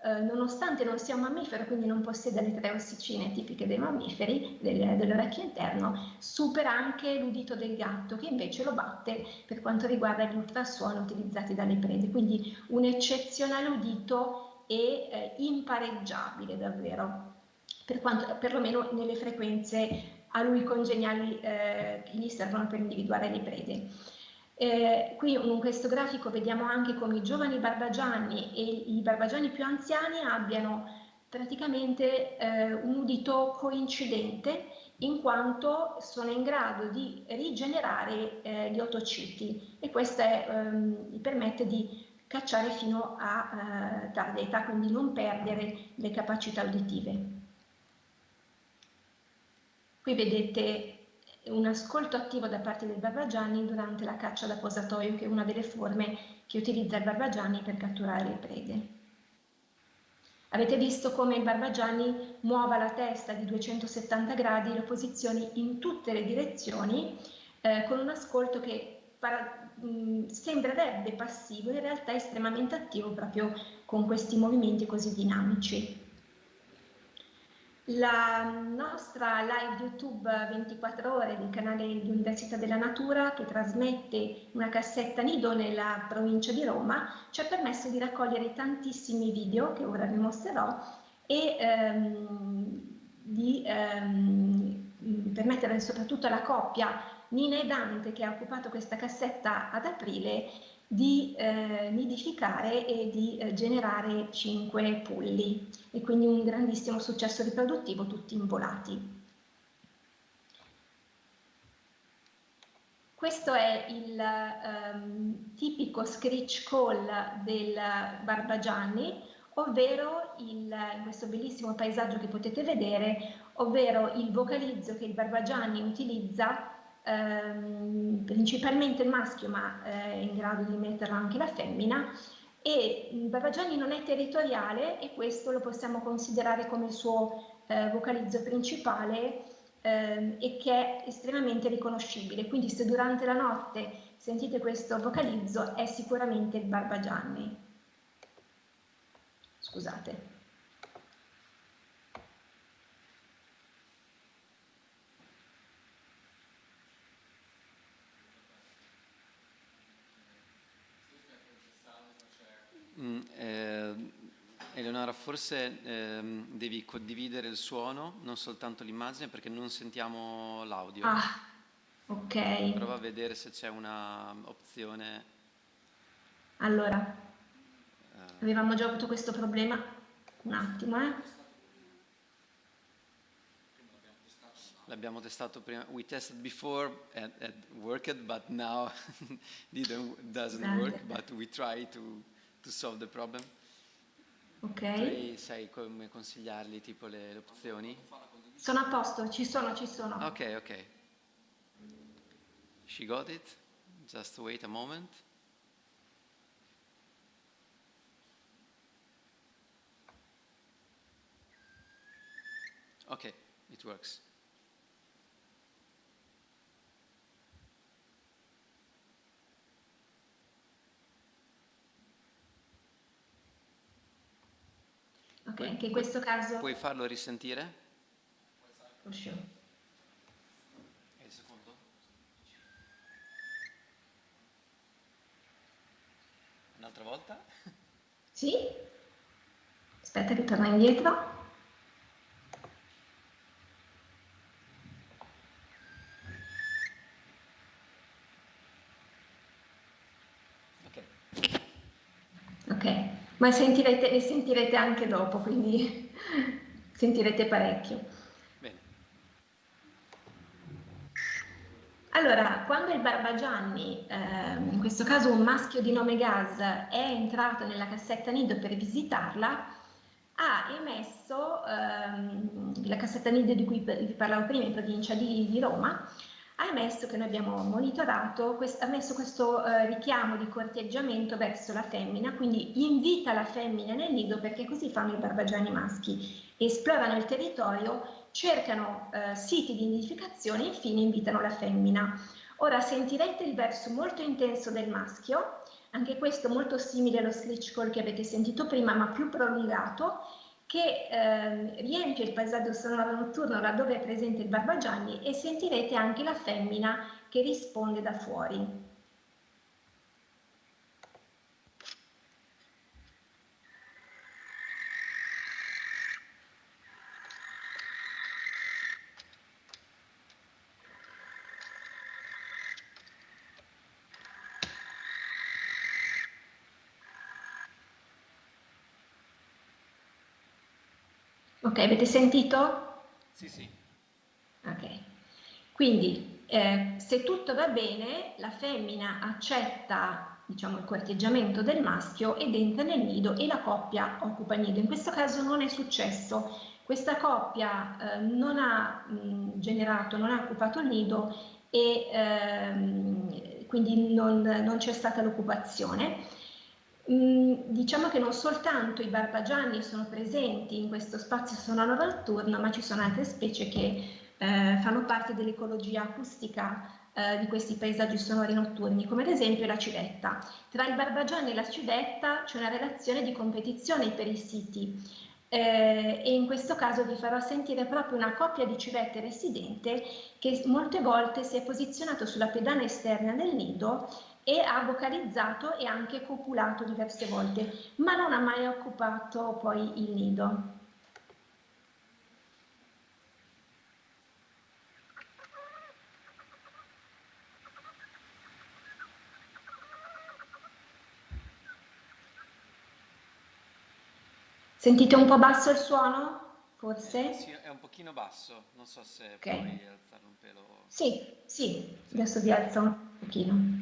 nonostante non sia un mammifero, quindi non possiede le 3 ossicine tipiche dei mammiferi, dell'orecchio interno, supera anche l'udito del gatto, che invece lo batte per quanto riguarda gli ultrasuoni utilizzati dalle prede. Quindi un eccezionale udito e impareggiabile davvero, perlomeno nelle frequenze a lui congeniali che gli servono per individuare le prede. Qui in questo grafico vediamo anche come i giovani barbagianni e i barbagianni più anziani abbiano praticamente un udito coincidente, in quanto sono in grado di rigenerare gli otociti, e questo gli permette di cacciare fino a tarda età, quindi non perdere le capacità uditive. Qui vedete un ascolto attivo da parte del Barbagianni durante la caccia da posatoio, che è una delle forme che utilizza il Barbagianni per catturare le prede. Avete visto come il Barbagianni muova la testa di 270 gradi, lo posizioni in tutte le direzioni, con un ascolto che sembrerebbe passivo, in realtà è estremamente attivo proprio con questi movimenti così dinamici. La nostra live YouTube 24 ore del canale di Università della Natura, che trasmette una cassetta nido nella provincia di Roma, ci ha permesso di raccogliere tantissimi video che ora vi mostrerò e di permettere soprattutto alla coppia Nina e Dante, che ha occupato questa cassetta ad aprile, di nidificare e di generare 5 pulli, e quindi un grandissimo successo riproduttivo, tutti involati. Questo è il tipico screech call del Barbagianni, ovvero in questo bellissimo paesaggio che potete vedere, ovvero il vocalizzo che il Barbagianni utilizza, principalmente il maschio, ma è in grado di metterlo anche la femmina, e il Barbagianni non è territoriale, e questo lo possiamo considerare come il suo vocalizzo principale, e che è estremamente riconoscibile. Quindi se durante la notte sentite questo vocalizzo è sicuramente il Barbagianni. Scusate. Eleonora, forse devi condividere il suono, non soltanto l'immagine, perché non sentiamo l'audio. Ah, Ok, Prova a vedere se c'è una opzione. allora, avevamo già avuto questo problema. Un attimo, L'abbiamo testato prima. We tested before and it worked, but now doesn't work. But we try to solve the problem. Ok, Tu sai come consigliargli tipo le opzioni? sono a posto, ci sono. Ok. She got it. Just wait a moment. Okay, it works. Ok, anche in questo caso... Puoi farlo risentire? For sure. Il secondo? Un'altra volta? Sì? Aspetta che torno indietro. Ok, ma ne sentirete anche dopo, quindi sentirete parecchio. Bene. Allora, quando il Barbagianni, in questo caso un maschio di nome Gaz, è entrato nella cassetta nido per visitarla, ha emesso, la cassetta nido di cui vi parlavo prima in provincia di Roma, ha emesso, che noi abbiamo monitorato, ha messo questo richiamo di corteggiamento verso la femmina, quindi invita la femmina nel nido, perché così fanno i barbagiani maschi, esplorano il territorio, cercano siti di nidificazione e infine invitano la femmina. Ora sentirete il verso molto intenso del maschio, anche questo molto simile allo screech call che avete sentito prima, ma più prolungato, che riempie il paesaggio sonoro notturno laddove è presente il barbagianni, e sentirete anche la femmina che risponde da fuori. Ok, avete sentito? Sì. Ok, quindi se tutto va bene, la femmina accetta, diciamo, il corteggiamento del maschio ed entra nel nido e la coppia occupa il nido. In questo caso non è successo, questa coppia non ha occupato il nido e quindi non c'è stata l'occupazione. Diciamo che non soltanto i barbagianni sono presenti in questo spazio sonoro notturno, ma ci sono altre specie che fanno parte dell'ecologia acustica di questi paesaggi sonori notturni, come ad esempio la civetta. Tra il barbagianni e la civetta c'è una relazione di competizione per i siti, e in questo caso vi farò sentire proprio una coppia di civette residente che molte volte si è posizionato sulla pedana esterna del nido e ha vocalizzato e anche copulato diverse volte, ma non ha mai occupato poi il nido. Sentite un po' basso il suono? Forse? Sì, è un pochino basso, non so se Okay. puoi alzarlo un pelo. Sì, adesso vi alzo un pochino.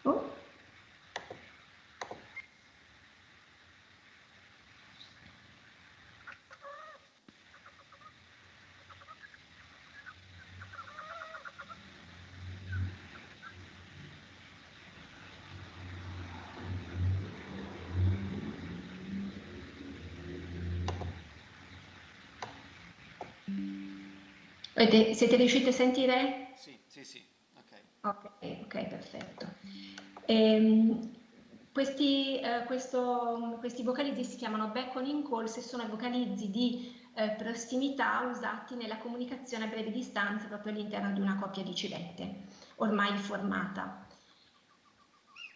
Oh. Siete riusciti a sentire? Sì, Ok, perfetto. Questi vocalizzi si chiamano beckoning calls e sono i vocalizzi di prossimità usati nella comunicazione a breve distanza proprio all'interno di una coppia di civette ormai formata.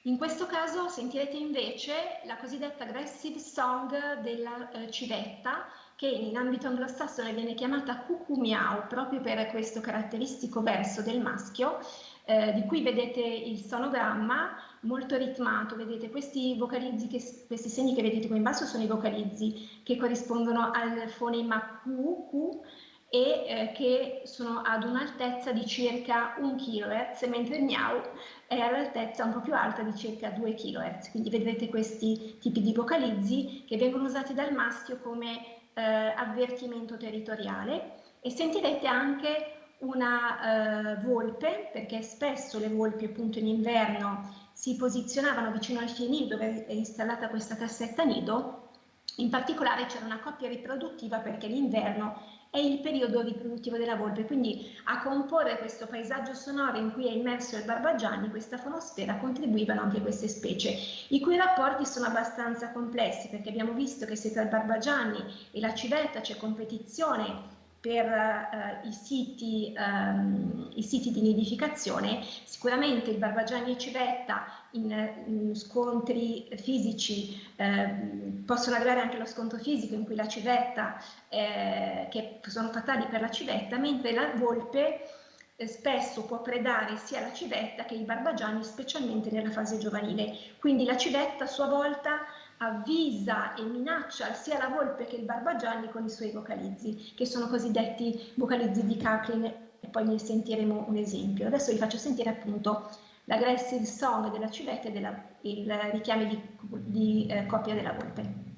In questo caso sentirete invece la cosiddetta aggressive song della civetta, che in ambito anglosassone viene chiamata cuckoo meow, proprio per questo caratteristico verso del maschio, di cui vedete il sonogramma molto ritmato. Vedete questi vocalizzi, questi segni che vedete qui in basso sono i vocalizzi che corrispondono al fonema Q, e che sono ad un'altezza di circa 1 kHz, mentre il miau è all'altezza un po' più alta di circa 2 kHz. Quindi vedrete questi tipi di vocalizzi che vengono usati dal maschio come avvertimento territoriale, e sentirete anche una volpe, perché spesso le volpi appunto in inverno si posizionavano vicino al fienile dove è installata questa cassetta nido. In particolare c'era una coppia riproduttiva, perché l'inverno è il periodo riproduttivo della volpe, quindi a comporre questo paesaggio sonoro in cui è immerso il Barbagianni, questa fonosfera, contribuivano anche queste specie, i cui rapporti sono abbastanza complessi, perché abbiamo visto che se tra il Barbagianni e la civetta c'è competizione per i siti di nidificazione, sicuramente il Barbagianni e civetta in scontri fisici possono arrivare anche allo scontro fisico, in cui la civetta, che sono fatali per la civetta, mentre la volpe spesso può predare sia la civetta che i barbagianni, specialmente nella fase giovanile. Quindi la civetta a sua volta avvisa e minaccia sia la volpe che il barbagianni con i suoi vocalizzi, che sono cosiddetti vocalizzi di cackling, e poi ne sentiremo un esempio. Adesso vi faccio sentire appunto l'aggressive song della civetta e il richiamo di coppia della volpe.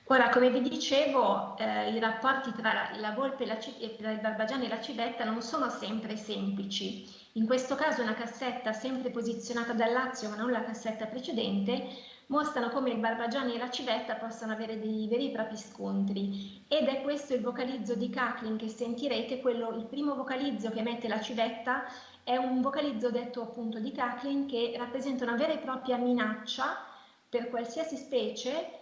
Ora, come vi dicevo, i rapporti tra la volpe e tra il barbagianni e la civetta non sono sempre semplici. In questo caso una cassetta sempre posizionata dal Lazio, ma non la cassetta precedente, mostrano come il barbagianni e la civetta possano avere dei veri e propri scontri. Ed è questo il vocalizzo di cackling che sentirete, il primo vocalizzo che emette la civetta è un vocalizzo detto appunto di cackling, che rappresenta una vera e propria minaccia per qualsiasi specie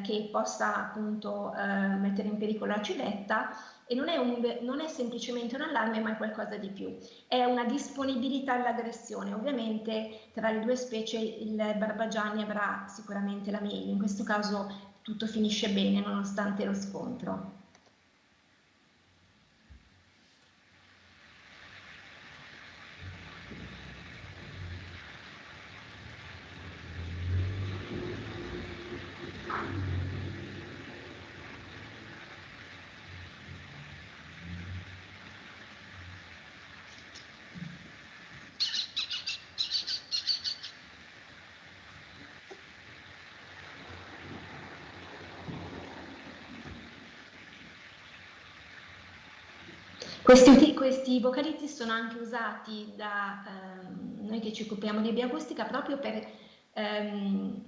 che possa appunto mettere in pericolo la civetta, e non è semplicemente un allarme, ma è qualcosa di più. È una disponibilità all'aggressione. Ovviamente tra le due specie il barbagianni avrà sicuramente la meglio. In questo caso tutto finisce bene nonostante lo scontro. Questi vocalizzi sono anche usati da noi che ci occupiamo di bioacustica, proprio per,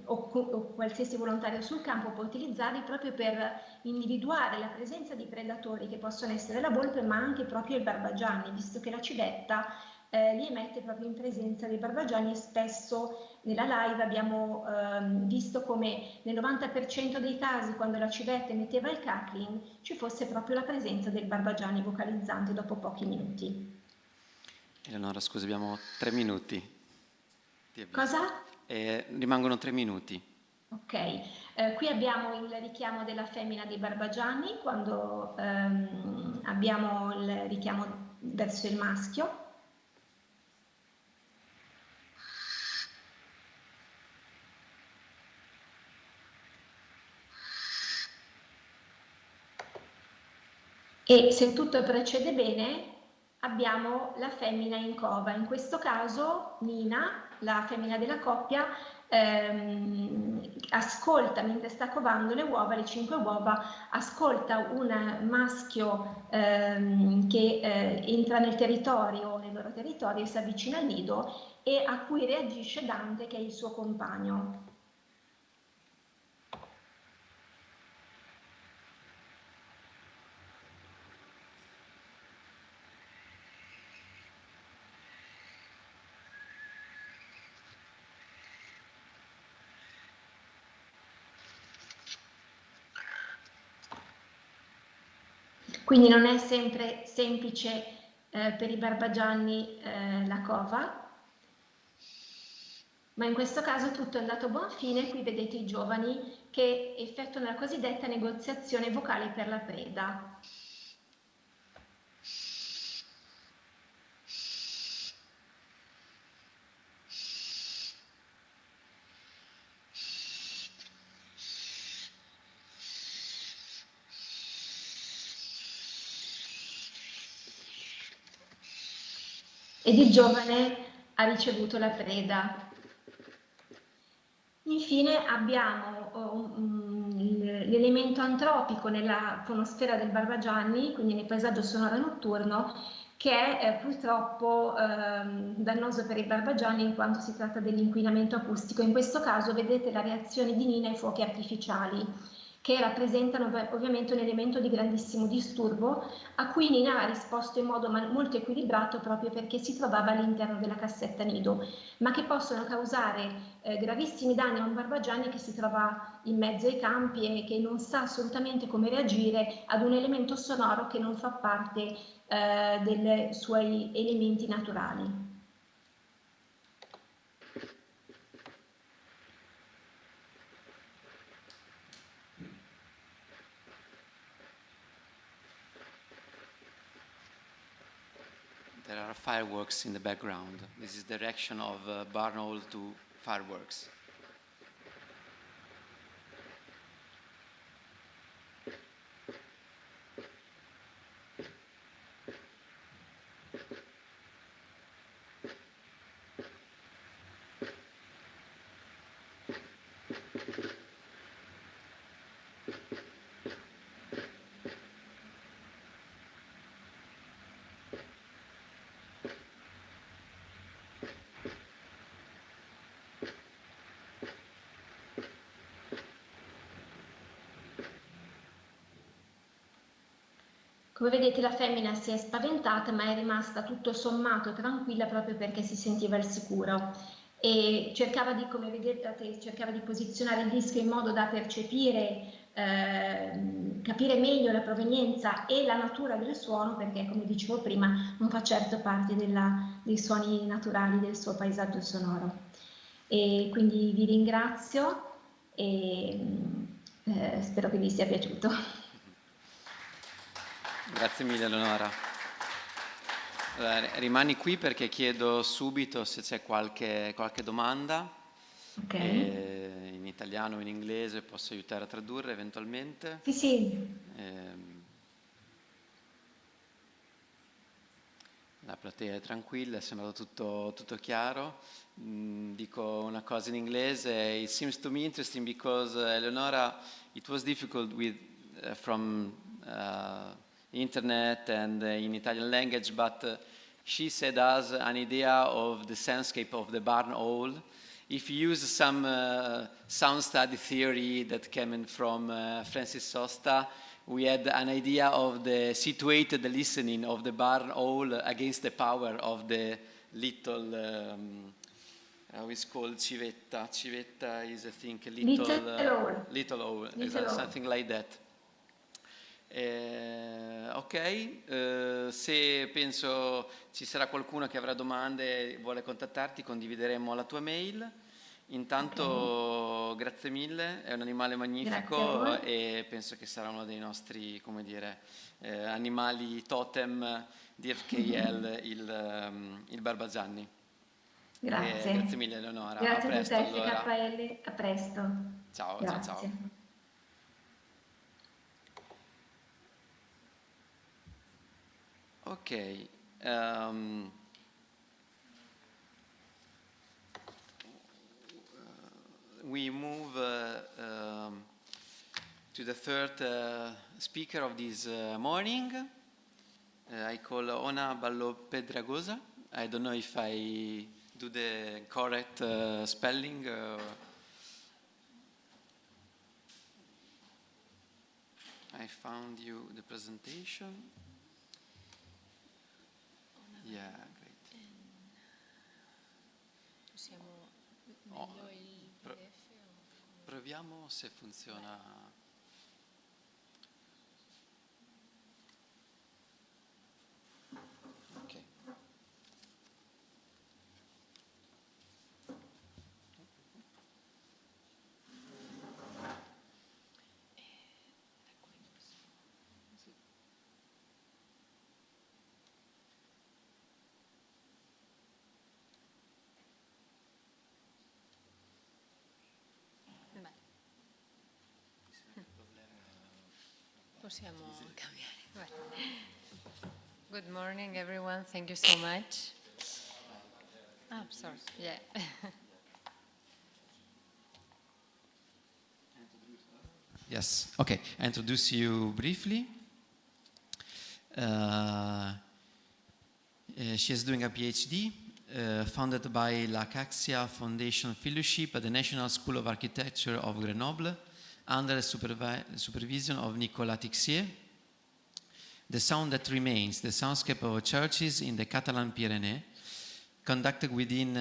o qualsiasi volontario sul campo può utilizzarli proprio per individuare la presenza di predatori che possono essere la volpe, ma anche proprio il barbagianni, visto che la civetta li emette proprio in presenza dei barbagianni, e spesso nella live abbiamo visto come nel 90% dei casi, quando la civetta emetteva il cackling, ci fosse proprio la presenza del barbagianni vocalizzante dopo pochi minuti. Eleonora, scusa, abbiamo 3 minuti. Cosa? Rimangono 3 minuti. Ok. Qui abbiamo il richiamo della femmina dei barbagianni quando abbiamo il richiamo verso il maschio. E se tutto procede bene abbiamo la femmina in cova. In questo caso Nina, la femmina della coppia, ascolta mentre sta covando le uova, le 5 uova, ascolta un maschio che entra nel loro territorio e si avvicina al nido e a cui reagisce Dante, che è il suo compagno. Quindi non è sempre semplice per i barbagianni la cova, ma in questo caso tutto è andato a buon fine. Qui vedete i giovani che effettuano la cosiddetta negoziazione vocale per la preda. Ed il giovane ha ricevuto la preda. Infine abbiamo l'elemento antropico nella fonosfera del Barbagianni, quindi nel paesaggio sonoro notturno, che è purtroppo dannoso per i barbagianni in quanto si tratta dell'inquinamento acustico. In questo caso vedete la reazione di Nina ai fuochi artificiali, che rappresentano ovviamente un elemento di grandissimo disturbo, a cui Nina ha risposto in modo molto equilibrato proprio perché si trovava all'interno della cassetta nido, ma che possono causare gravissimi danni a un barbagianni che si trova in mezzo ai campi e che non sa assolutamente come reagire ad un elemento sonoro che non fa parte dei suoi elementi naturali. There are fireworks in the background. This is the reaction of barn owl to fireworks. Come vedete la femmina si è spaventata, ma è rimasta tutto sommato tranquilla proprio perché si sentiva al sicuro e cercava di, come vedete, cercava di posizionare il disco in modo da percepire, capire meglio la provenienza e la natura del suono, perché come dicevo prima non fa certo parte dei suoni naturali del suo paesaggio sonoro. E quindi vi ringrazio e spero che vi sia piaciuto. Grazie mille Eleonora. Allora, rimani qui perché chiedo subito se c'è qualche domanda. Okay. In italiano o in inglese posso aiutare a tradurre eventualmente. Sì, sì. La platea è tranquilla, è sembrato tutto chiaro. Dico una cosa in inglese. It seems to me interesting because Eleonora, it was difficult with from internet and in Italian language, but she said us an idea of the soundscape of the barn owl. If you use some sound study theory that came from Francis Sosta, we had an idea of the situated listening of the barn owl against the power of the little, how is called civetta? Civetta is, I think, a little owl. Little owl, exactly, something like that. Ok, se penso ci sarà qualcuno che avrà domande e vuole contattarti, condivideremo la tua mail. Intanto detto grazie mille, è un animale magnifico Grazie a e penso che sarà uno dei nostri, come dire, animali totem di FKL, il Barbagianni. Grazie. Grazie mille Eleonora, a Grazie a presto tutta allora. FKL, a presto. Ciao, ciao, ciao. Grazie. Ok. We move to the third speaker of this morning. I call Ona Ballo Pedragosa. I don't know if I do the correct spelling. I found you the presentation. Yeah, great. Possiamo Oh, meglio il PDF proviamo se funziona. Ok. Possiamo cambiare. Good morning, everyone. Thank you so much. Ah, sorry. Yeah. Yes, okay. I introduce you briefly. She is doing a PhD funded by l'Acaxia Foundation Fellowship at the National School of Architecture of Grenoble under the supervision of Nicolas Tixier. The Sound That Remains, the Soundscape of Churches in the Catalan Pyrenees, conducted within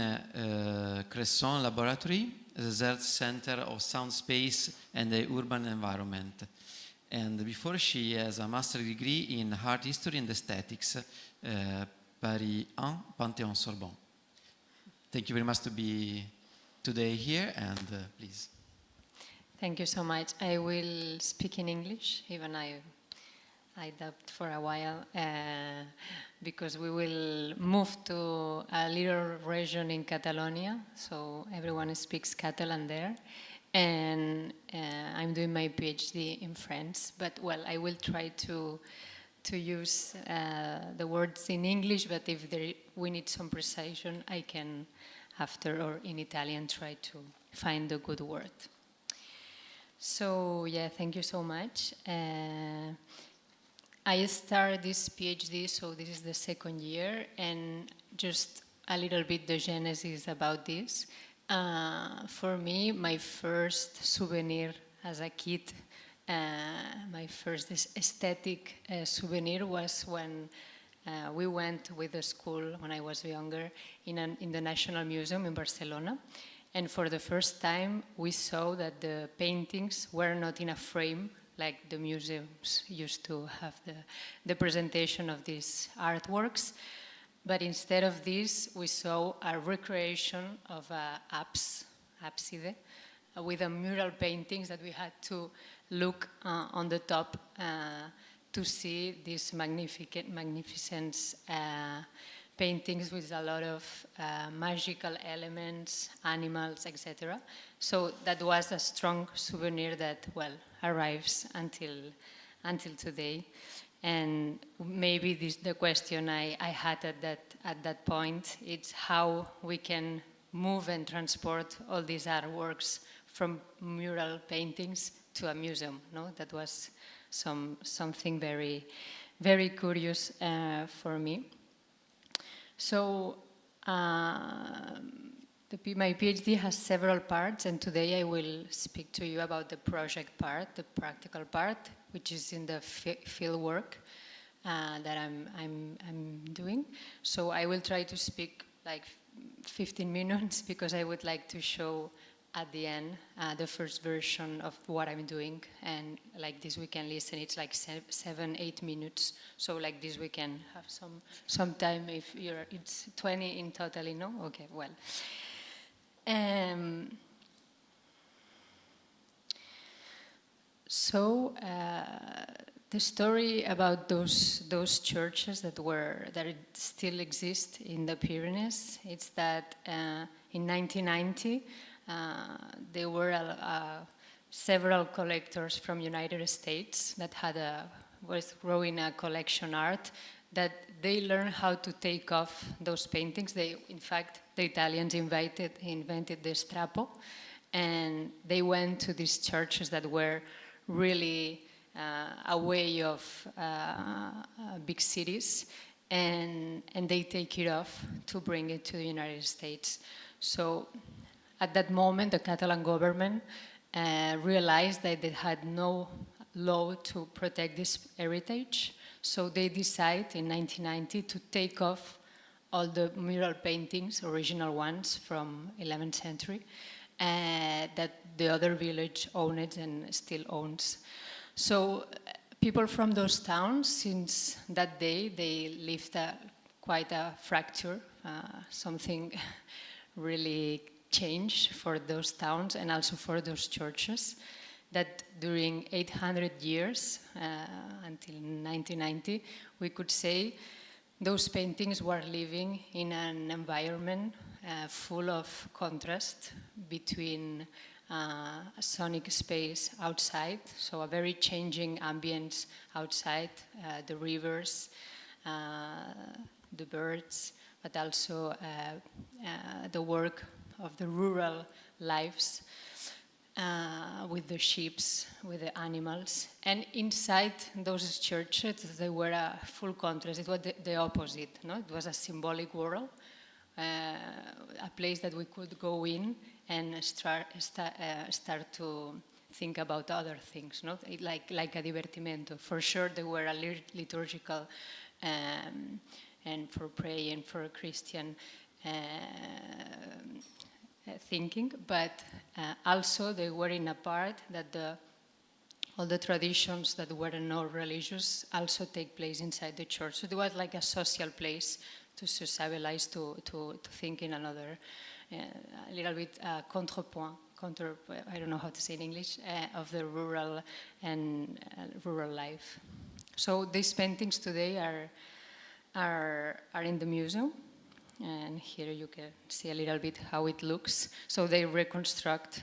Cresson Laboratory, the Research Center of Sound Space and the Urban Environment. And before, she has a master's degree in Art History and Aesthetics, Paris 1, Panthéon-Sorbonne. Thank you very much to be today here, and please. Thank you so much. I will speak in English, even I doubt for a while, because we will move to a little region in Catalonia, so everyone speaks Catalan there. And I'm doing my PhD in France, but well, I will try to use the words in English, but if we need some precision, I can after, or in Italian, try to find a good word. So yeah, thank you so much. I started this PhD, so this is the second year, and just a little bit the genesis about this. For me, my first souvenir as a kid, my first aesthetic souvenir was when we went with the school when I was younger in the National Museum in Barcelona. And for the first time, we saw that the paintings were not in a frame like the museums used to have the presentation of these artworks. But instead of this, we saw a recreation of apside with a mural paintings that we had to look on the top to see these magnificent paintings with a lot of magical elements, animals, etc. So that was a strong souvenir that, well, arrives until today. And maybe the question I had at that point is how we can move and transport all these artworks from mural paintings to a museum. No, that was something very, very curious for me. So my PhD has several parts, and today I will speak to you about the project part, the practical part, which is in the field work that I'm doing. So I will try to speak like 15 minutes because I would like to show at the end the first version of what I'm doing, and like this we can listen. It's like 7-8 minutes, so like this we can have some time. If it's 20 in total, no? Okay, well. So the story about those churches that still exist in the Pyrenees, it's that in 1990 there were several collectors from United States that was growing a collection art, that they learned how to take off those paintings. In fact, the Italians invented the strappo, and they went to these churches that were really away of big cities, and they take it off to bring it to the United States. So at that moment, the Catalan government realized that they had no law to protect this heritage. So they decided in 1990 to take off all the mural paintings, original ones from 11th century, that the other village owned and still owns. So people from those towns, since that day, they lived quite a fracture, something really changed for those towns and also for those churches, that during 800 years, until 1990, we could say those paintings were living in an environment full of contrast between a sonic space outside, so a very changing ambience outside, the rivers, the birds, but also the work of the rural lives with the sheep, with the animals. And inside those churches, there were a full contrast. It was the opposite. No? It was a symbolic world, a place that we could go in and start to think about other things, no? like a divertimento. For sure, there were a liturgical and for praying, for Christian thinking, but also they were in a part that all the traditions that were not religious also take place inside the church. So it was like a social place to socialize, to think in another, a little bit contrepoint, I don't know how to say in English, of the rural and rural life. So these paintings today are in the museum. And here you can see a little bit how it looks. So they reconstruct.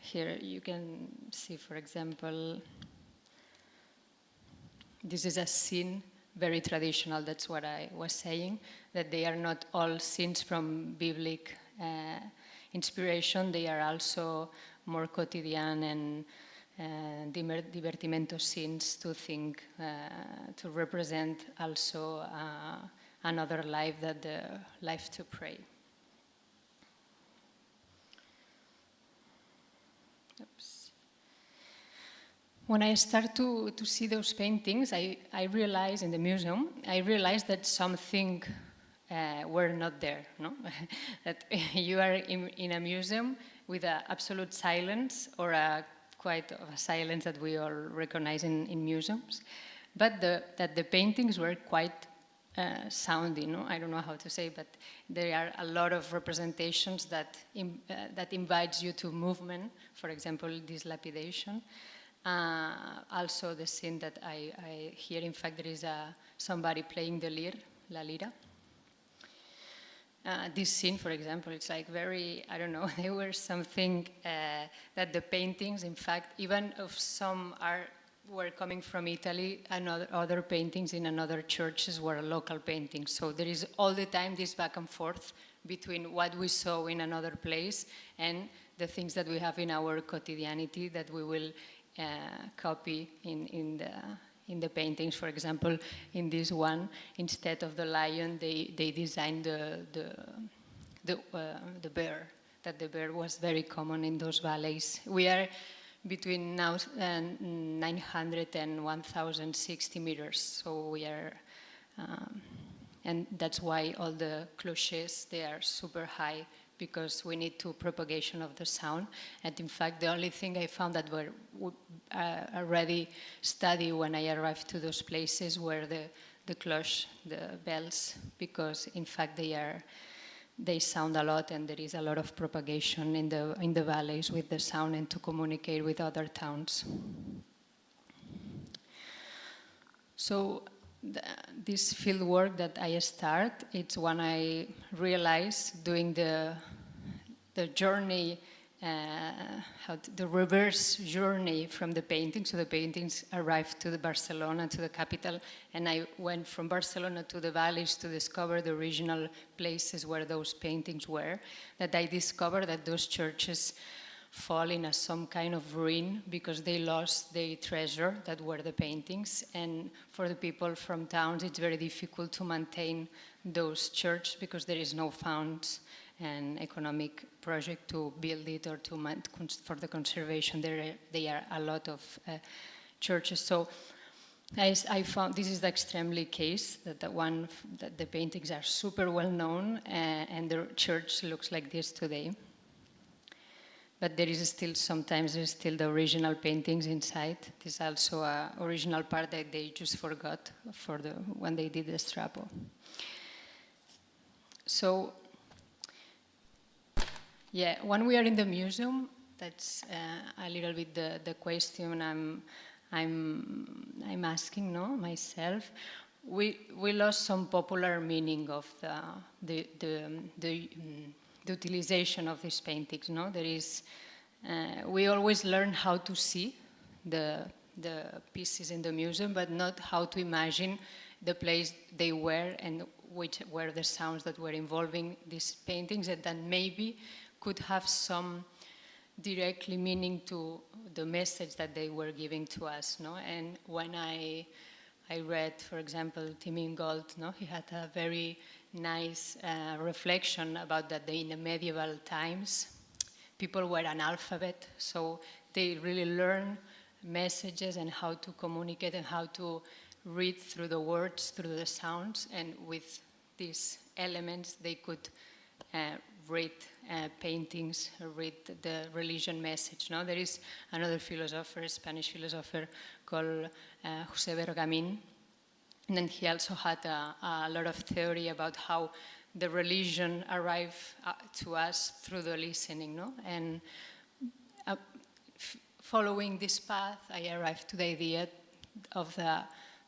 Here you can see, for example, this is a scene, very traditional, that's what I was saying, that they are not all scenes from biblical inspiration, they are also more quotidian and divertimento scenes to think, to represent also another life, that the life to pray. Oops. When I start to see those paintings, I realized in the museum, I realized that something were not there, no? That you are in a museum with absolute silence, or quite of a silence that we all recognize in museums, but that the paintings were quite soundy, no? I don't know how to say, but there are a lot of representations that invites you to movement. For example, this lapidation. Also the scene that I hear, in fact, there is somebody playing the la lira. This scene, for example, it's like very, I don't know, there were something that the paintings, in fact, even if some were coming from Italy, and other paintings in another churches were local paintings. So there is all the time this back and forth between what we saw in another place and the things that we have in our quotidianity that we will copy in the paintings. For example, in this one, instead of the lion, they designed the bear. That the bear was very common in those valleys. We are between now 900 and 1,060 meters. So we are, and that's why all the clochers, they are super high, because we need to propagation of the sound. And in fact, the only thing I found that were already studied when I arrived to those places were the cloche, the bells, because in fact they are they sound a lot, and there is a lot of propagation in the valleys with the sound and to communicate with other towns. So this field work that I start, it's when I realized doing the journey, the reverse journey from the painting. So the paintings arrived to Barcelona, to the capital, and I went from Barcelona to the valleys to discover the original places where those paintings were, that I discovered that those churches fall in some kind of ruin because they lost their treasure that were the paintings. And for the people from towns, it's very difficult to maintain those churches because there is no funds and economic project to build it or for the conservation. There are a lot of churches. So I found this is the extremely case that the paintings are super well known and the church looks like this today. But there is still, sometimes there's still the original paintings inside. There's also an original part that they just forgot when they did the strapo. So, yeah, when we are in the museum, that's a little bit the question I'm asking, no, myself. We lost some popular meaning of the utilization of these paintings. No, there is. We always learn how to see the pieces in the museum, but not how to imagine the place they were and which were the sounds that were involving these paintings, and that maybe could have some directly meaning to the message that they were giving to us. No, and when I read, for example, Tim Ingold, no, he had a very nice reflection about that in the medieval times, people were analphabet, so they really learn messages and how to communicate and how to read through the words, through the sounds, and with these elements they could read paintings, read the religion message. No? There is another philosopher, a Spanish philosopher called José Bergamín, and then he also had a lot of theory about how the religion arrived to us through the listening. No? And following this path, I arrived to the idea of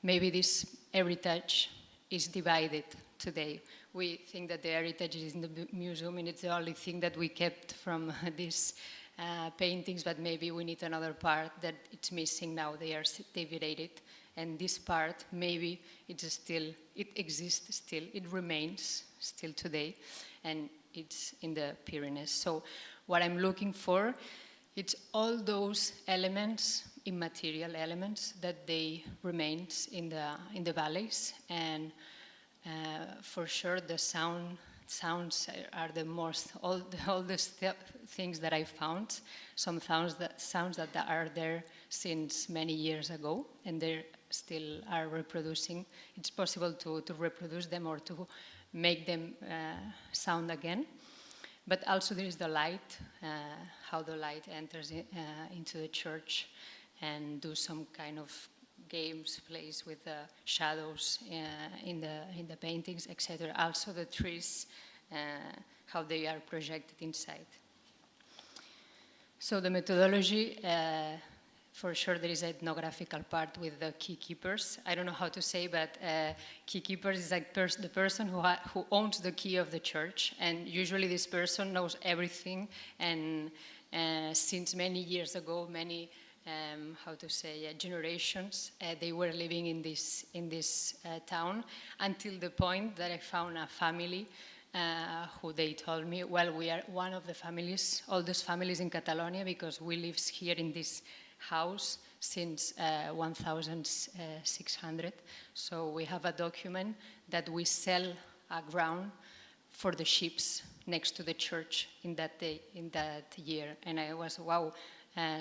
maybe this heritage is divided today. We think that the heritage is in the museum and it's the only thing that we kept from these paintings, but maybe we need another part that it's missing now. They are divided. And this part, maybe it exists still, it remains still today, and it's in the Pyrenees. So what I'm looking for, it's all those elements, immaterial elements, that they remains in the valleys, and for sure the sounds are the most, all the things that I found. Some sounds that are there since many years ago, and they still are reproducing. It's possible to reproduce them or to make them sound again. But also there is the light, how the light enters into the church and do some kind of games, plays with the shadows in the paintings, etc. Also the trees, how they are projected inside. So the methodology, for sure there is an ethnographical part with the key keepers. I don't know how to say, but key keepers is like the person who owns the key of the church, and usually this person knows everything, and since many years ago, many generations, they were living in this town, until the point that I found a family who they told me, well, we are one of the families, oldest families in Catalonia, because we live here in this house since 1600. So we have a document that we sell a ground for the ships next to the church in that year. And I was, wow.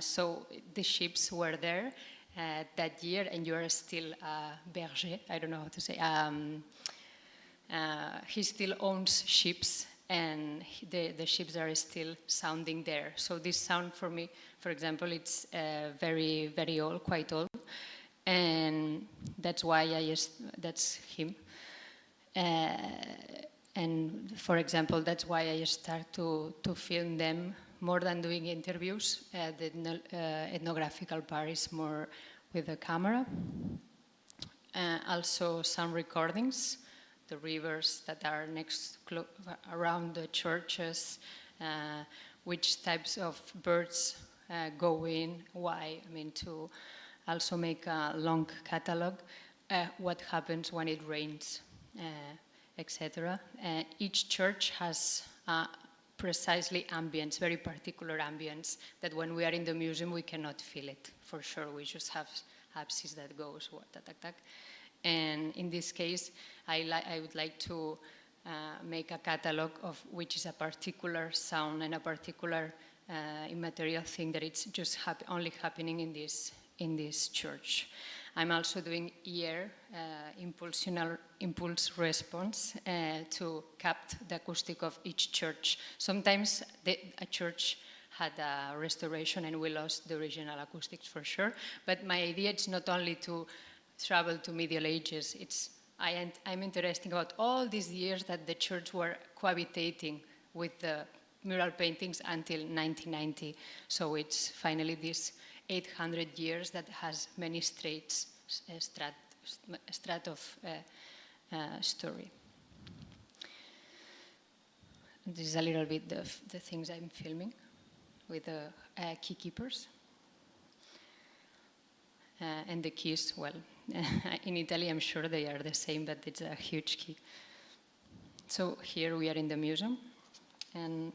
So the ships were there that year, and you are still berger, I don't know how to say. He still owns ships, and the ships are still sounding there. So this sound for me, for example, it's very, very old, quite old. And that's why that's him. and for example, that's why I start to film them more than doing interviews. The ethnographical part is more with the camera. Also some recordings, the rivers that are around the churches, which types of birds go in, why, I mean, to also make a long catalog, what happens when it rains, etc. Each church has precisely ambience, very particular ambience, that when we are in the museum we cannot feel it, for sure. We just have abscess that goes, and in this case, I would like to make a catalog of which is a particular sound and a particular immaterial thing that it's just only happening in this church. I'm also doing ear impulse response to capture the acoustic of each church. Sometimes a church had a restoration and we lost the original acoustics for sure, but my idea is not only to travel to Middle Ages, I'm interested about all these years that the church were cohabitating with the mural paintings until 1990. So it's finally this 800 years that has many strat of story. This is a little bit the things I'm filming with the key keepers. And the keys, well, in Italy I'm sure they are the same, but it's a huge key. So here we are in the museum, and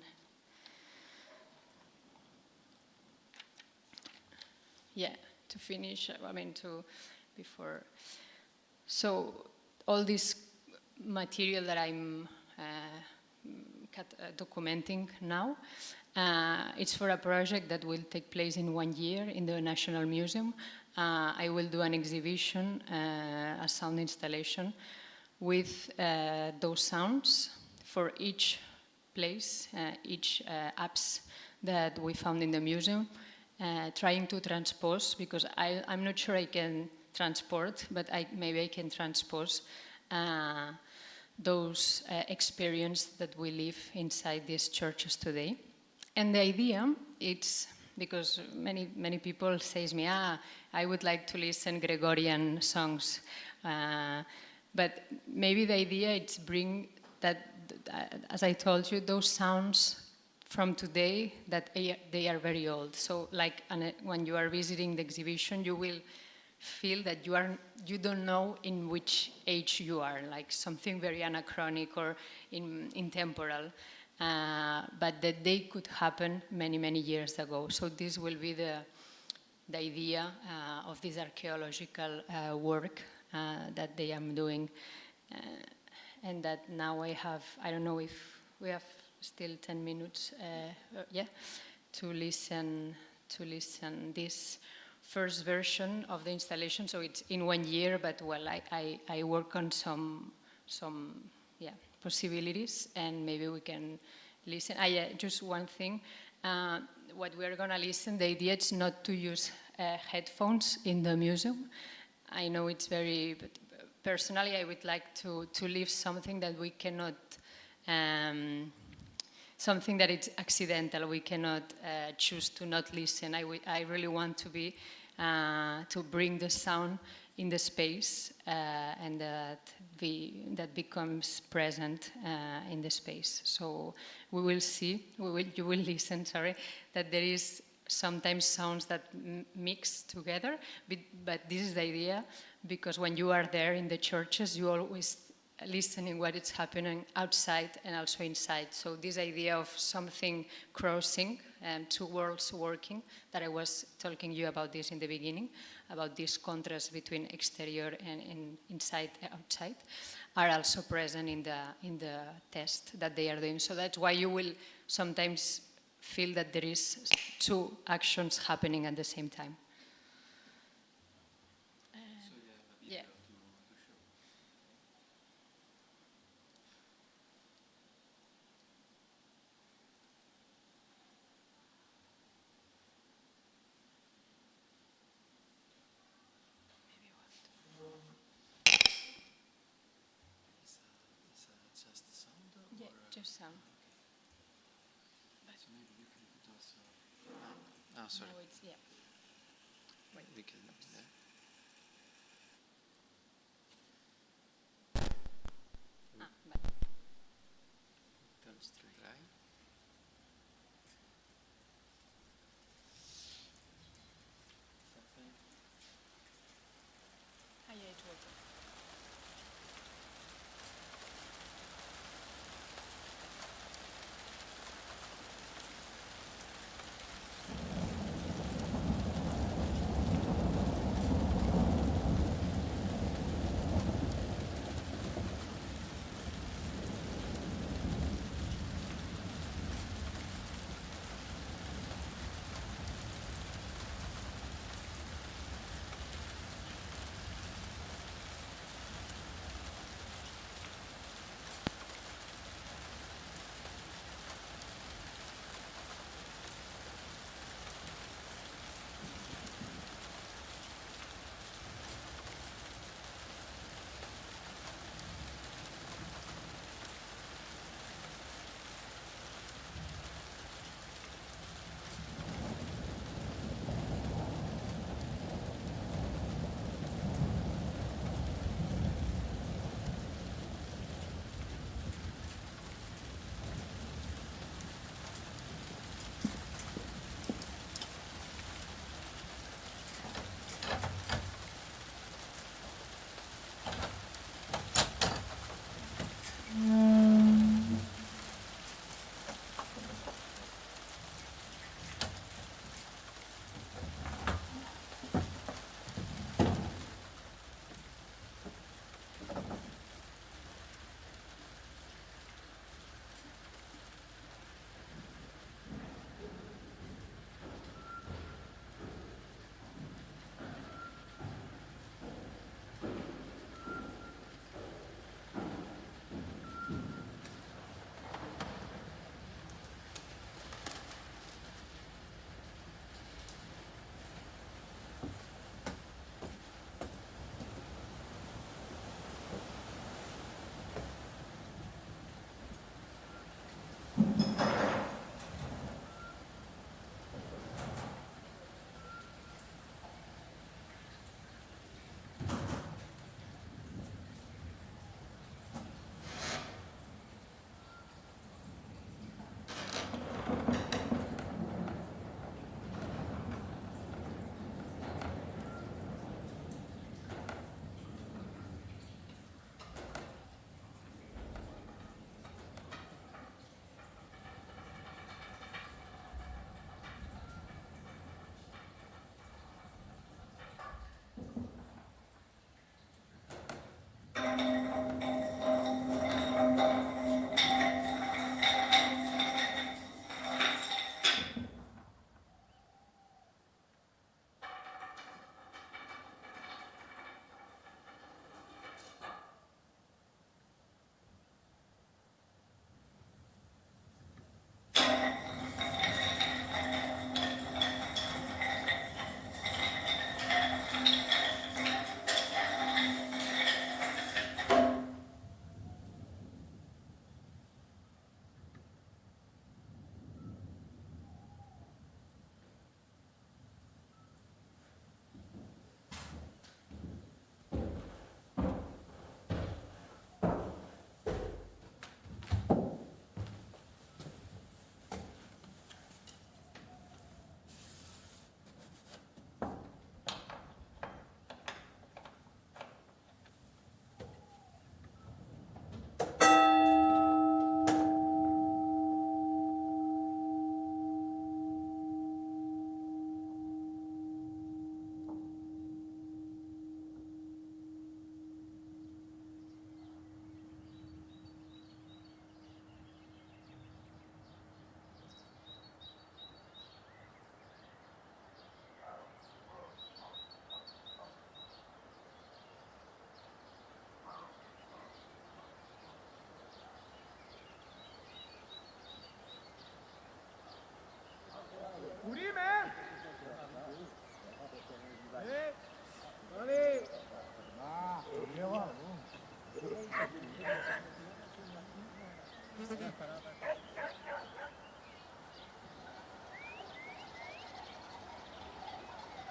yeah, to finish, I mean, before. So all this material that I'm documenting now, it's for a project that will take place in 1 year in the National Museum. I will do an exhibition, a sound installation with those sounds for each place, each apps that we found in the museum, trying to transpose, because I'm not sure I can transport, but maybe I can transpose those experiences that we live inside these churches today. And the idea, it's because many people say to me, I would like to listen Gregorian songs. But maybe the idea is bring that, as I told you, those sounds from today that they are very old. So like when you are visiting the exhibition, you will feel that you don't know in which age you are, like something very anachronic or intemporal. But that they could happen many years ago. So this will be the idea of this archaeological work that they am doing, and that now I don't know if we have still 10 minutes, to listen this first version of the installation. So it's in 1 year, but well, I work on some possibilities, and maybe we can listen. Just one thing. What we're going to listen, the idea is not to use headphones in the museum. I know it's very, but personally I would like to leave something that we cannot, something that is accidental. We cannot choose to not listen. I really want to bring the sound in the space, and that becomes present in the space. So we will see, you will listen, that there is sometimes sounds that mix together, but this is the idea, because when you are there in the churches, you always listening what is happening outside and also inside. So this idea of something crossing and two worlds working, that I was talking you about this in the beginning, about this contrast between exterior and inside, outside, are also present in the test that they are doing. So that's why you will sometimes feel that there is two actions happening at the same time. Yeah. Is just sound? sorry. No, it's, yeah. Wait. Because no, there. Vale. Let's try. Ah, yeah, it's working.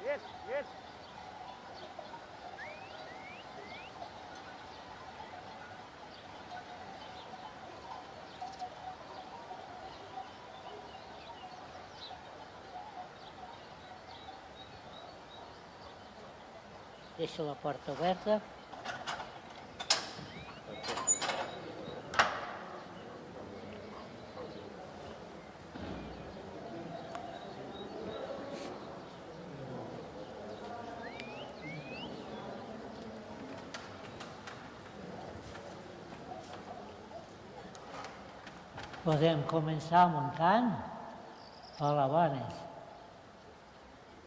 Yes, yes. Deixa la porta oberta. Podem començar muntant? Hola, bones.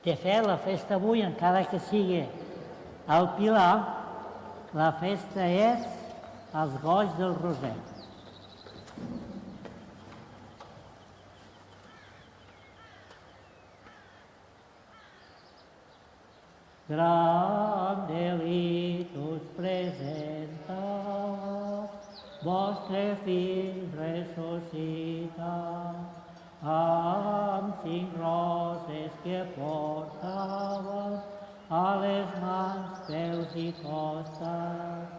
De fet, la festa avui, encara que sigui al Pilar, la festa és als Goigs del Roser. Gran delitus presenta, vostre fill ressuscita, amb 5 roses que portaven a les mans, peus i costes,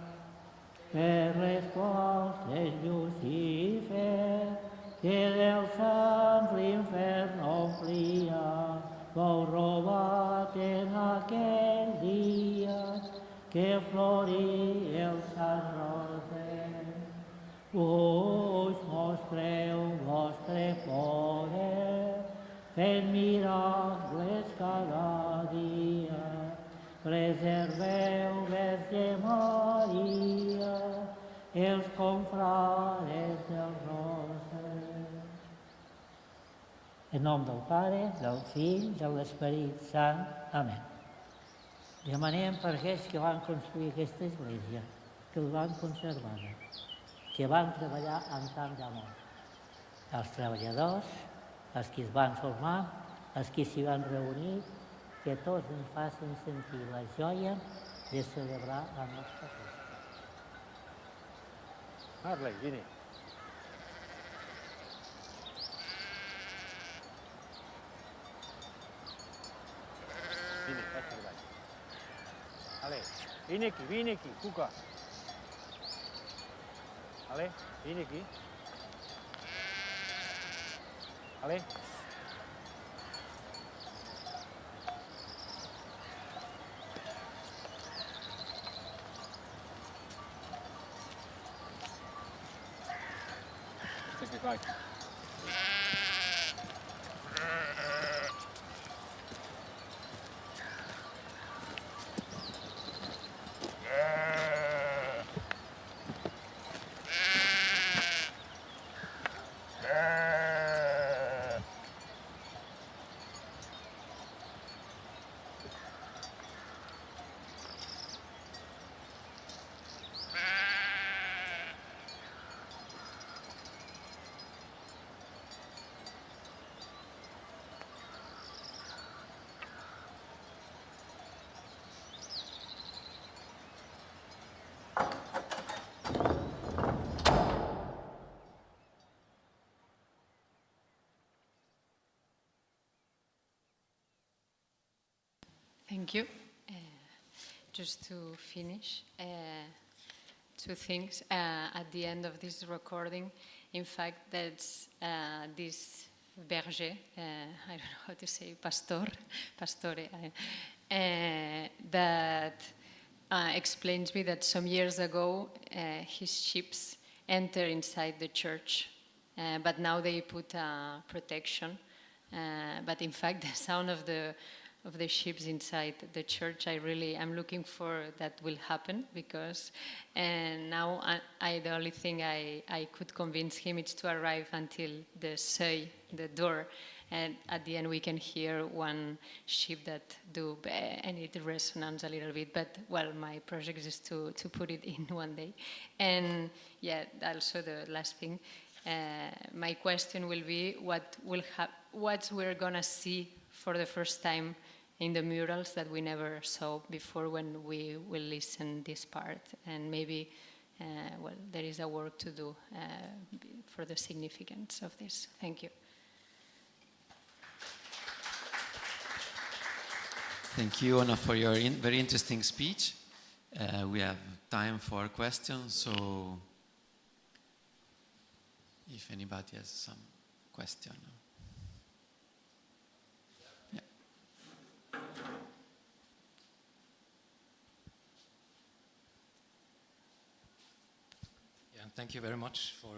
per les quals el Llucifer, que dels sants l'infern omplia, fou robat en aquell dia que florí el Sant Roser. Us mostreu vostre poder, fent miracles cada dia. Preserveu, Verge Maria, els confrares del Roser. En nom del Pare, del Fill, de l'Esperit Sant. Amén. Demanem per aquells que van construir aquesta església, que el van conservar, que van treballar amb tant d'amor. Els treballadors, els que es van formar, els que s'hi van reunir, que tots ens facin sentir la joia de celebrar la nostra festa. Marley, vine. Vine, vaig per baix. Ale, vine aquí, Cuca. Ale, vine aquí. Ale. Take it right. Thank you. Just to finish, two things. At the end of this recording, in fact, that's this berger, I don't know how to say, pastore, that explains me that some years ago his sheep enter inside the church, but now they put protection. But in fact, the sound of the sheep inside the church, I'm looking for that will happen, because now the only thing I could convince him is to arrive until the door, and at the end we can hear one sheep that do and it resonates a little bit, but well, my project is to put it in one day. And yeah, also the last thing, my question will be what we're gonna see for the first time in the murals that we never saw before when we will listen this part. And maybe, there is a work to do for the significance of this. Thank you. Thank you, Anna, for your very interesting speech. We have time for questions, so if anybody has some question. Yeah. Yeah, thank you very much for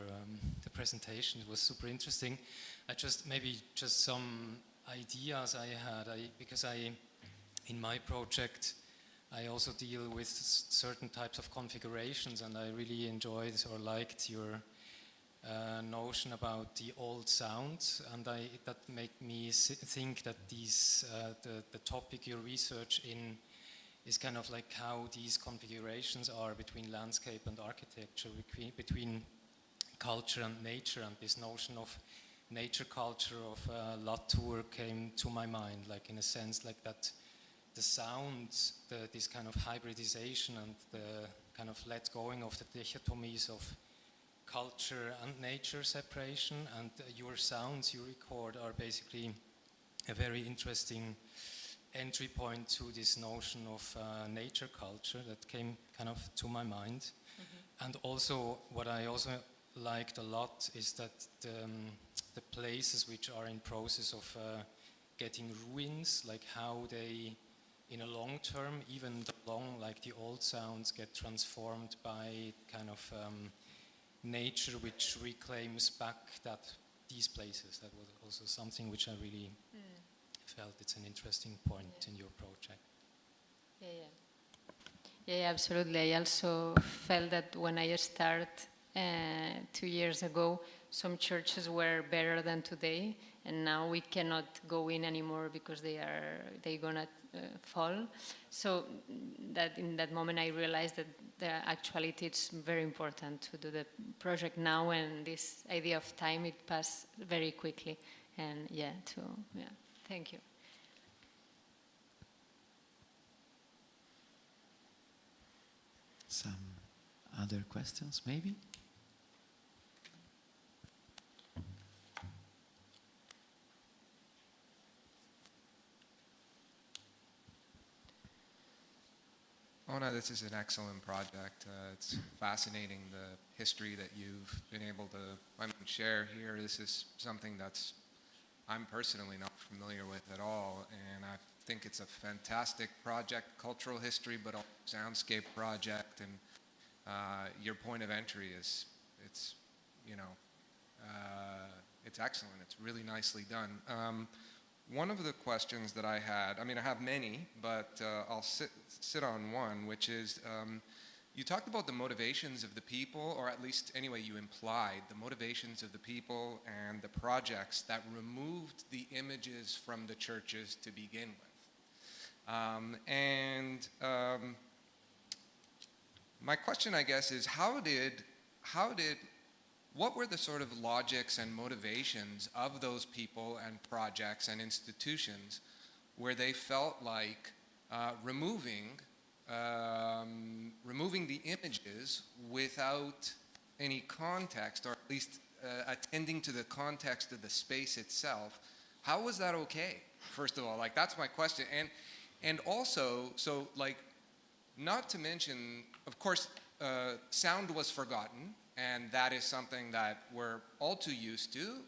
the presentation. It was super interesting. Maybe some ideas I had, because in my project, I also deal with certain types of configurations, and I really enjoyed or liked your notion about the old sounds, and that made me think that the topic you research in is kind of like how these configurations are between landscape and architecture, between culture and nature, and this notion of nature culture of Latour came to my mind, like in a sense like that the sounds, this kind of hybridization and the kind of let going of the dichotomies of culture and nature separation, and your sounds you record are basically a very interesting entry point to this notion of nature culture that came kind of to my mind. Mm-hmm. And also what I also liked a lot is that the places which are in process of getting ruins, like how they in a long term, even like the old sounds get transformed by kind of nature which reclaims back these places. That was also something which I really felt it's an interesting point in your project. Yeah, absolutely. I also felt that when I started 2 years ago, some churches were better than today, and now we cannot go in anymore because they're gonna fall. So that in that moment I realized that actually it's very important to do the project now, and this idea of time, it passed very quickly. And thank you. Some other questions, maybe? Ona, this is an excellent project. It's fascinating, the history that you've been able to share here. This is something I'm personally not familiar with at all, and I think it's a fantastic project, cultural history, but also soundscape project, and your point of entry it's excellent. It's really nicely done. One of the questions that I had, I have many, but I'll sit on one, which is, you talked about the motivations of the people, or at least anyway you implied the motivations of the people and the projects that removed the images from the churches to begin with. My question, I guess, is what were the sort of logics and motivations of those people and projects and institutions where they felt like removing the images without any context, or at least attending to the context of the space itself? How was that okay? First of all, like, that's my question. And also, so like, not to mention, of course, sound was forgotten, and that is something that we're all too used to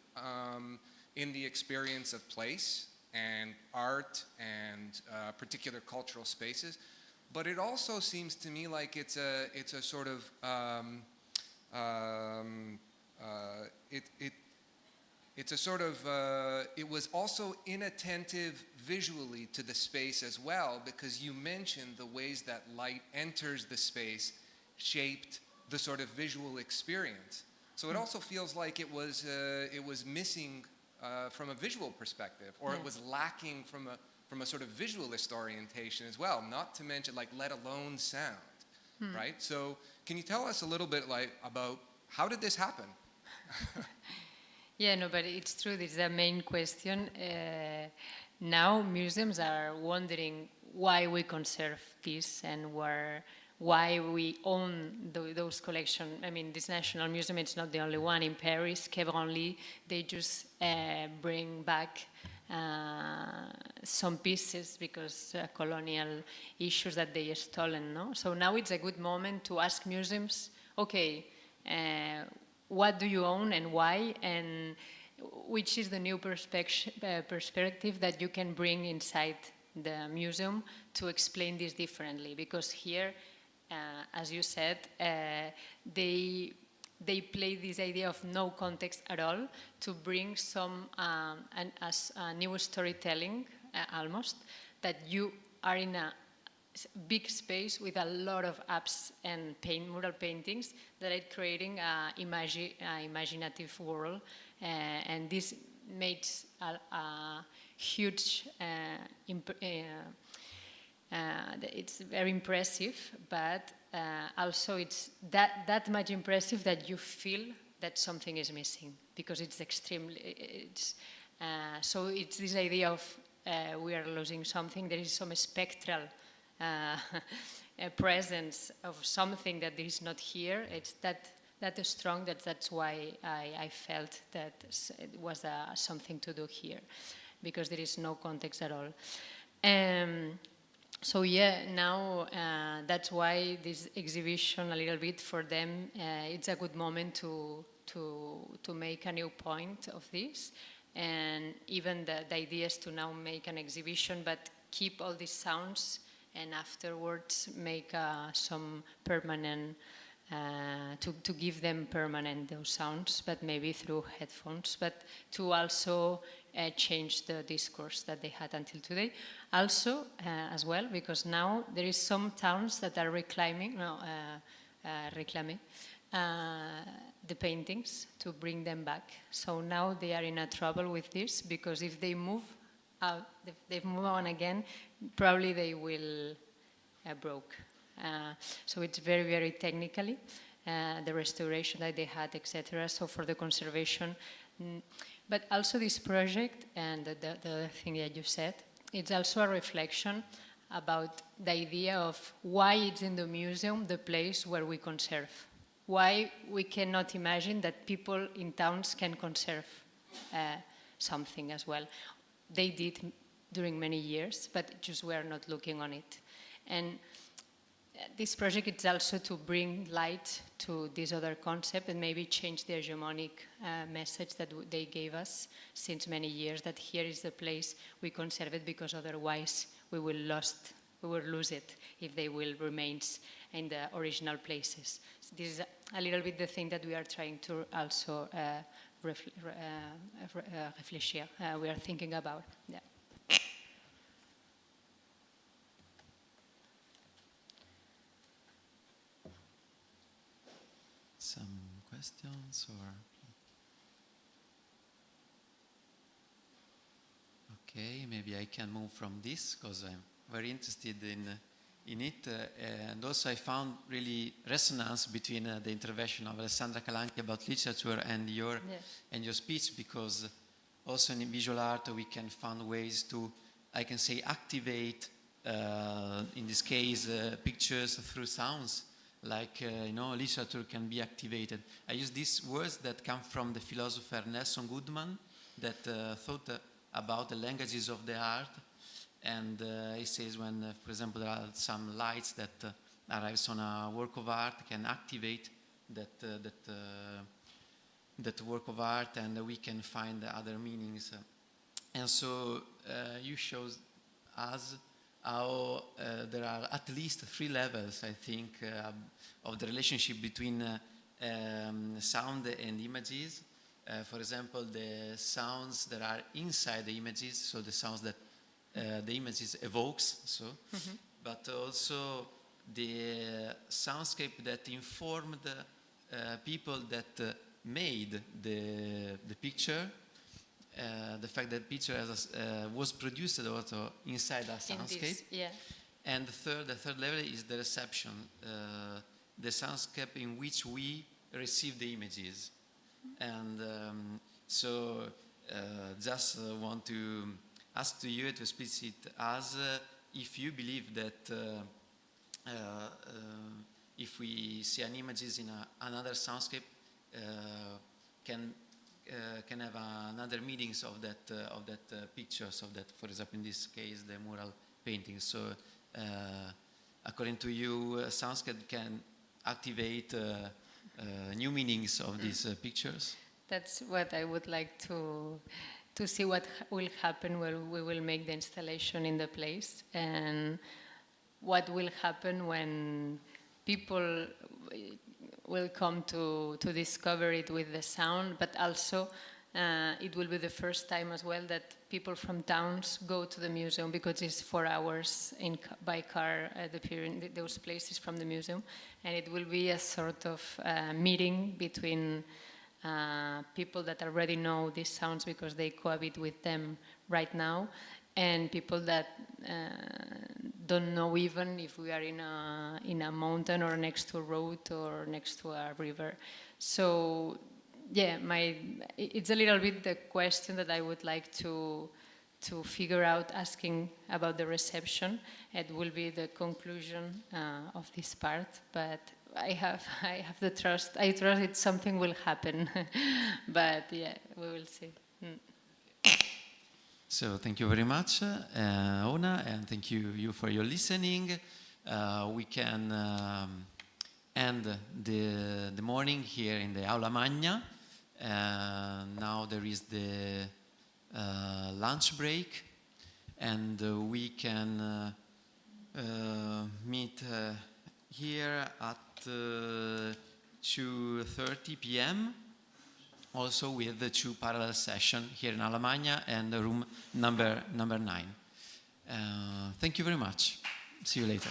in the experience of place and art and particular cultural spaces. But it also seems to me like it's a sort of it was also inattentive visually to the space as well, because you mentioned the ways that light enters the space shaped the sort of visual experience. So it also feels like it was missing from a visual perspective, or it was lacking from a sort of visualist orientation as well, not to mention, like, let alone sound, right? So can you tell us a little bit about how did this happen? Yeah, no, but it's true. This is the main question. Now museums are wondering why we conserve this and why we own those collections. I mean, this National Museum, it's not the only one. In Paris, Quai Branly, they just bring back some pieces because colonial issues that they stolen. No? So now it's a good moment to ask museums, okay, what do you own and why, and which is the new perspective that you can bring inside the museum to explain this differently? Because here, as you said, they play this idea of no context at all to bring some a new storytelling, almost, that you are in a big space with a lot of apps and mural paintings that are creating an imaginative world, and this makes a huge it's very impressive, but also it's that much impressive that you feel that something is missing, because it's extremely, so it's this idea of we are losing something. There is some spectral presence of something that is not here. It's that strong that's why I felt that it was something to do here, because there is no context at all. So yeah, now that's why this exhibition, a little bit for them, it's a good moment to make a new point of this, and even the idea is to now make an exhibition, but keep all these sounds, and afterwards make some permanent, to give them permanent those sounds, but maybe through headphones, but to also change the discourse that they had until today. Also, as well, because now there is some towns that are reclaiming the paintings to bring them back. So now they are in a trouble with this, because if they move out, if they move on again, probably they will broke. So it's very, very technically, the restoration that they had, etc. So for the conservation, but also this project and the thing that you said, it's also a reflection about the idea of why it's in the museum, the place where we conserve. Why we cannot imagine that people in towns can conserve something as well. They did during many years, but just we are not looking on it. And this project is also to bring light to this other concept and maybe change the hegemonic message that they gave us since many years, that here is the place we conserve it, because otherwise we will lose it if they will remain in the original places. So this is a little bit the thing that we are trying to also réfléchir, we are thinking about. Yeah. Some questions or? Okay, maybe I can move from this because I'm very interested in it, and also I found really resonance between the intervention of Alessandra Calanchi about literature and your speech, because also in visual art we can find ways to, I can say, activate in this case pictures through sounds. Like, literature can be activated. I use these words that come from the philosopher Nelson Goodman, that thought about the languages of the art. And he says when, for example, there are some lights that arrives on a work of art, can activate that work of art, and we can find other meanings. And so you show us how there are at least 3 levels, I think, of the relationship between sound and images. For example, the sounds that are inside the images, so the sounds that the images evokes, but also the soundscape that informed the people that made the picture. The fact that picture was produced also inside a soundscape. And the third level is the reception, the soundscape in which we receive the images. And so just want to ask to you to explicit us if you believe that if we see an images in another soundscape, can can have another meanings of that pictures of that, for example, in this case, the mural painting. So, according to you, Soundscape can activate new meanings of these pictures? That's what I would like to see what will happen when we will make the installation in the place, and what will happen when people will come to discover it with the sound, but also it will be the first time as well that people from towns go to the museum, because it's 4 hours by car those places from the museum, and it will be a sort of meeting between people that already know these sounds because they cohabit with them right now, and people that don't know even if we are in a mountain or next to a road or next to a river. So yeah, it's a little bit the question that I would like to figure out, asking about the reception. It will be the conclusion of this part, but I have the trust. I trust that something will happen, but yeah, we will see. So thank you very much, Ona, and thank you for your listening. We can end the morning here in the Aula Magna. Now there is the lunch break, and we can meet here at 2:30 p.m. also with the 2 parallel sessions here in Aula Magna and room number 9. Thank you very much. See you later.